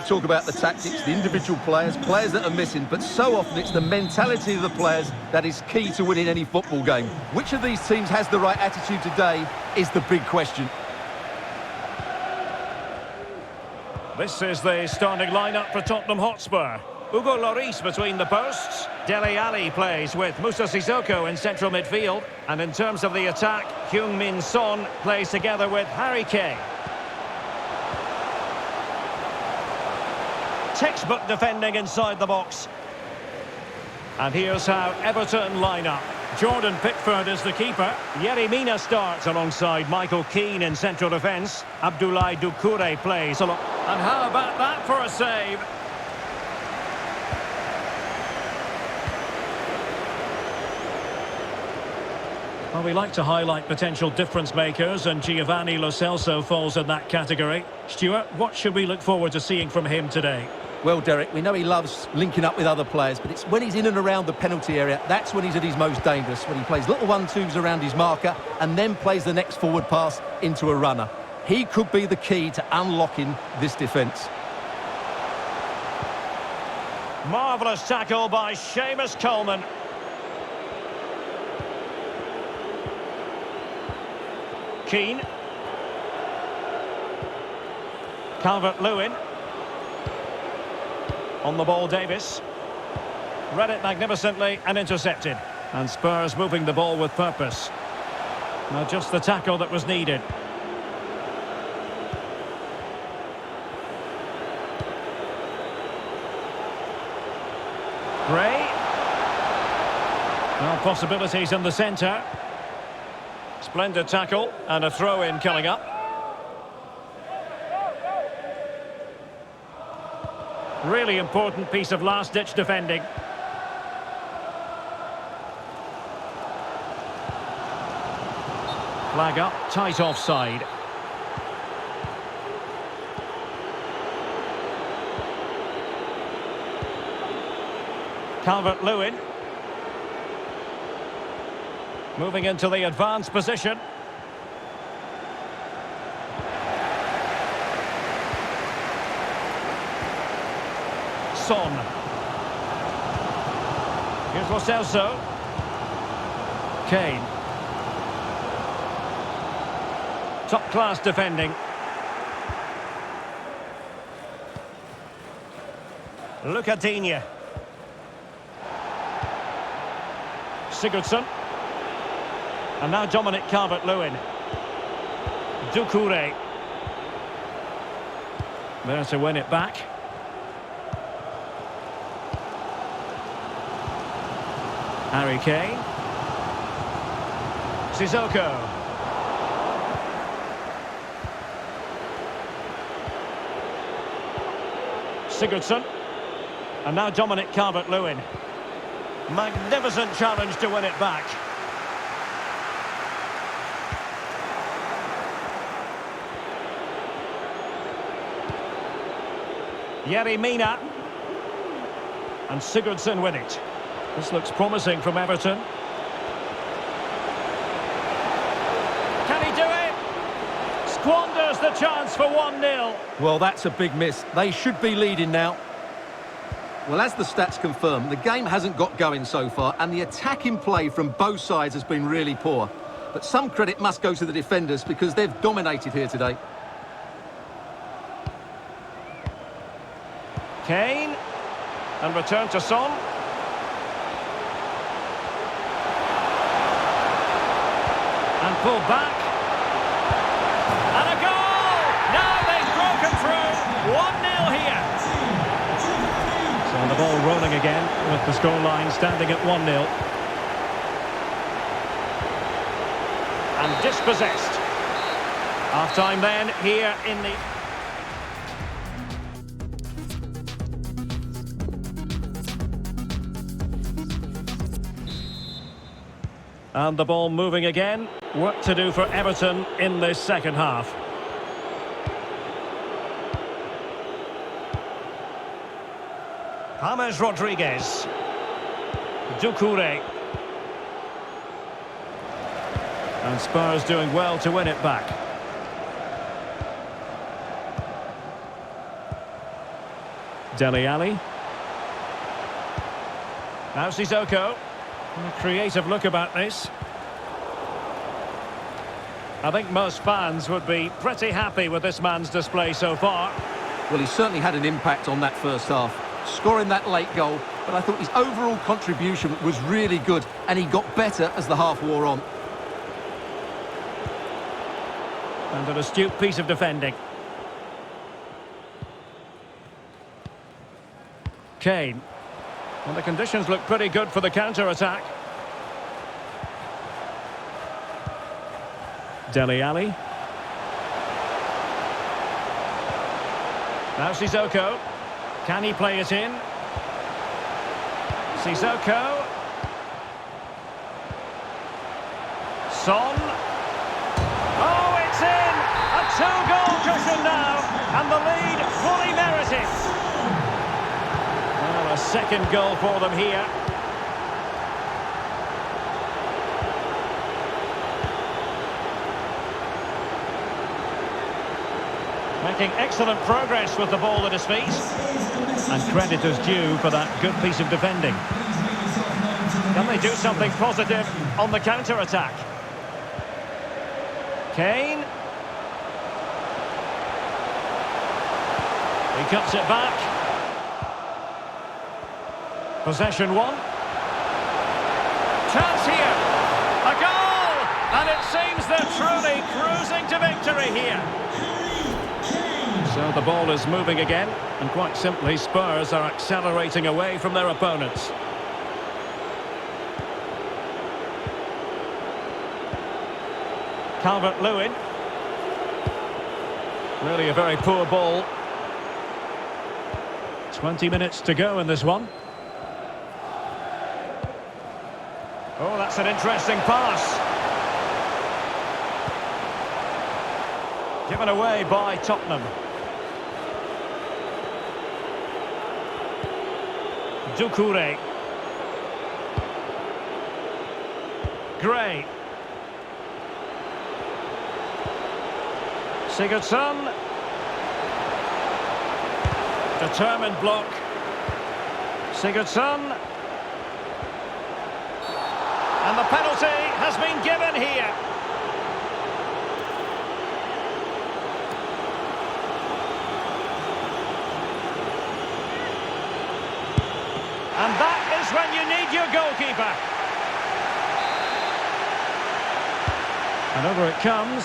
S3: talk about the tactics, the individual players that are missing, but so often it's the mentality of the players that is key to winning any football game. Which of these teams has the right attitude today is the big question.
S2: This is the starting lineup for Tottenham Hotspur. Hugo Lloris between the posts. Dele Alli plays with Moussa Sissoko in central midfield. And in terms of the attack, Heung-min Son plays together with Harry Kane. Textbook defending inside the box. And here's how Everton line up. Jordan Pickford is the keeper. Yerry Mina starts alongside Michael Keane in central defence. Abdoulaye Doucouré plays along. And how about that for a save? Well, we like to highlight potential difference makers, and Giovanni Lo Celso falls in that category. Stuart, what should we look forward to seeing from him today?
S3: Well, Derek, we know he loves linking up with other players, but it's when he's in and around the penalty area, that's when he's at his most dangerous, when he plays little 1-2s around his marker and then plays the next forward pass into a runner. He could be the key to unlocking this defence.
S2: Marvellous tackle by Seamus Coleman. Keane. Calvert-Lewin. On the ball, Davis. Read it magnificently and intercepted. And Spurs moving the ball with purpose. Now just the tackle that was needed. Gray. Well, possibilities in the centre. Splendid tackle and a throw-in coming up. Really important piece of last-ditch defending. Flag up, tight offside. Calvert-Lewin. Moving into the advanced position. Son. Here's Lo Celso. Kane. Top-class defending. Lucadinha. Sigurdsson. And now Dominic Calvert-Lewin. Doucouré. There to win it back. Harry Kane. Sissoko. Sigurdsson. And now Dominic Calvert-Lewin. Magnificent challenge to win it back. Yerry Mina. And Sigurdsson with it. This looks promising from Everton. Can he do it? Squanders the chance for 1-0.
S3: Well, that's a big miss. They should be leading now. Well, as the stats confirm, the game hasn't got going so far, and the attacking play from both sides has been really poor. But some credit must go to the defenders because they've dominated here today.
S2: Kane. And return to Son. And pulled back. And a goal! Now they've broken through. 1-0 here. So the ball rolling again with the scoreline standing at 1-0. And dispossessed. Half-time then here in the... And the ball moving again. Work to do for Everton in this second half. James Rodriguez. Doucouré. And Spurs doing well to win it back. Dele Alli. Now Sissoko. A creative look about this. I think most fans would be pretty happy with this man's display so far.
S3: Well, he certainly had an impact on that first half, scoring that late goal, but I thought his overall contribution was really good, and he got better as the half wore on.
S2: And an astute piece of defending. Kane. Well, the conditions look pretty good for the counter-attack. Dele Alli. Now Sissoko. Can he play it in? Sissoko. Son. Oh, it's in! A two-goal cushion now, and the lead fully merited. Well, a second goal for them here. Making excellent progress with the ball at his feet. And credit is due for that good piece of defending. Can they do something positive on the counter-attack? Kane. He cuts it back. Possession one. Chance here. A goal! And it seems they're truly cruising to victory here. So the ball is moving again, and quite simply, Spurs are accelerating away from their opponents. Calvert-Lewin. Really a very poor ball. 20 minutes to go in this one. Oh, that's an interesting pass. Given away by Tottenham. Doucouré. Gray. Sigurdsson. Determined block. Sigurdsson. And the penalty has been given here. And that is when you need your goalkeeper. And over it comes,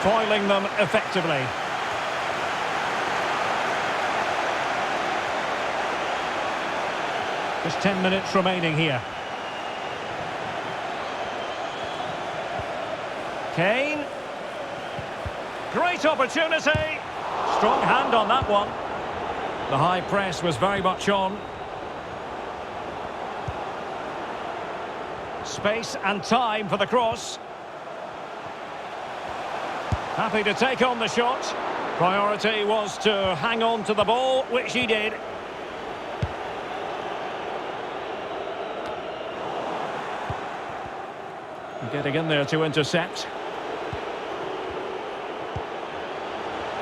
S2: foiling them effectively. Just 10 minutes remaining here. Kane. Great opportunity. Strong hand on that one. The high press was very much on. Space and time for the cross. Happy to take on the shot. Priority was to hang on to the ball, which he did. Getting in there to intercept.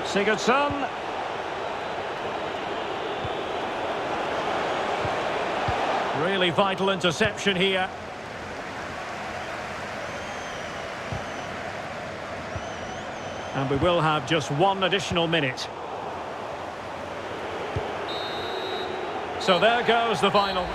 S2: Sigurdsson. Really vital interception here. And we will have just one additional minute. So there goes the final.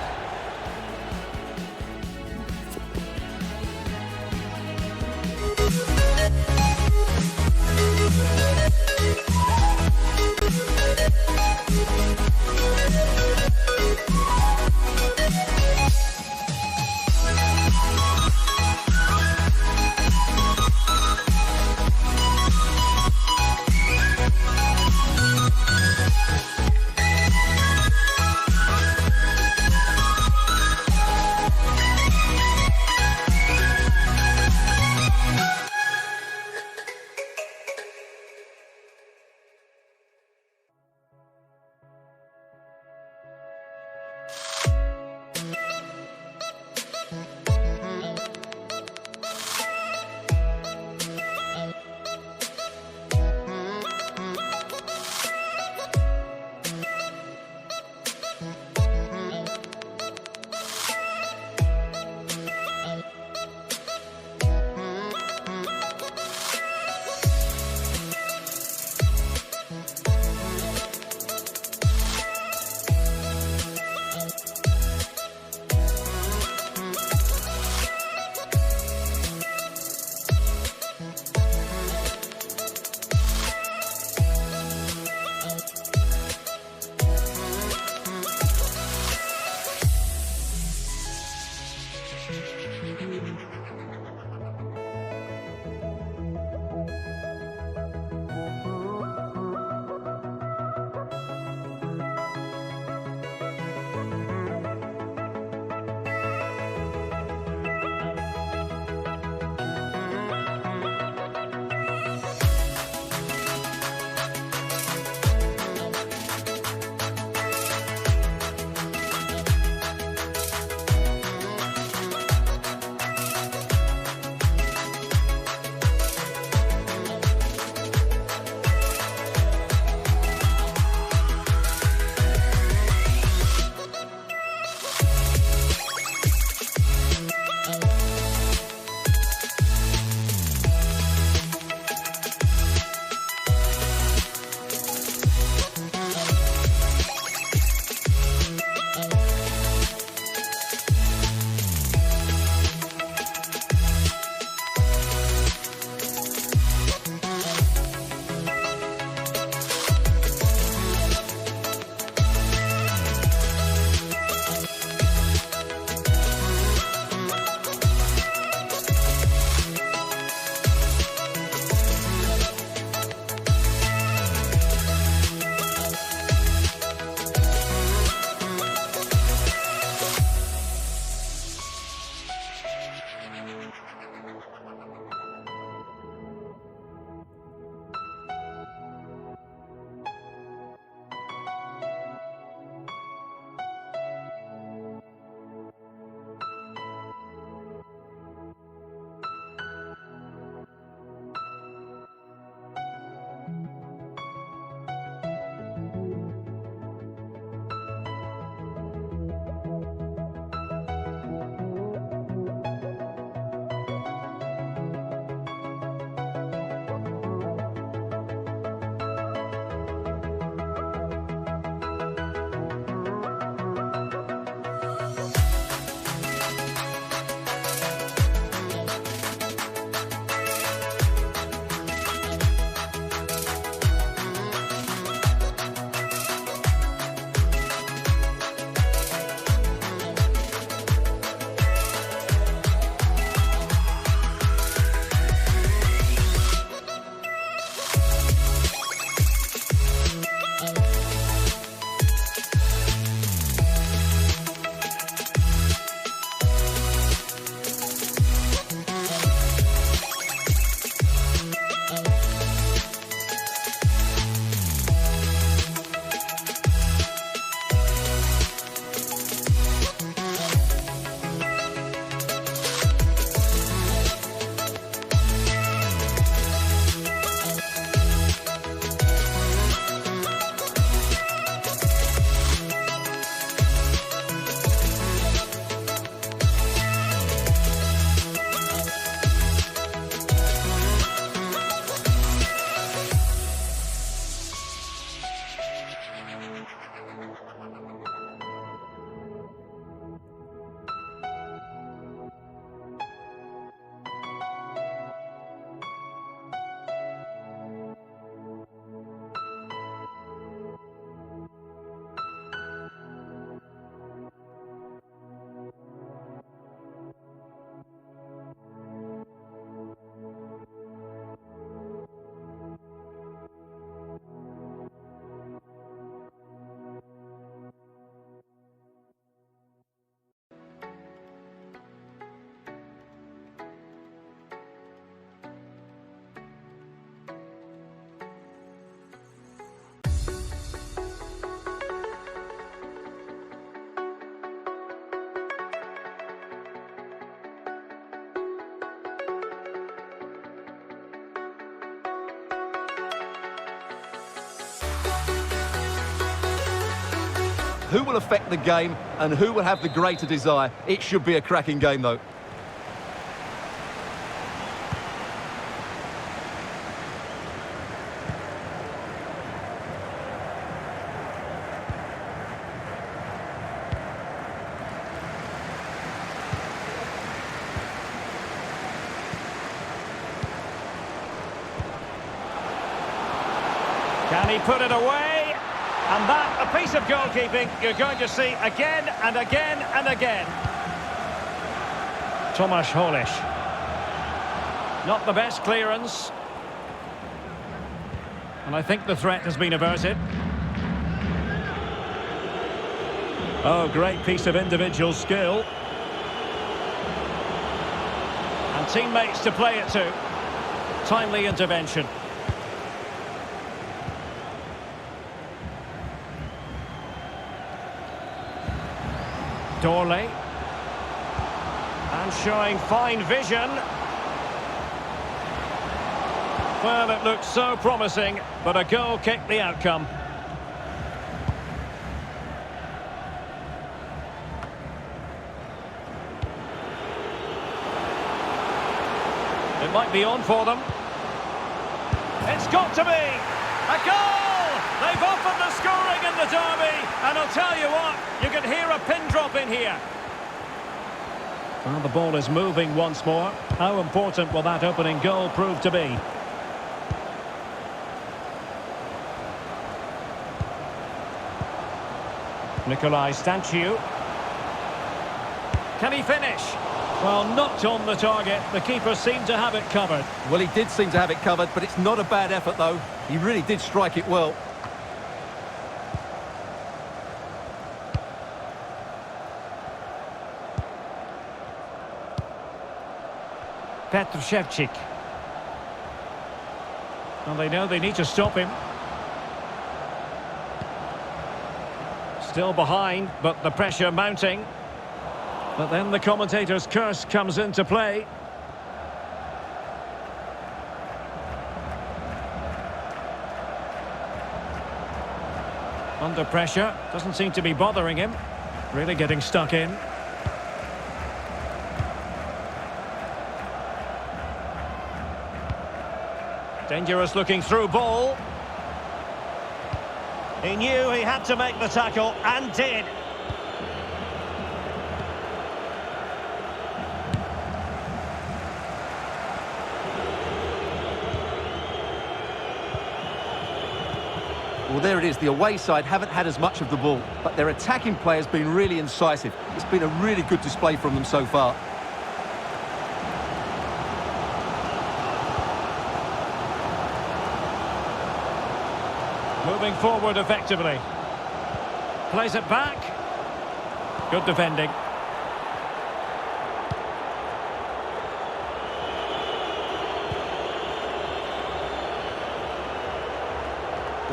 S3: Who will affect the game and who will have the greater desire? It should be a cracking game, though.
S2: Can he put it away? And that, a piece of goalkeeping you're going to see again and again and again. Tomasz Holisz. Not the best clearance. And I think the threat has been averted. Oh, great piece of individual skill. And teammates to play it to. Timely intervention. Dorley. And showing fine vision. Well, it looked so promising, but a goal kicked the outcome. It might be on for them. It's got to be! A goal! They've opened the scoring in the derby, and I'll tell you what, you can hear a pin drop in here. Well, the ball is moving once more. How important will that opening goal prove to be? Nikolai Stanciu. Can he finish? Well, knocked on the target. The keeper seemed to have it covered.
S3: Well, he did seem to have it covered, but it's not a bad effort, though. He really did strike it well.
S2: Petr Ševčík. Well, they know they need to stop him. Still behind, but the pressure mounting. But then the commentator's curse comes into play. Under pressure, doesn't seem to be bothering him. Really getting stuck in. Dangerous looking through ball. He knew he had to make the tackle, and did.
S3: Well, there it is. The away side haven't had as much of the ball, but their attacking play has been really incisive. It's been a really good display from them so far.
S2: Moving forward effectively. Plays it back. Good defending.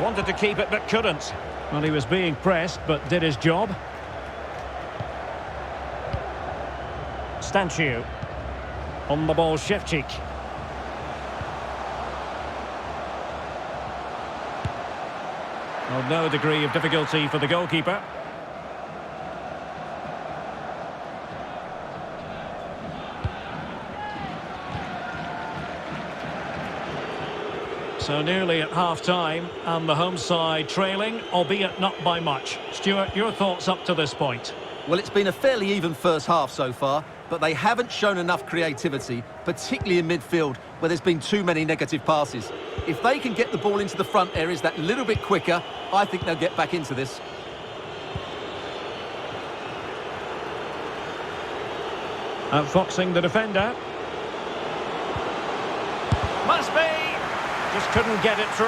S2: Wanted to keep it but couldn't. Well, he was being pressed but did his job. Stanciu. On the ball, Ševčík. Well, no degree of difficulty for the goalkeeper. So nearly at half-time, and the home side trailing, albeit not by much. Stuart, your thoughts up to this point?
S3: Well, it's been a fairly even first half so far, but they haven't shown enough creativity, particularly in midfield, where there's been too many negative passes. If they can get the ball into the front areas that little bit quicker, I think they'll get back into this.
S2: Outfoxing the defender. Must be! Just couldn't get it through.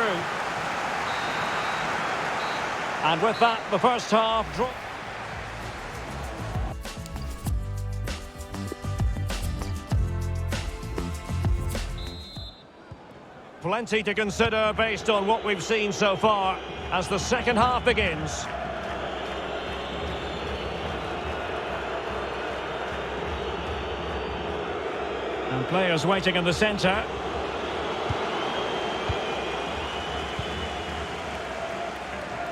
S2: And with that, the first half draw. Plenty to consider based on what we've seen so far as the second half begins. And players waiting in the centre.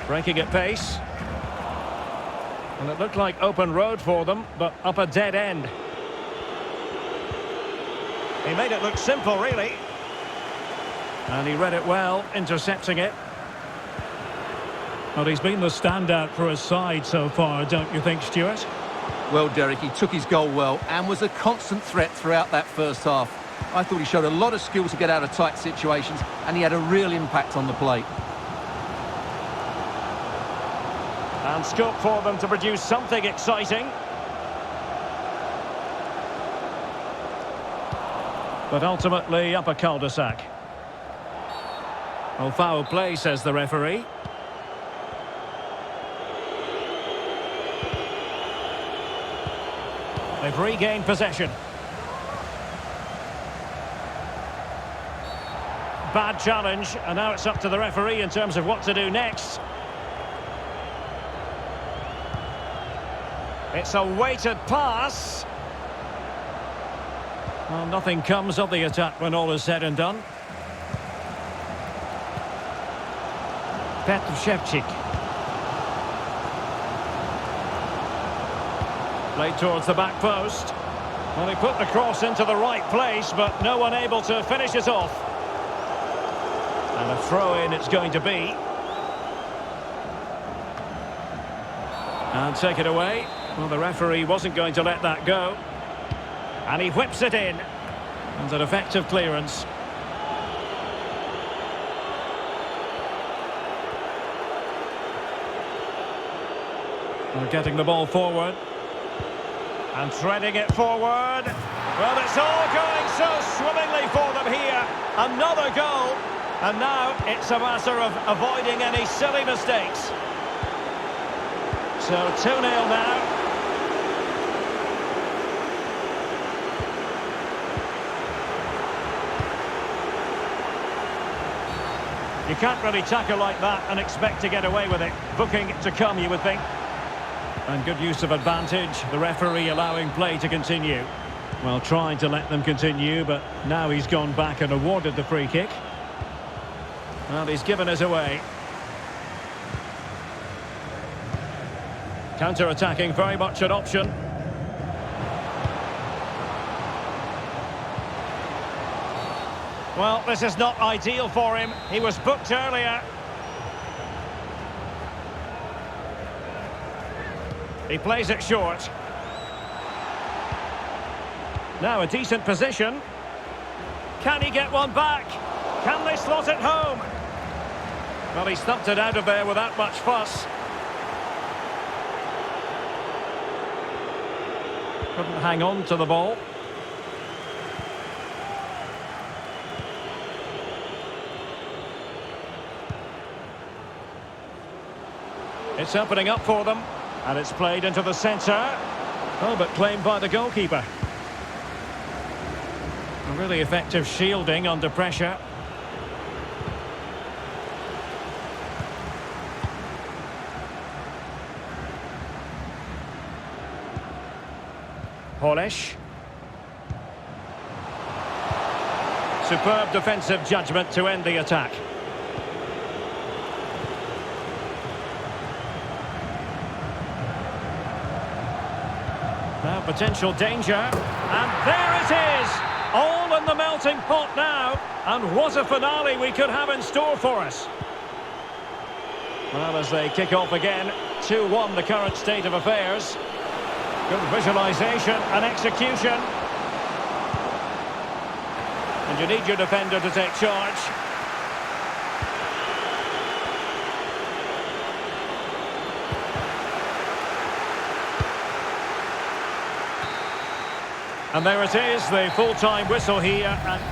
S2: Breaking at pace. And it looked like open road for them, but up a dead end. He made it look simple, really. And he read it well, intercepting it.
S4: Well, he's been the standout for his side so far, don't you think, Stuart?
S3: Well, Derek, he took his goal well and was a constant threat throughout that first half. I thought he showed a lot of skill to get out of tight situations, and he had a real impact on the plate.
S2: And scope for them to produce something exciting. But ultimately up a cul-de-sac. Oh, foul play, says the referee. They've regained possession. Bad challenge, and now it's up to the referee in terms of what to do next. It's a weighted pass. Well, nothing comes of the attack when all is said and done. Petr played towards the back post. Well, he put the cross into the right place, but no one able to finish it off. And a throw-in it's going to be. And take it away. Well, the referee wasn't going to let that go. And he whips it in. And an effective clearance. They're getting the ball forward. And threading it forward. Well, it's all going so swimmingly for them here. Another goal. And now it's a matter of avoiding any silly mistakes. So 2-0 now. You can't really tackle like that and expect to get away with it. Booking to come, you would think. And good use of advantage. The referee allowing play to continue. Well, trying to let them continue, but now he's gone back and awarded the free kick. Well, he's given us away. Counter-attacking, very much an option. Well, this is not ideal for him. He was booked earlier. He plays it short. Now a decent position. Can he get one back? Can they slot it home? Well, he stumped it out of there without much fuss. Couldn't hang on to the ball. It's opening up for them. And it's played into the centre. Oh, but claimed by the goalkeeper. A really effective shielding under pressure. Polish. Superb defensive judgment to end the attack. Now potential danger, and there it is! All in the melting pot now, and what a finale we could have in store for us. Well, as they kick off again, 2-1 the current state of affairs. Good visualisation and execution. And you need your defender to take charge. And there it is, the full-time whistle here. And